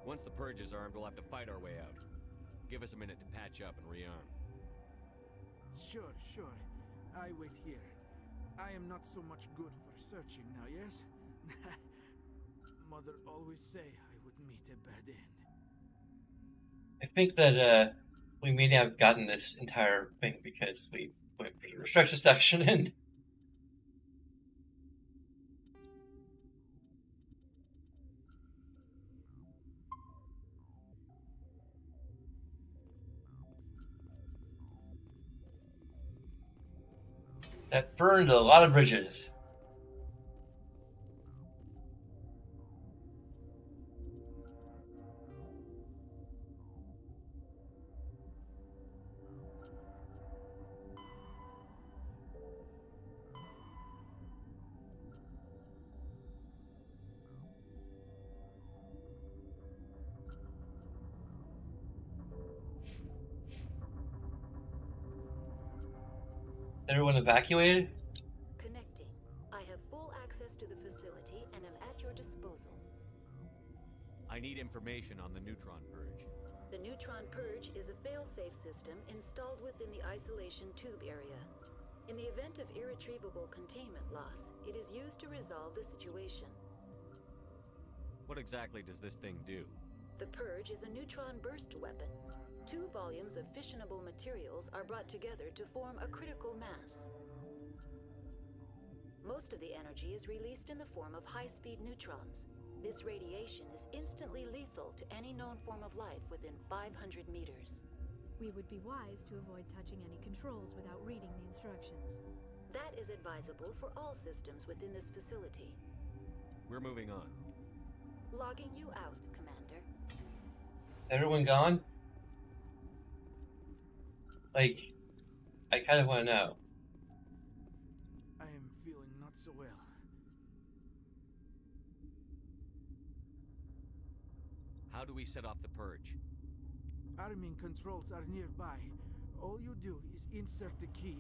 Once the purge is armed, we'll have to fight our way out. Give us a minute to patch up and rearm. Sure. I wait here. I am not so much good for searching now, yes? Mother always say I would meet a bad end. I think that we may have gotten this entire thing because we went for the restriction section and that burned a lot of bridges. Everyone evacuated? Connecting. I have full access to the facility and am at your disposal. I need information on the neutron purge. The neutron purge is a fail-safe system installed within the isolation tube area. In the event of irretrievable containment loss, it is used to resolve the situation. What exactly does this thing do? The purge is a neutron burst weapon. 2 volumes of fissionable materials are brought together to form a critical mass. Most of the energy is released in the form of high-speed neutrons. This radiation is instantly lethal to any known form of life within 500 meters. We would be wise to avoid touching any controls without reading the instructions. That is advisable for all systems within this facility. We're moving on. Logging you out, Commander. Everyone gone? Like, I kind of want to know. I am feeling not so well. How do we set off the purge? Arming controls are nearby. All you do is insert the key.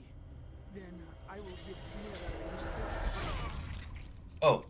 Then I will give Mira a restore. Oh.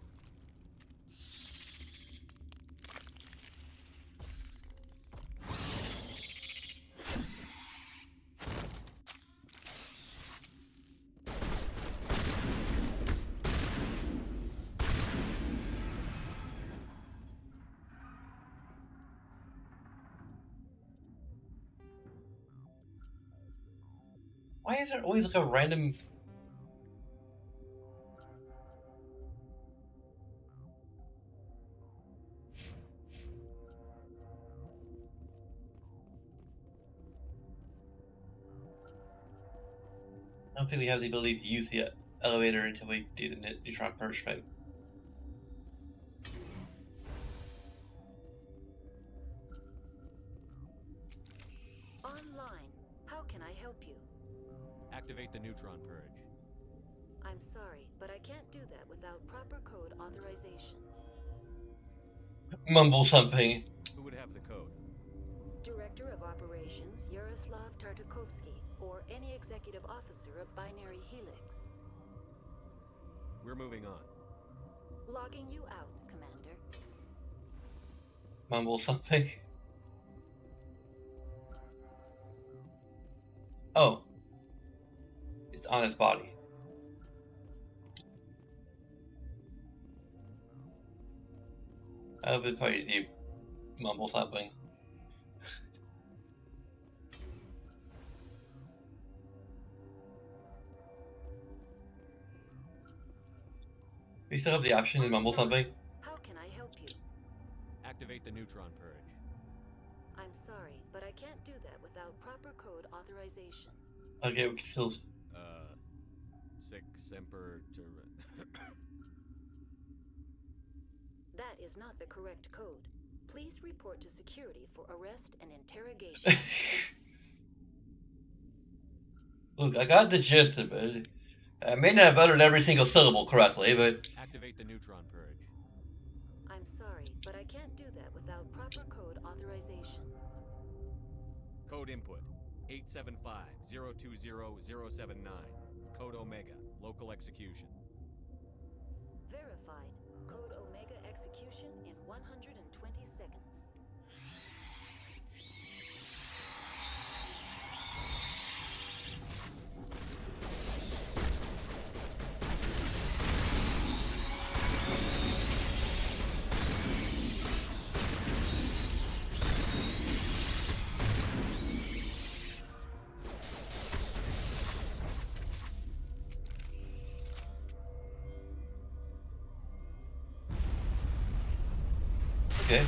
Why is there always like a random... I don't think we have the ability to use the elevator until we do the neutron purge thing. Online. How can I help you? Activate the neutron purge. I'm sorry, but I can't do that without proper code authorization. Mumble something. Who would have the code? Director of Operations Yaroslav Tartakovsky, or any executive officer of Binary Helix. We're moving on. Logging you out, Commander. Mumble something. Oh. It's on his body. I would be funny if you mumble something. We still have the option to mumble something. How can I help you? Activate the neutron purge. I'm sorry, but I can't do that without proper code authorization. Okay, we can still... Sic semper That is not the correct code. Please report to security for arrest and interrogation. Look, I got the gist of it. I may not have uttered every single syllable correctly, but... Activate the neutron purge. I'm sorry, but I can't do that without proper code authorization. Code input 875-020-079. Code Omega. Local execution. Verified. Code Omega execution in 120 seconds. Okay.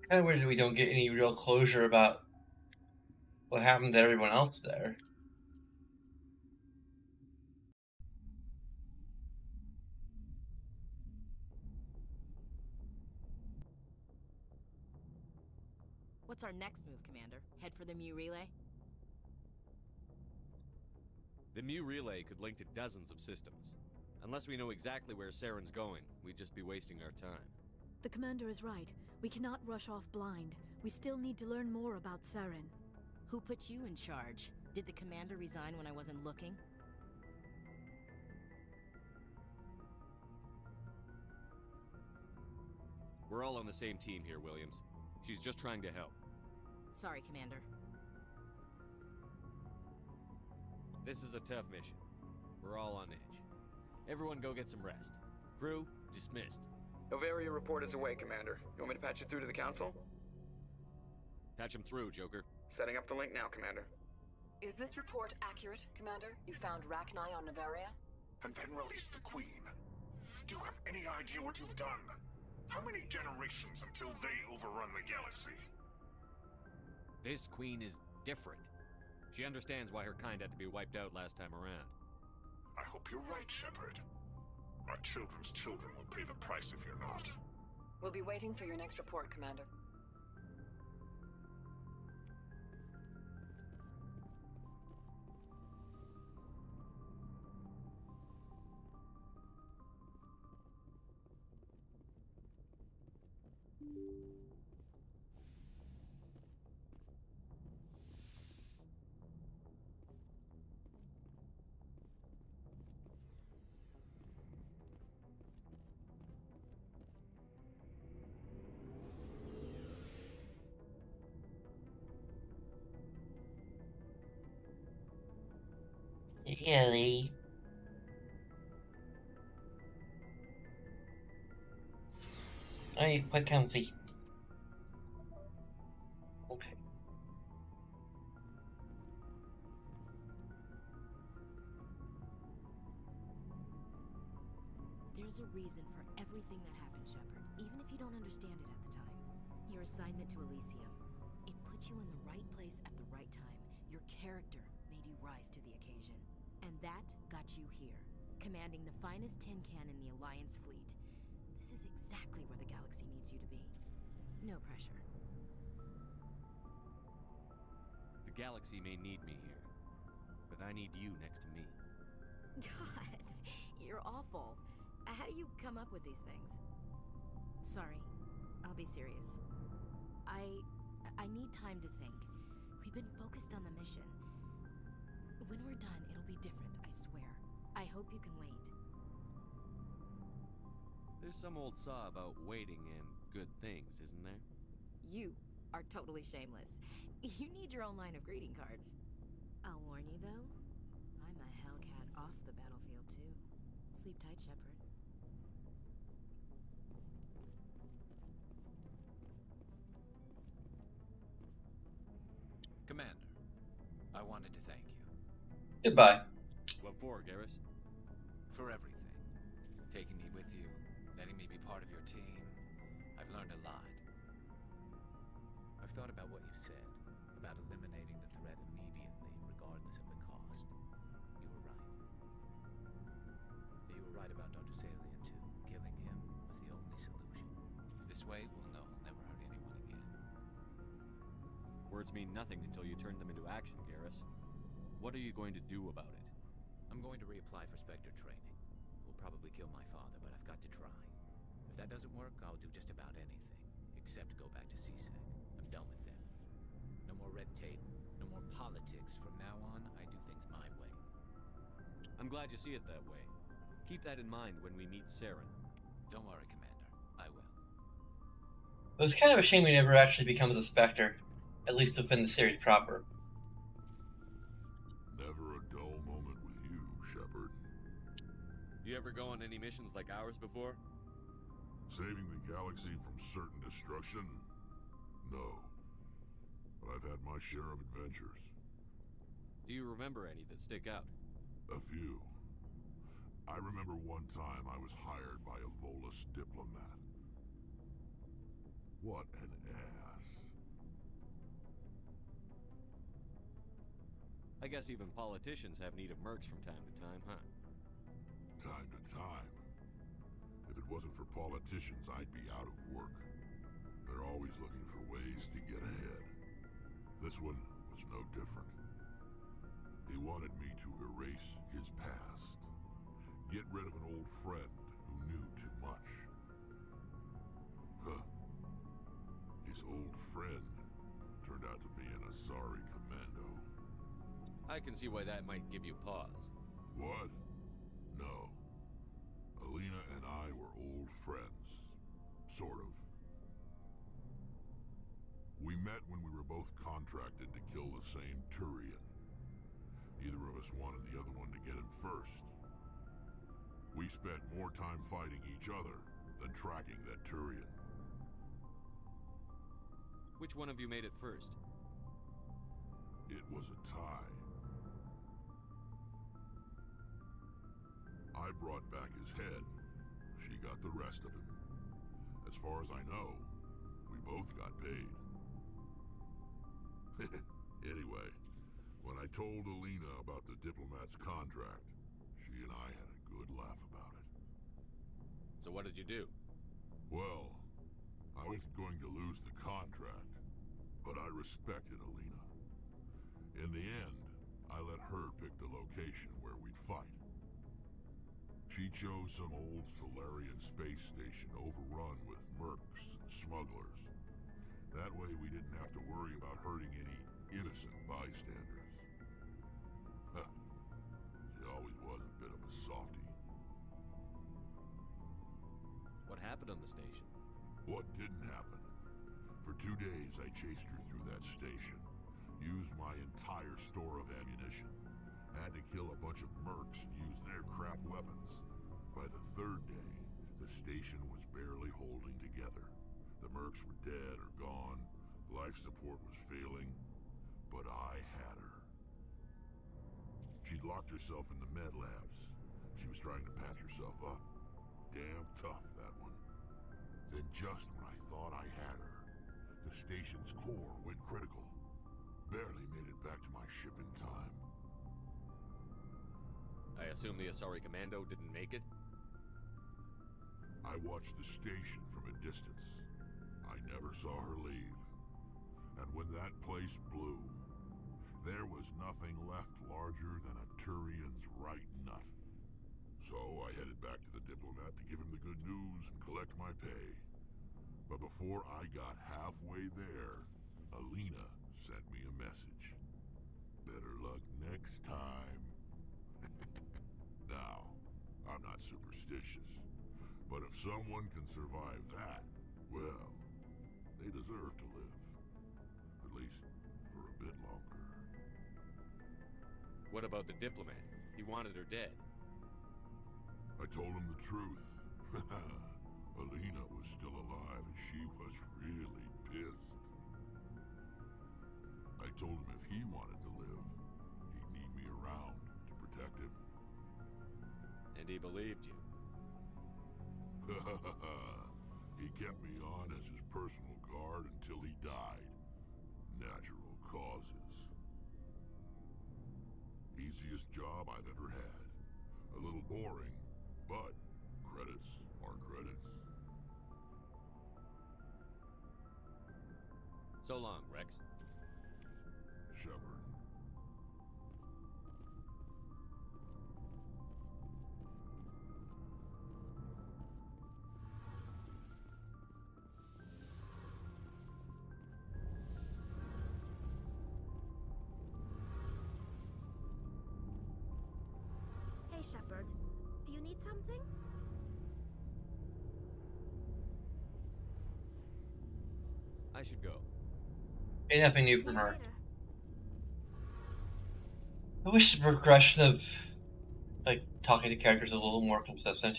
Kind of weird that we don't get any real closure about what happened to everyone else there. What's our next move, Commander? Head for the Mu relay? The Mu relay could link to dozens of systems. Unless we know exactly where Saren's going, we'd just be wasting our time. The Commander is right. We cannot rush off blind. We still need to learn more about Saren. Who put you in charge? Did the Commander resign when I wasn't looking? We're all on the same team here, Williams. She's just trying to help. Sorry, Commander. This is a tough mission. We're all on edge. Everyone go get some rest. Crew, dismissed. Novaria report is away, Commander. You want me to patch you through to the Council? Patch him through, Joker. Setting up the link now, Commander. Is this report accurate, Commander? You found Rachni on Novaria? And then released the Queen. Do you have any idea what you've done? How many generations until they overrun the galaxy? This Queen is different. She understands why her kind had to be wiped out last time around. I hope you're right, Shepard. Our children's children will pay the price if you're not. We'll be waiting for your next report, Commander. Really? Oh, quite comfy. Okay. There's a reason for everything that happened, Shepard, even if you don't understand it at the time. Your assignment to Elysium, it put you in the right place at the right time. Your character made you rise to the occasion. And that got you here, commanding the finest tin can in the Alliance fleet. This is exactly where the galaxy needs you to be. No pressure. The galaxy may need me here, but I need you next to me. God, you're awful. How do you come up with these things? Sorry, I'll be serious. I need time to think. We've been focused on the mission. When we're done, it'll be different, I swear. I hope you can wait. There's some old saw about waiting and good things, isn't there? You are totally shameless. You need your own line of greeting cards. I'll warn you, though. I'm a Hellcat off the battlefield, too. Sleep tight, Shepard. Commander, I wanted to thank you. Goodbye. What for, Garrus? For everything. Taking me with you, letting me be part of your team. I've learned a lot. I've thought about what you said, about eliminating the threat immediately, regardless of the cost. You were right. You were right about Dr. Salian, too. Killing him was the only solution. This way, we'll know he'll never hurt anyone again. Words mean nothing until you turn them into action, Garrus. What are you going to do about it? I'm going to reapply for Spectre training. Will probably kill my father, but I've got to try. If that doesn't work, I'll do just about anything, except go back to CSEC. I'm done with them. No more red tape, no more politics. From now on, I do things my way. I'm glad you see it that way. Keep that in mind when we meet Saren. Don't worry, Commander. I will. It was kind of a shame he never actually becomes a Spectre, at least within the series proper. Never a dull moment with you, Shepard. You ever go on any missions like ours before? Saving the galaxy from certain destruction? No. But I've had my share of adventures. Do you remember any that stick out? A few. I remember one time I was hired by a Volus diplomat. What an ass. I guess even politicians have need of mercs from time to time, huh? Time to time. If it wasn't for politicians, I'd be out of work. They're always looking for ways to get ahead. This one was no different. He wanted me to erase his past. Get rid of an old friend who knew too much. Huh. His old friend turned out to be an Asari commando. I can see why that might give you pause. What? No. Alina and I were old friends. Sort of. We met when we were both contracted to kill the same Turian. Neither of us wanted the other one to get him first. We spent more time fighting each other than tracking that Turian. Which one of you made it first? It was a tie. I brought back his head. She got the rest of him. As far as I know, we both got paid. Anyway, when I told Alina about the diplomat's contract, she and I had a good laugh about it. So what did you do? Well, I wasn't going to lose the contract, but I respected Alina. In the end, I let her pick the location where we'd fight. She chose some old Solarian space station overrun with mercs and smugglers. That way we didn't have to worry about hurting any innocent bystanders. Huh. She always was a bit of a softie. What happened on the station? What didn't happen? For 2 days I chased her through that station. Used my entire store of ammunition. Had to kill a bunch of mercs and use their crap weapons. By the 3rd day, the station was barely holding together. The mercs were dead or gone, life support was failing, but I had her. She'd locked herself in the med labs. She was trying to patch herself up. Damn tough, that one. Then just when I thought I had her, the station's core went critical. Barely made it back to my ship in time. I assume the Asari Commando didn't make it? I watched the station from a distance. I never saw her leave. And when that place blew, there was nothing left larger than a Turian's right nut. So I headed back to the diplomat to give him the good news and collect my pay. But before I got halfway there, Alina sent me a message. Better luck next time. Now, I'm not superstitious, but if someone can survive that, well, they deserve to live. At least for a bit longer. What about the diplomat? He wanted her dead. I told him the truth. Alina was still alive and she was really pissed. I told him if he wanted to live, he'd need me around to protect him. And he believed you. He kept me on as his personal guard until he died. Natural causes. Easiest job I've ever had. A little boring, but credits are credits. So long, Rex. Shepard. Hey, Shepard. You need something? I should go. Ain't nothing new from her. I wish the progression of like talking to characters is a little more consistent.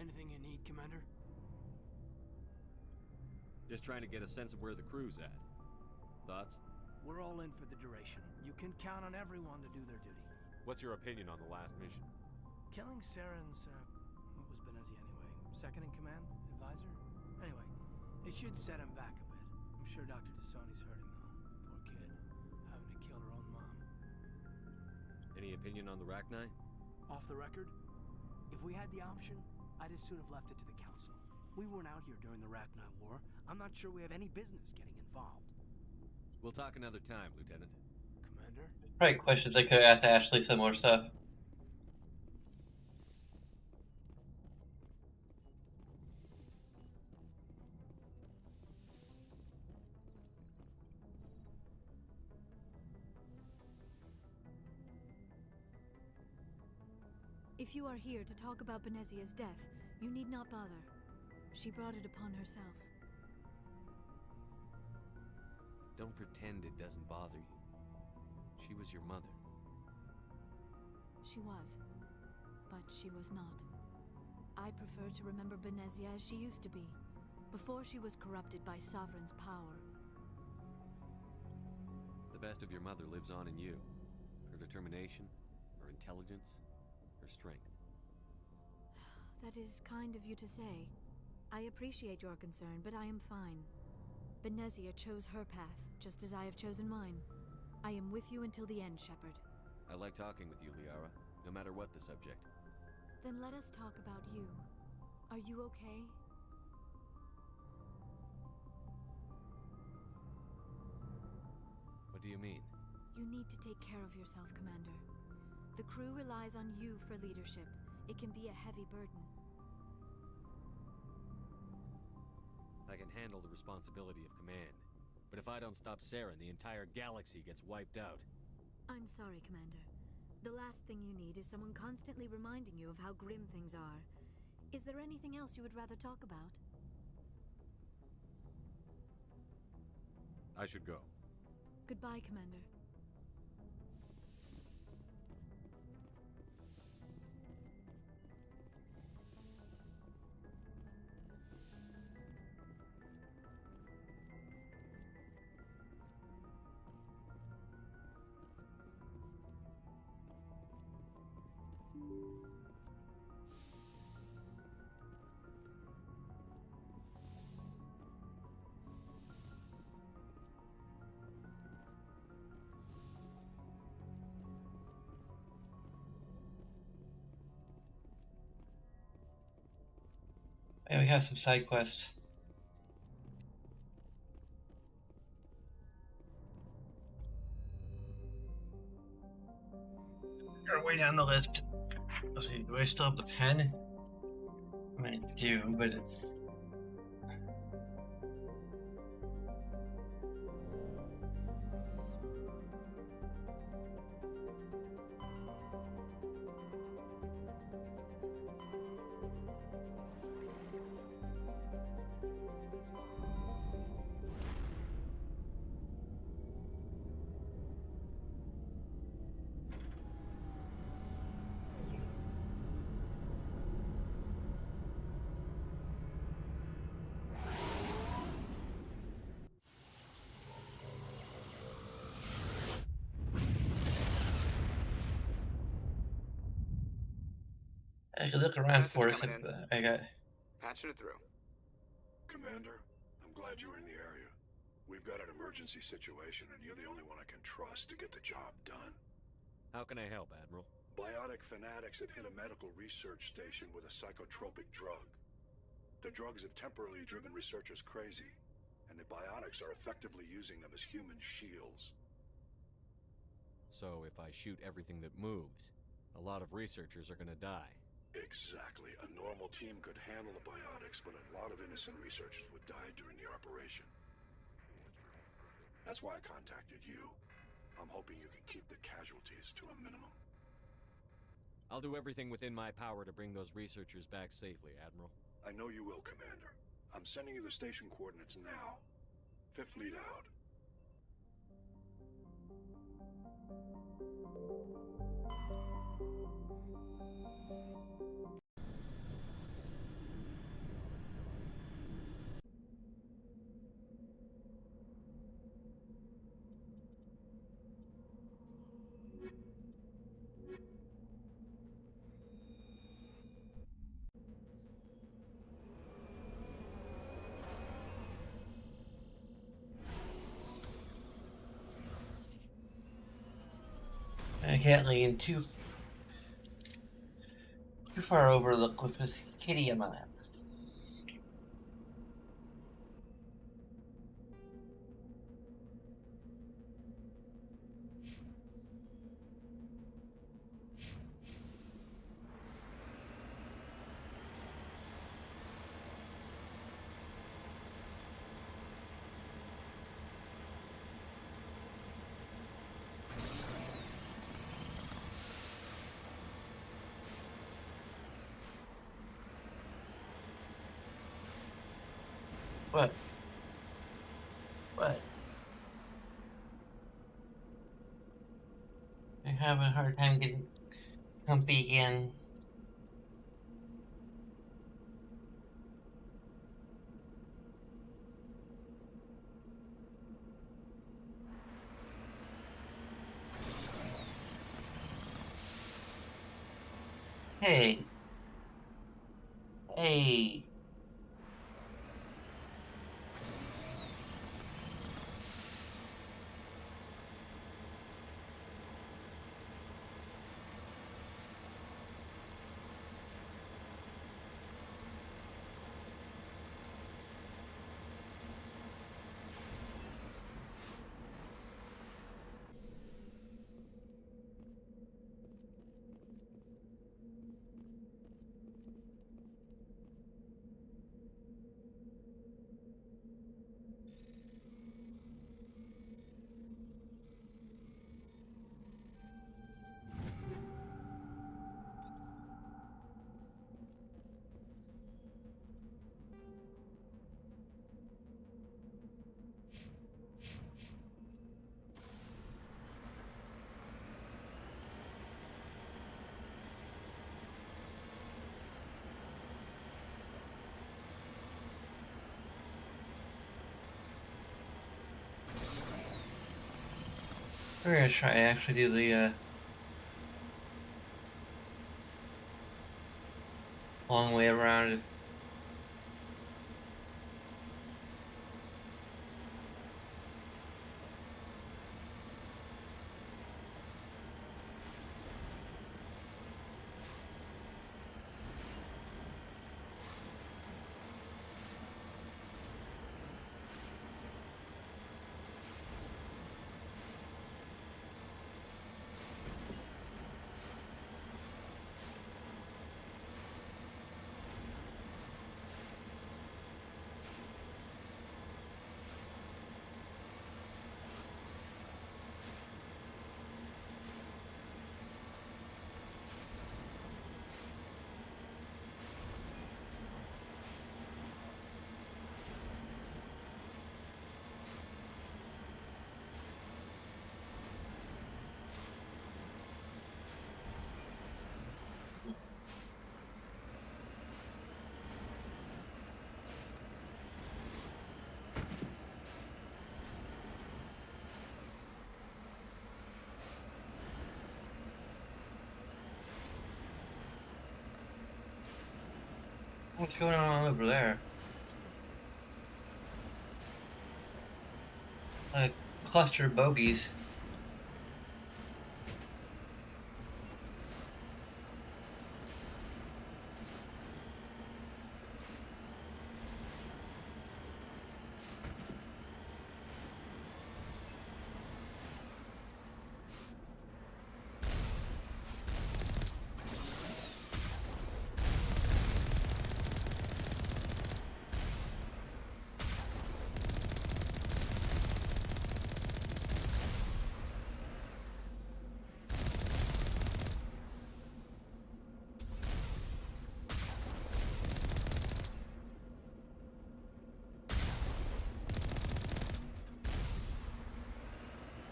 Anything you need, Commander? Just trying to get a sense of where the crew's at. Thoughts? We're all in for the duration. You can count on everyone to do their duty. What's your opinion on the last mission? Killing Saren's, what was Benezia anyway? Second in command? Advisor? Anyway, it should set him back a bit. I'm sure Dr. Tassoni's hurting, though. Poor kid. Having to kill her own mom. Any opinion on the Rachni? Off the record, if we had the option, I'd as soon have left it to the Council. We weren't out here during the Rachni War. I'm not sure we have any business getting involved. We'll talk another time, Lieutenant. Commander? Probably questions I could have asked Ashley, similar stuff. If you are here to talk about Benezia's death, you need not bother. She brought it upon herself. Don't pretend it doesn't bother you. She was your mother. She was, but she was not. I prefer to remember Benezia as she used to be, before she was corrupted by Sovereign's power. The best of your mother lives on in you. Her determination, her intelligence, her strength. That is kind of you to say. I appreciate your concern, but I am fine. Benezia chose her path, just as I have chosen mine. I am with you until the end, Shepard. I like talking with you, Liara, no matter what the subject. Then let us talk about you. Are you okay? What do you mean? You need to take care of yourself, Commander. The crew relies on you for leadership. It can be a heavy burden. I can handle the responsibility of command. But if I don't stop Saren, the entire galaxy gets wiped out. I'm sorry, Commander. The last thing you need is someone constantly reminding you of how grim things are. Is there anything else you would rather talk about? I should go. Goodbye, Commander. And we have some side quests. Are way down the list. Let's see, do I still have the pen? I mean, I do, but it's... I could look around for it. I got... Patching it through. Commander, I'm glad you were in the area. We've got an emergency situation, and you're the only one I can trust to get the job done. How can I help, Admiral? Biotic fanatics have hit a medical research station with a psychotropic drug. The drugs have temporarily driven researchers crazy, and the biotics are effectively using them as human shields. So if I shoot everything that moves, a lot of researchers are gonna die. Exactly. A normal team could handle the biotics, but a lot of innocent researchers would die during the operation. That's why I contacted you. I'm hoping you can keep the casualties to a minimum. I'll do everything within my power to bring those researchers back safely, Admiral. I know you will, Commander. I'm sending you the station coordinates now. Fifth Fleet out. can't lean too far over the cliff with Kitty on my lap. What? What? I'm having a hard time getting comfy again. Hey. Hey. We're gonna try and actually do the long way around. What's going on over there? A cluster of bogies.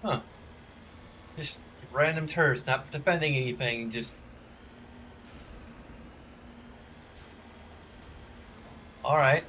Huh. Just random turrets, not defending anything, just... Alright.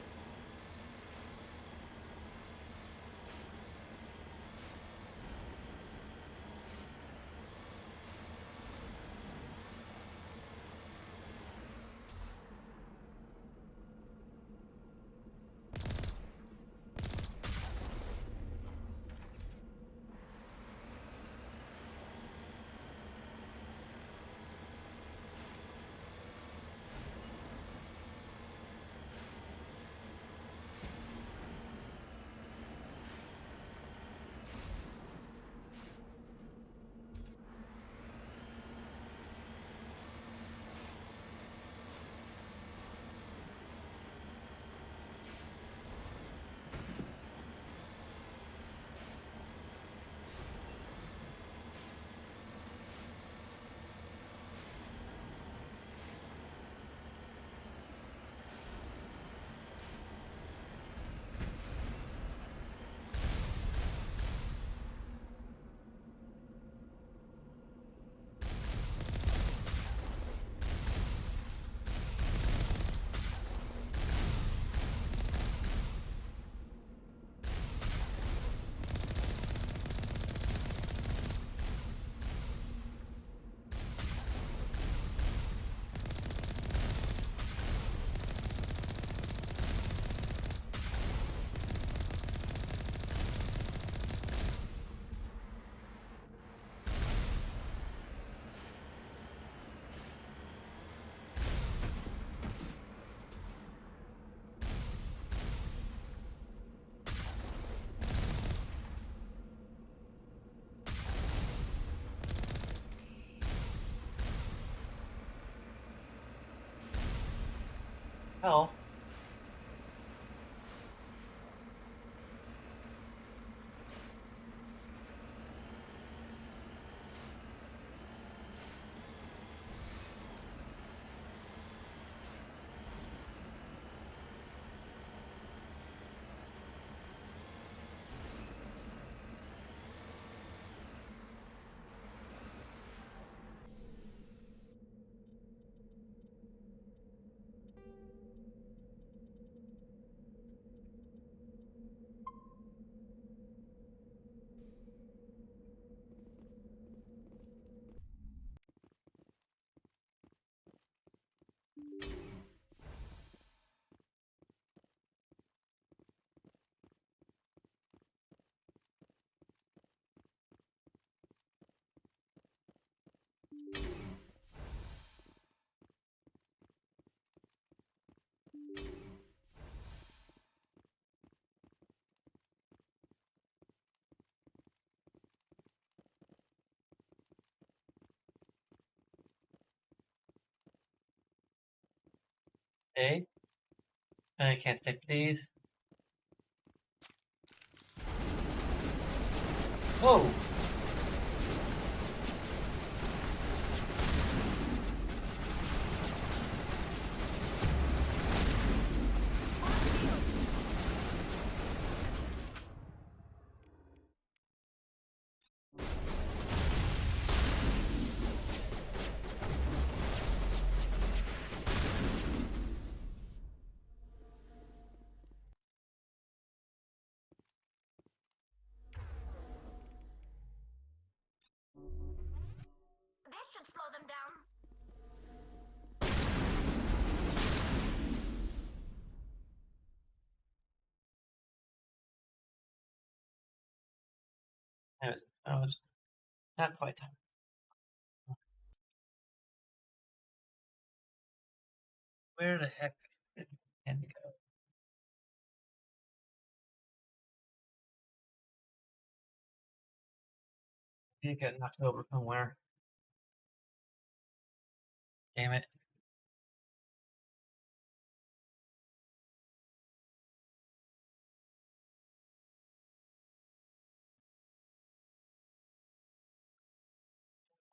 hell? Okay. I can't take these. Whoa! This should slow them down. I was not quite time. Where the heck did Andy go? He got knocked over somewhere. Damn it.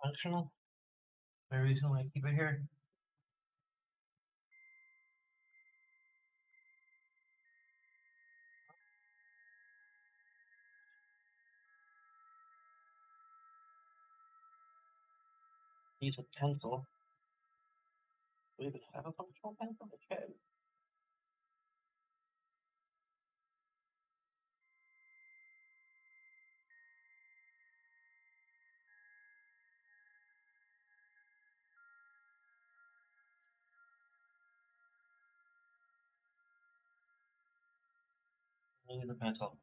Functional? My reason why I keep it here? Use a pencil. Do we even have a functional pencil? Okay. Use a pencil.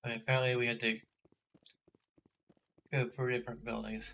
Apparently we had to go for different buildings.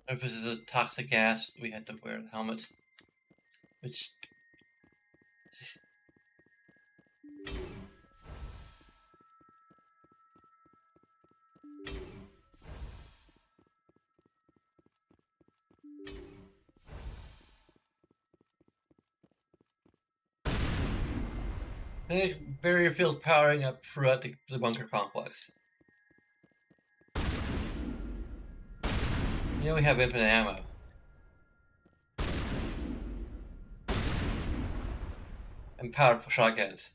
If this is a toxic gas, we had to wear helmets. Which I think barrier field's powering up throughout the bunker complex. You know we have infinite ammo. And powerful shotguns.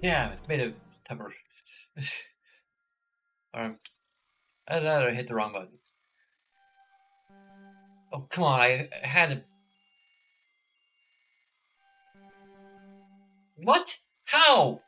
Yeah, it's made of temper. Alright. I hit the wrong button. Oh, come on, I had to. What? How?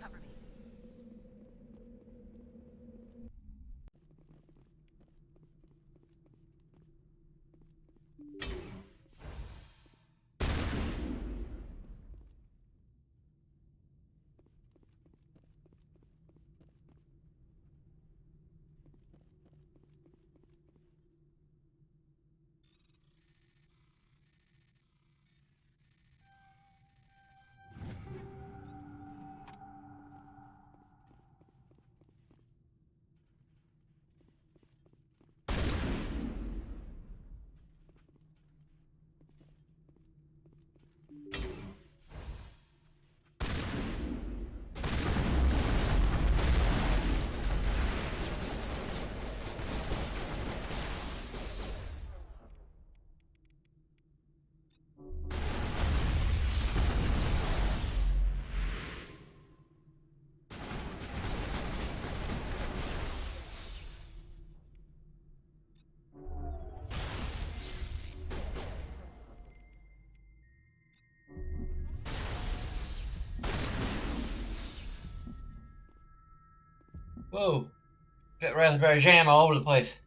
Cover me. Whoa. Got raspberry jam all over the place.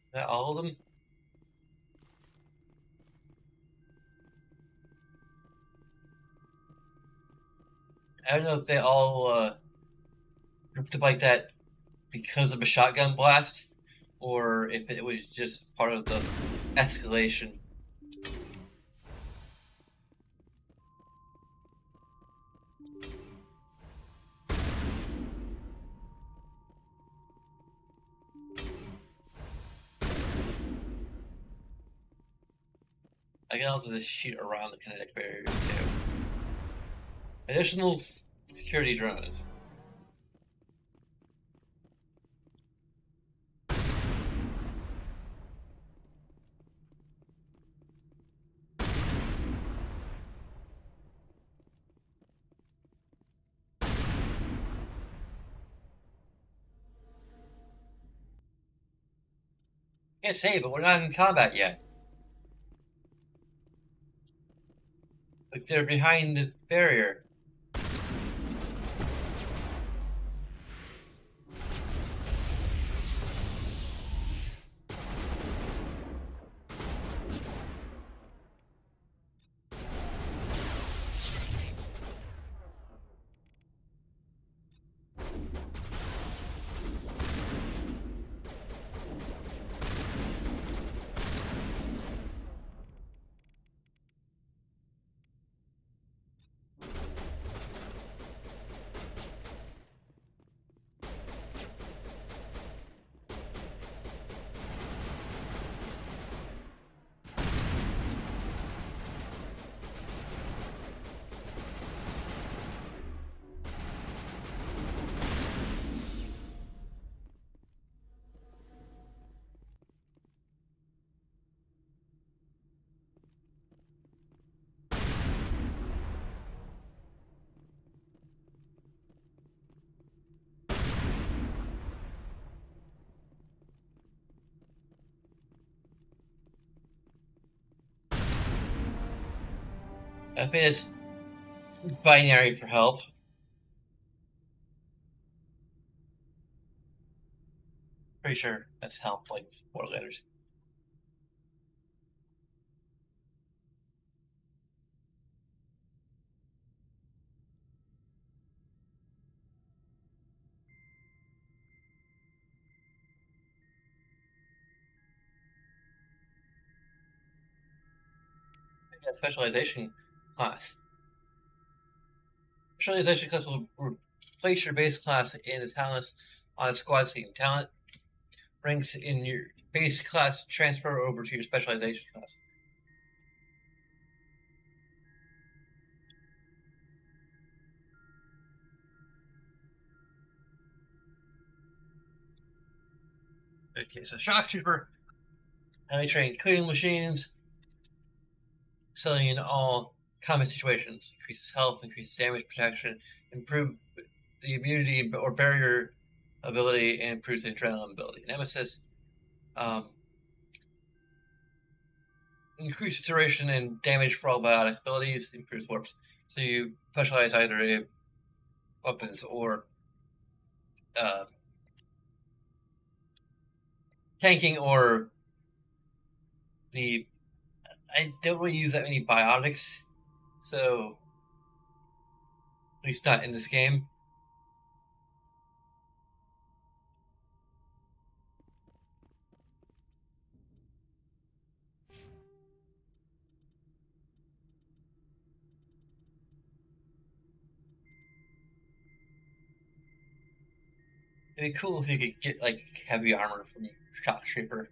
Is that all of them? I don't know if they all grouped up like that because of a shotgun blast, or if it was just part of the escalation. I can also just shoot around the kinetic barriers too. Additional security drones. Can't say, but we're not in combat yet. Like they're behind the barrier. I think it's binary for help. Pretty sure that's help, like 4 letters. Yeah, specialization class. Specialization class will replace your base class in the talents on a squad team. Talent ranks in your base class transfer over to your specialization class. Okay, so shock trooper, highly trained cleaning machines, selling in all combat situations, increases health, increases damage protection, improve the immunity or barrier ability, and improves the adrenaline ability. Nemesis, increased duration and damage for all biotic abilities, improves warps. So you specialize either in weapons or tanking or the. I don't really use that many biotics, so at least not in this game. It'd be cool if you could get like heavy armor from Shock Trooper.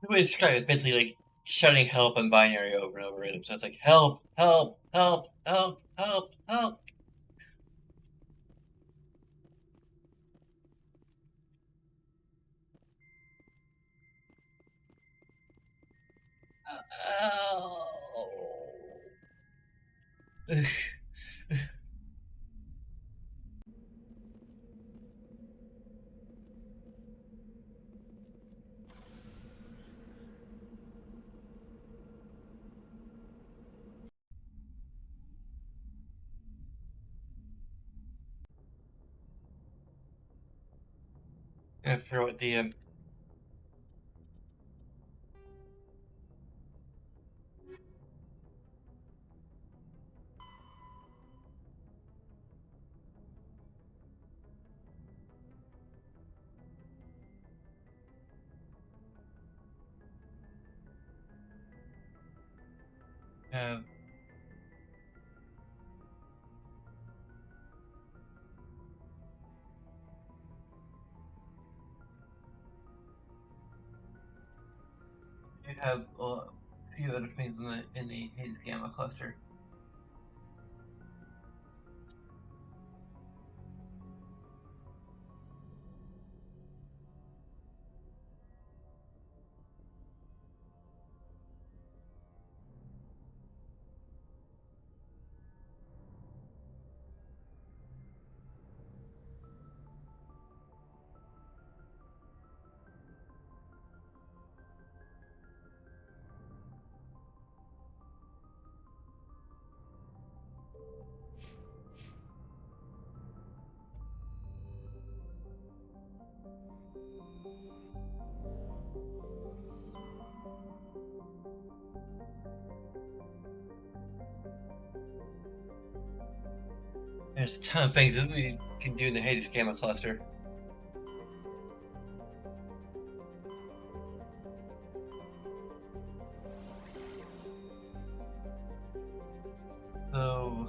The way to describe it, basically like shouting help and binary over and over again. So it's like help, help, help, help, help, help. I forgot what the have you have a few other things in the Hades Gamma cluster. There's a ton of things that we can do in the Hades Gamma cluster. So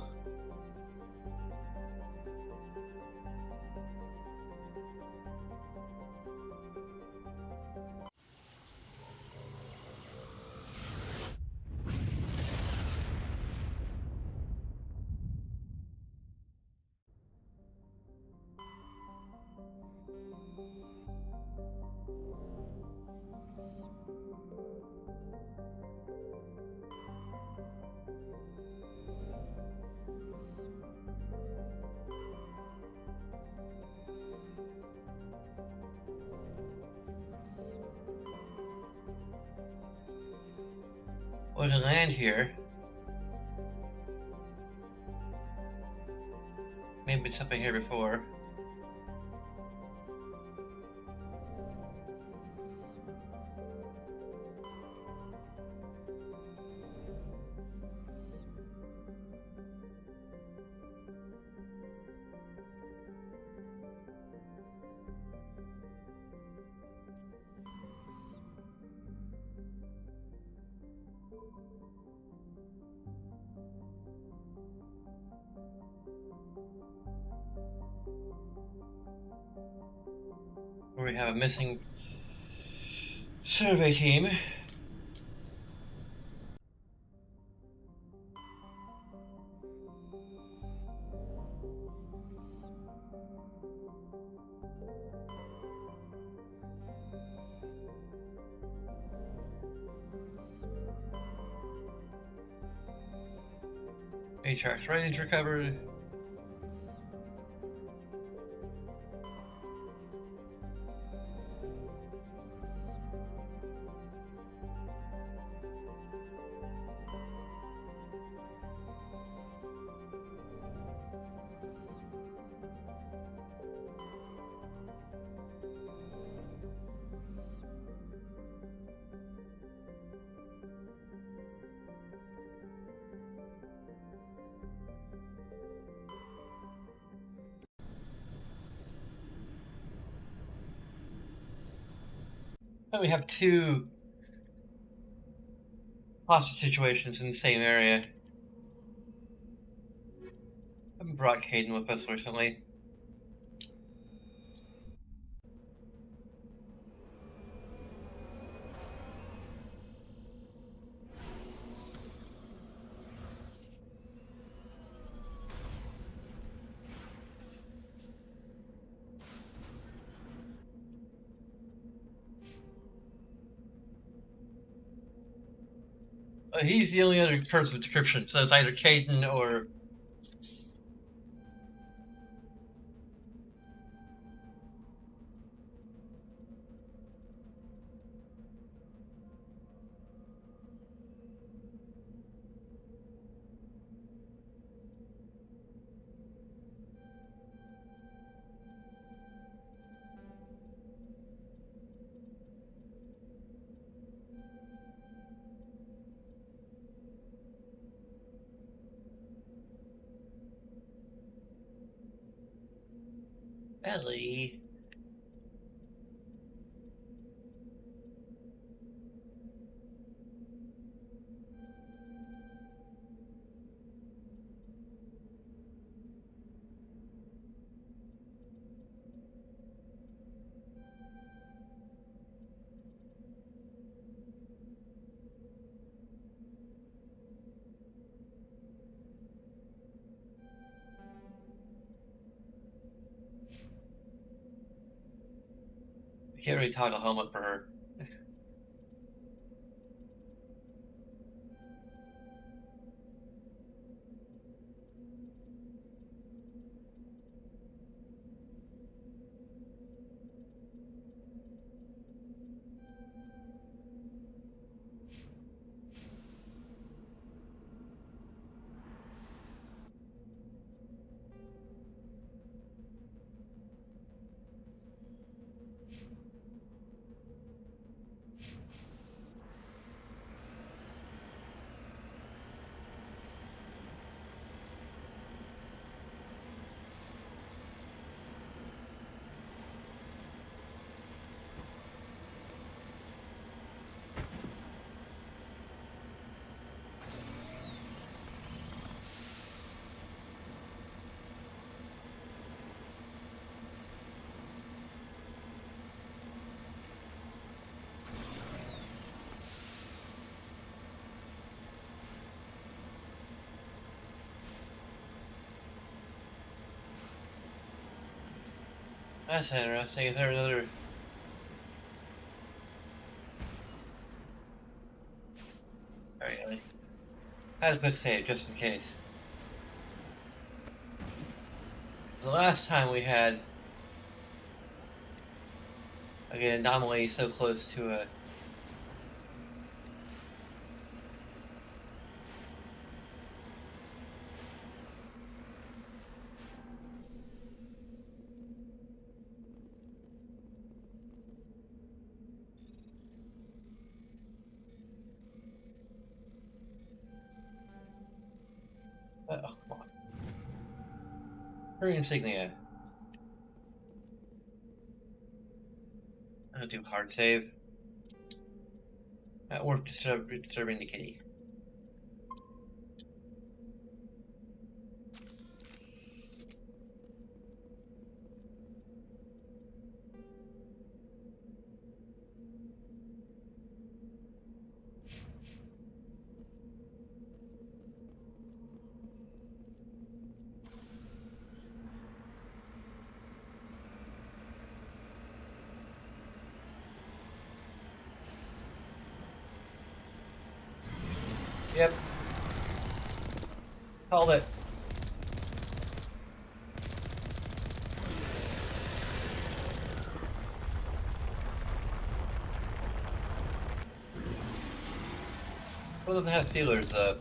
we're to land here. Maybe something here before. Where we have a missing survey team. Atrax range recovered. And we have two hostage situations in the same area. I haven't brought Caden with us recently. He's the only other person with description, so it's either Caden or... Ellie. I can't really toggle home up for her. That's interesting. Is there another... Alright, Ellie. I had to quick save, just in case. The last time we had... Again, anomaly so close to a... Oh, come on. Her insignia. I'll do hard save. Or disturbing the kitty. Yep. Called it. One doesn't have feelers though.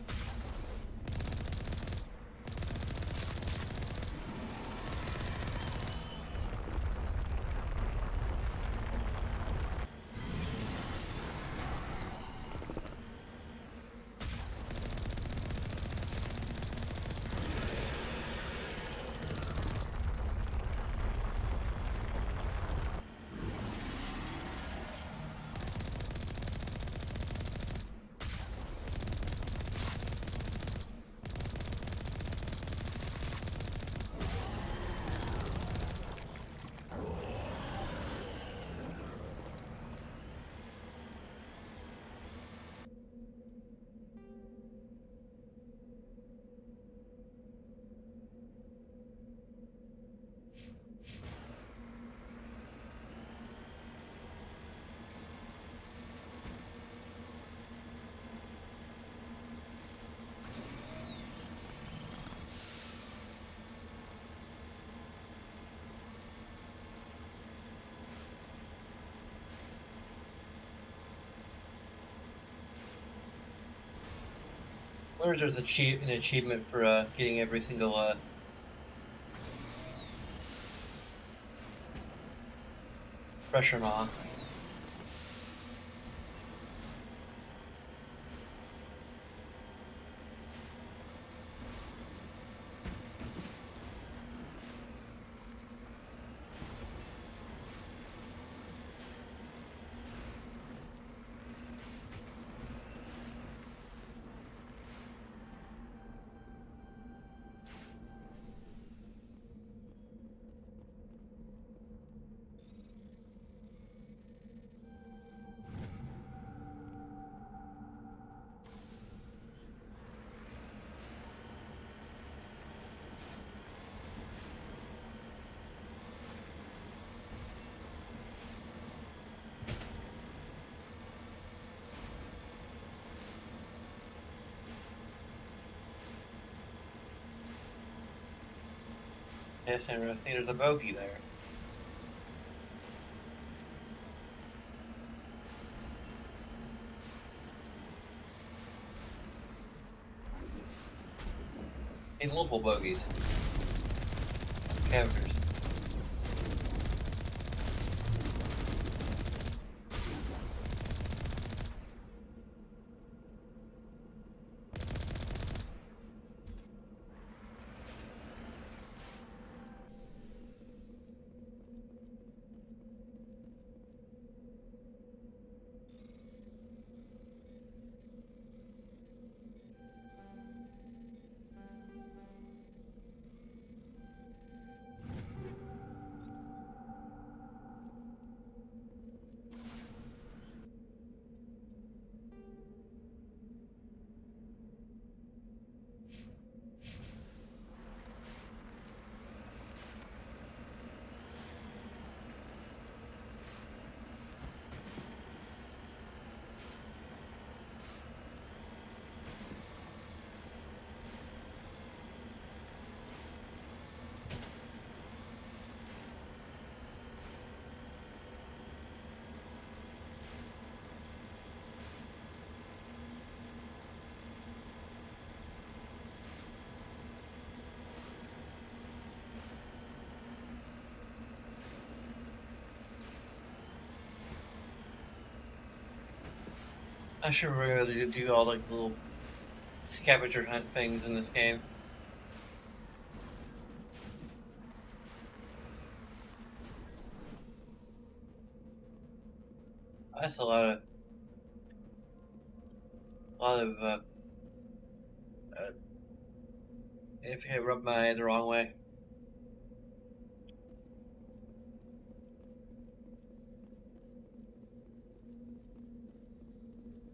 Or there's an achievement for getting every single pressure knock. Yes, and I think there's a bogey there. In multiple bogeys. Scavengers. I should really do all like the little scavenger hunt things in this game. That's a lot of if I rub my eye the wrong way.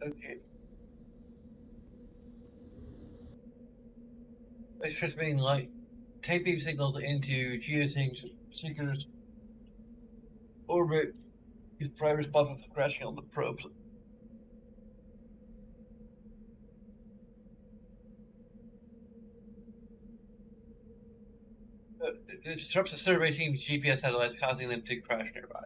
Okay. It's transmitting light tape beam signals into geoseekers orbit is primary responsible for crashing on the probes. It disrupts the survey team's GPS satellites, causing them to crash nearby.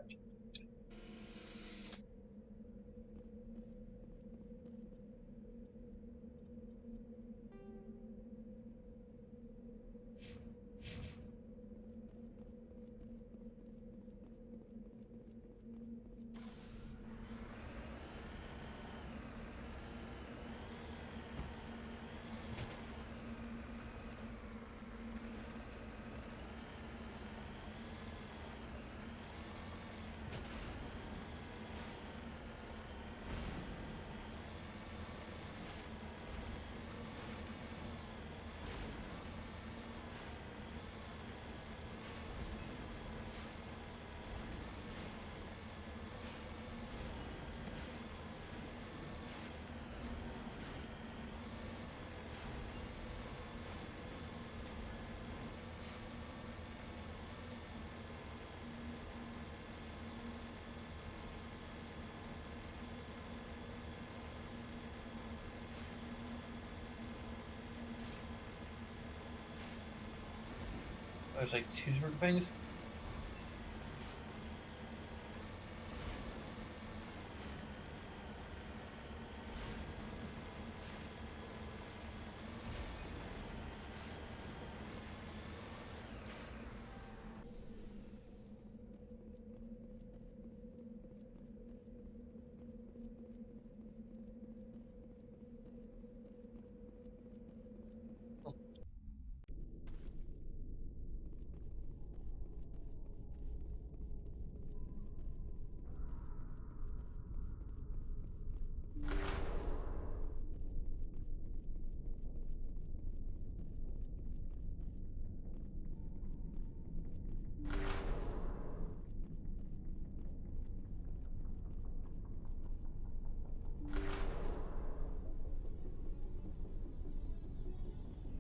There's like two different things.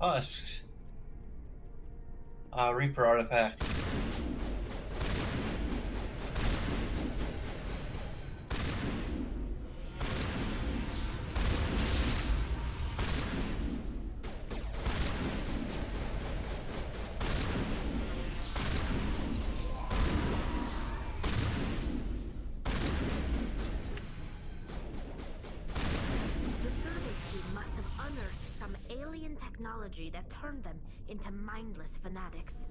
Oh, it's Reaper artifact. Technology that turned them into mindless fanatics.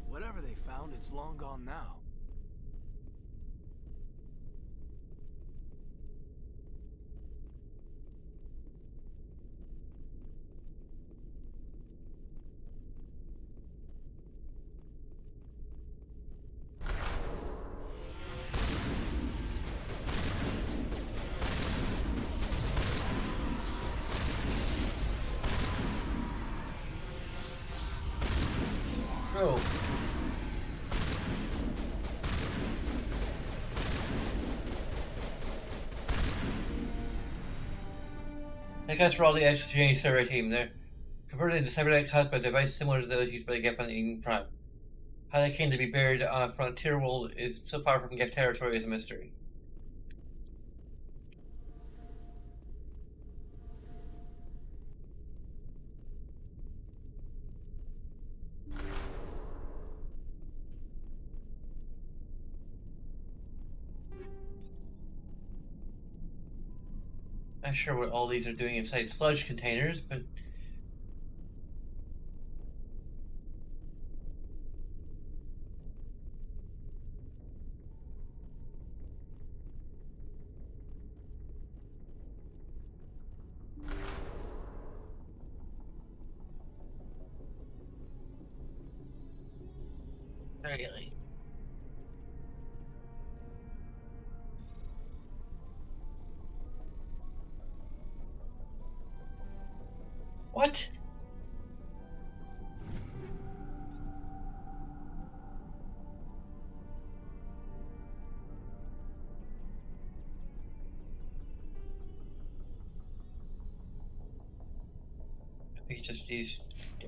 Whatever they found, it's long gone now. Oh. I guess for all the exchange survey team there. Converted the cybernetic caused by a device similar to those used by the Gep on Eden Prime. How they came to be buried on a frontier world is so far from Gep territory as a mystery. Not sure what all these are doing inside sludge containers, but really. What? I think it's just these. Okay.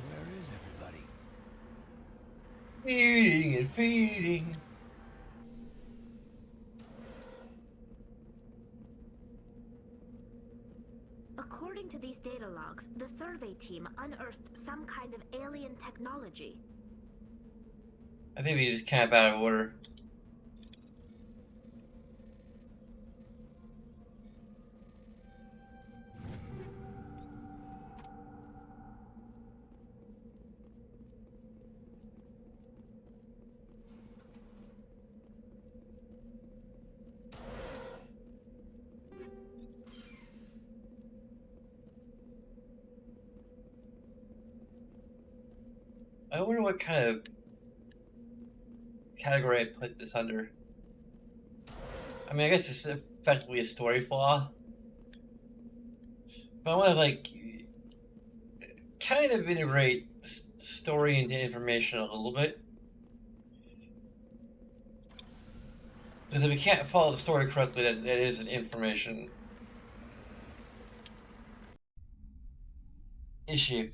Where is everybody? Feeding and feeding. According to these data logs, the survey team unearthed some kind of alien technology. I think we just kind of out of order. I wonder what kind of category I put this under. I mean, I guess it's effectively a story flaw. But I want to, like, kind of integrate story into information a little bit. Because if we can't follow the story correctly, that is an information issue.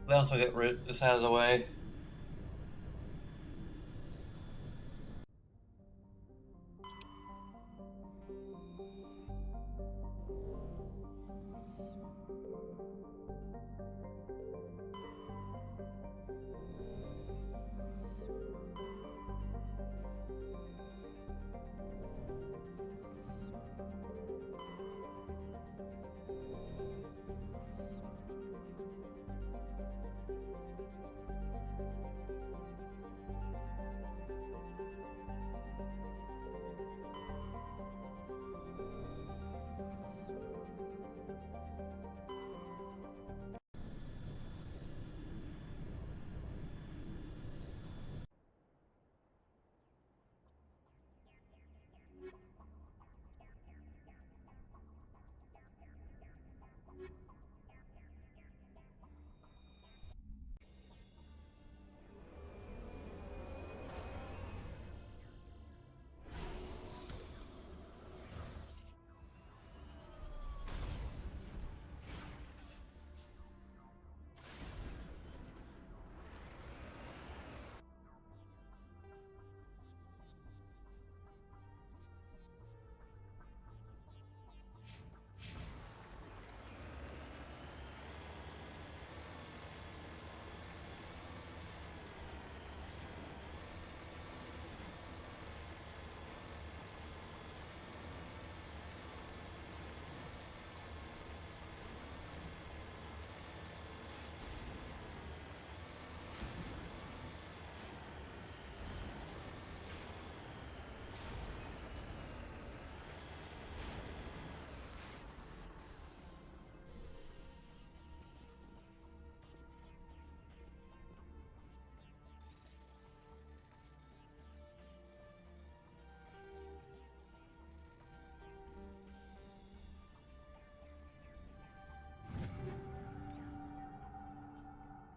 Let's get this out of the way.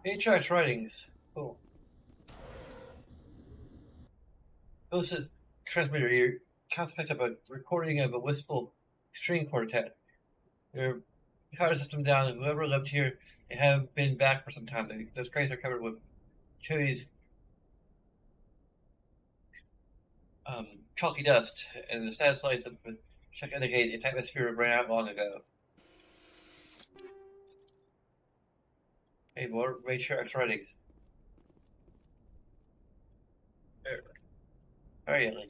HR's writings. Cool. Goes to transmitter. Your accounts picked up a recording of a wistful string quartet. Your power system down, and whoever lived here, they have been back for some time. Those crates are covered with Chewy's chalky dust, and the status lights of the check indicate its atmosphere ran out long ago. Hey, more HR's writings. Very Link.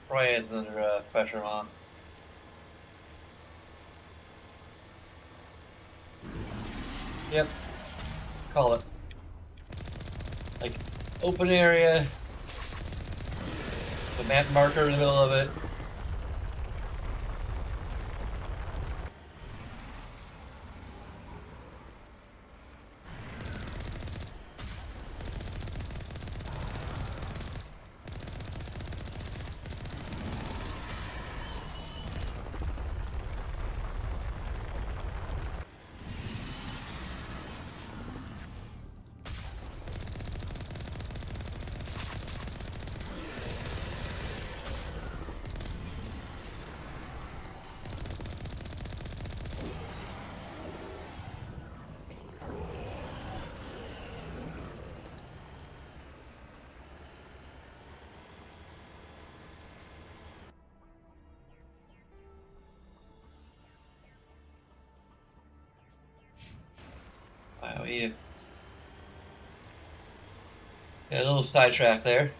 Probably is under pressure, Mom. Yep. Call it. Like, open area. The map marker in the middle of it. Wow, yeah. Yeah, a little sidetrack there.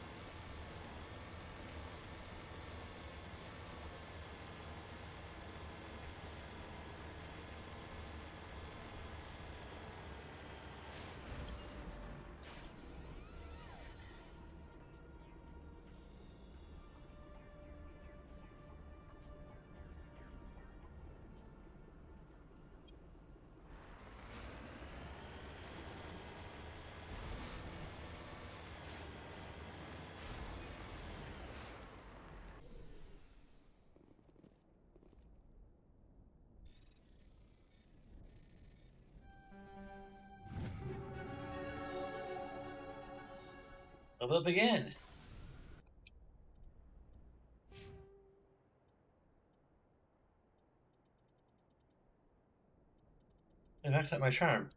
Level up again. And that's not my charm.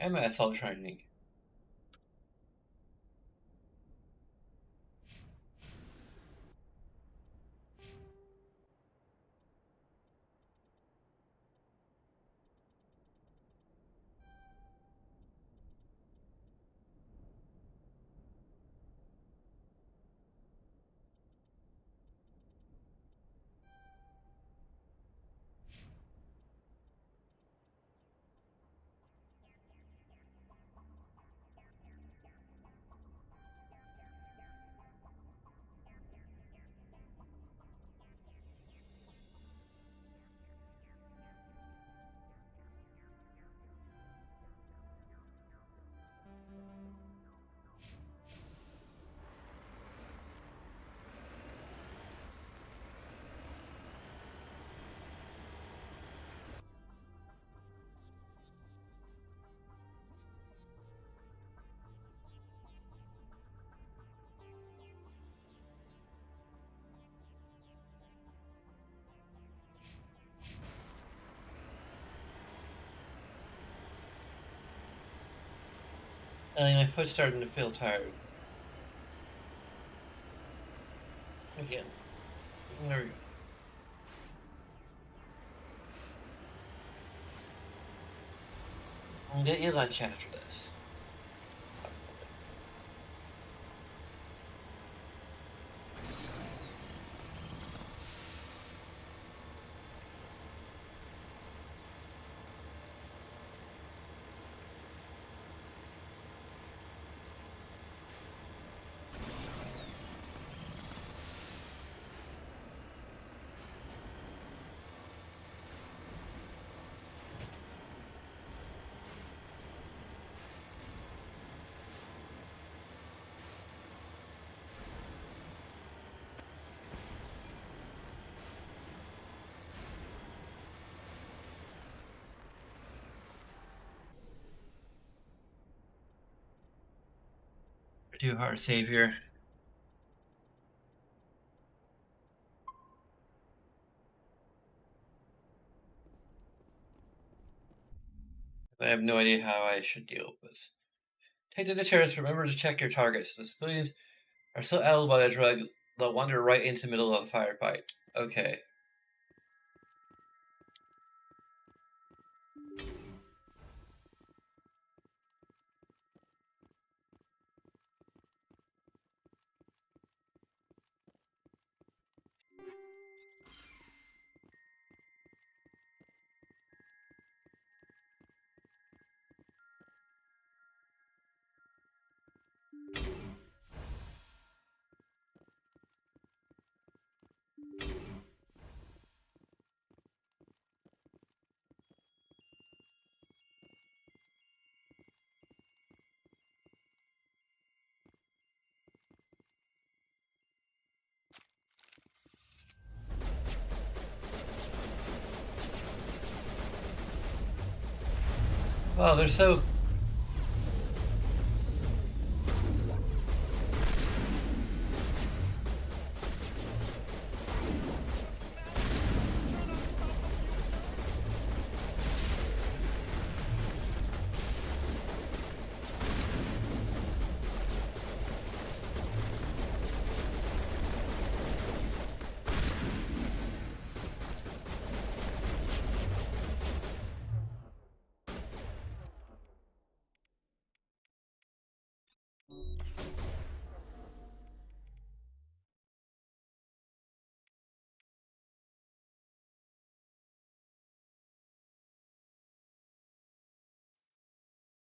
And my assault training. And my foot's starting to feel tired. Again. There we go. I'll get you lunch after this. Too hard save here. I have no idea how I should deal with this. Take to the terrace. Remember to check your targets. The civilians are so addled by the drug, they'll wander right into the middle of a firefight. Okay. Oh, they're so...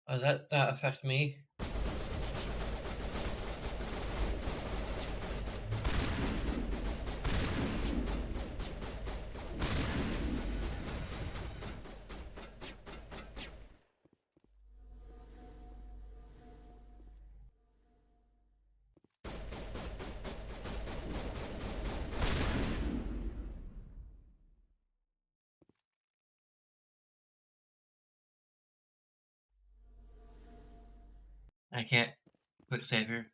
Oh, that affect me? I can't quick save here.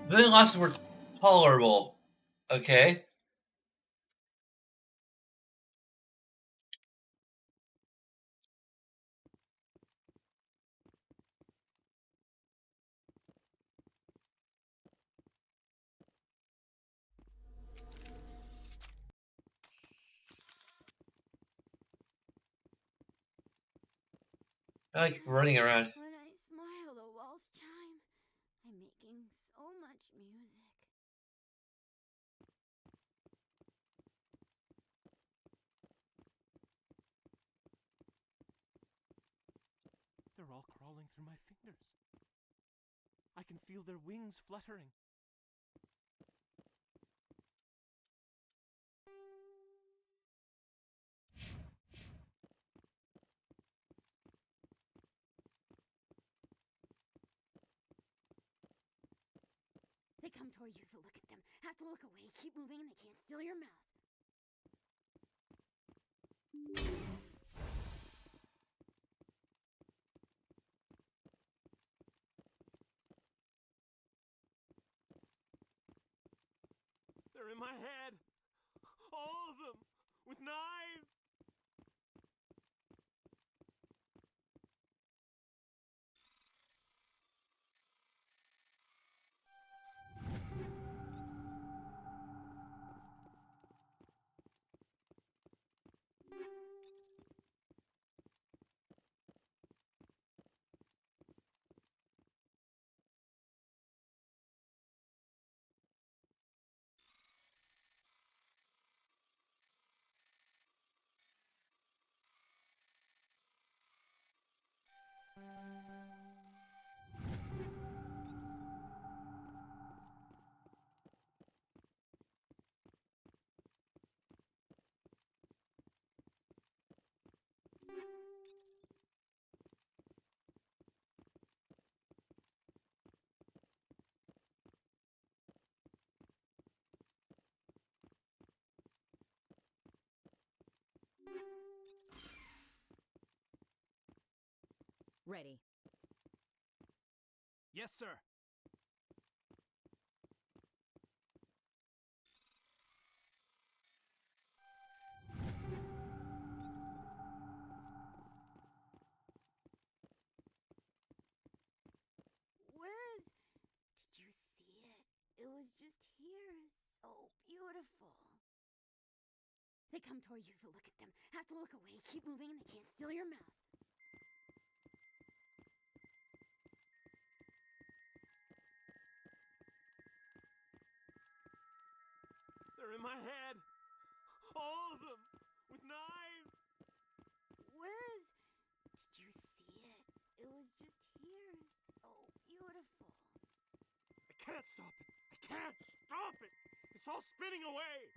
Villain losses were tolerable. Okay. I like running around. When I smile, the walls chime. I'm making so much music. They're all crawling through my fingers. I can feel their wings fluttering. They come toward you if you look at them. Have to look away, keep moving, and they can't steal your mouth. They're in my head! All of them! With knives! Ready. Yes, sir. Where is... Did you see it? It was just here. So beautiful. They come toward you if you look at them. Have to look away, keep moving, and they can't steal your mouth. They're in my head! All of them! With knives! Where is... Did you see it? It was just here. So beautiful. I can't stop it! I can't stop it! It's all spinning away!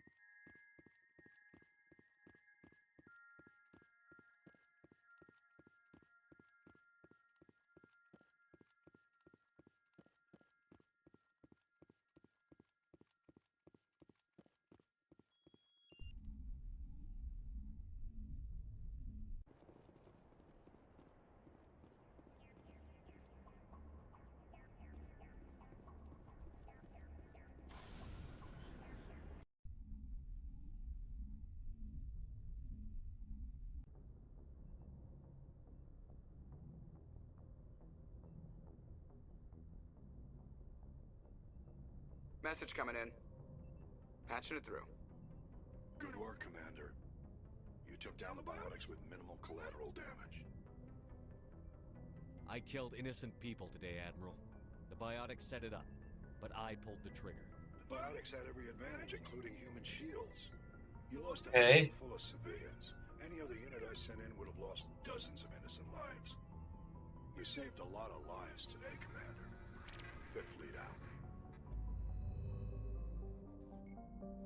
Message coming in. Patching it through. Good work, Commander. You took down the biotics with minimal collateral damage. I killed innocent people today, Admiral. The biotics set it up, but I pulled the trigger. The biotics had every advantage, including human shields. You lost a Okay. field full of civilians. Any other unit I sent in would have lost dozens of innocent lives. You saved a lot of lives today, Commander. Fifth Fleet out.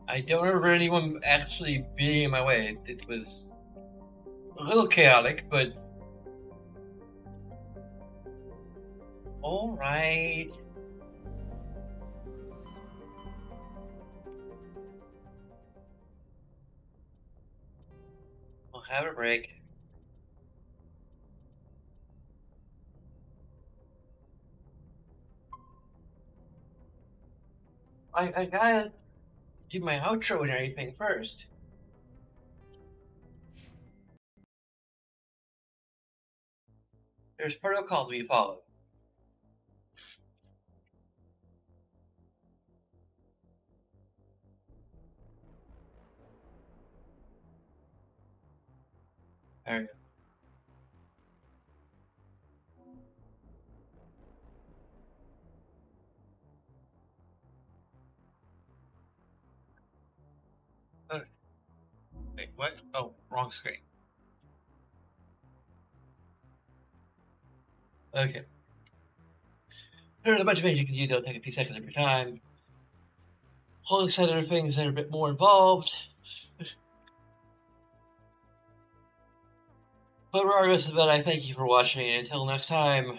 I don't remember anyone actually being in my way. It was a little chaotic, but all right. We'll have a break. I gotta do my outro and everything first. There's protocol to be followed. There we go. Wait, what? Oh, wrong screen. Okay. There's a bunch of things you can do that'll take a few seconds of your time. Whole set of things that are a bit more involved. But regardless of that, I thank you for watching, and until next time,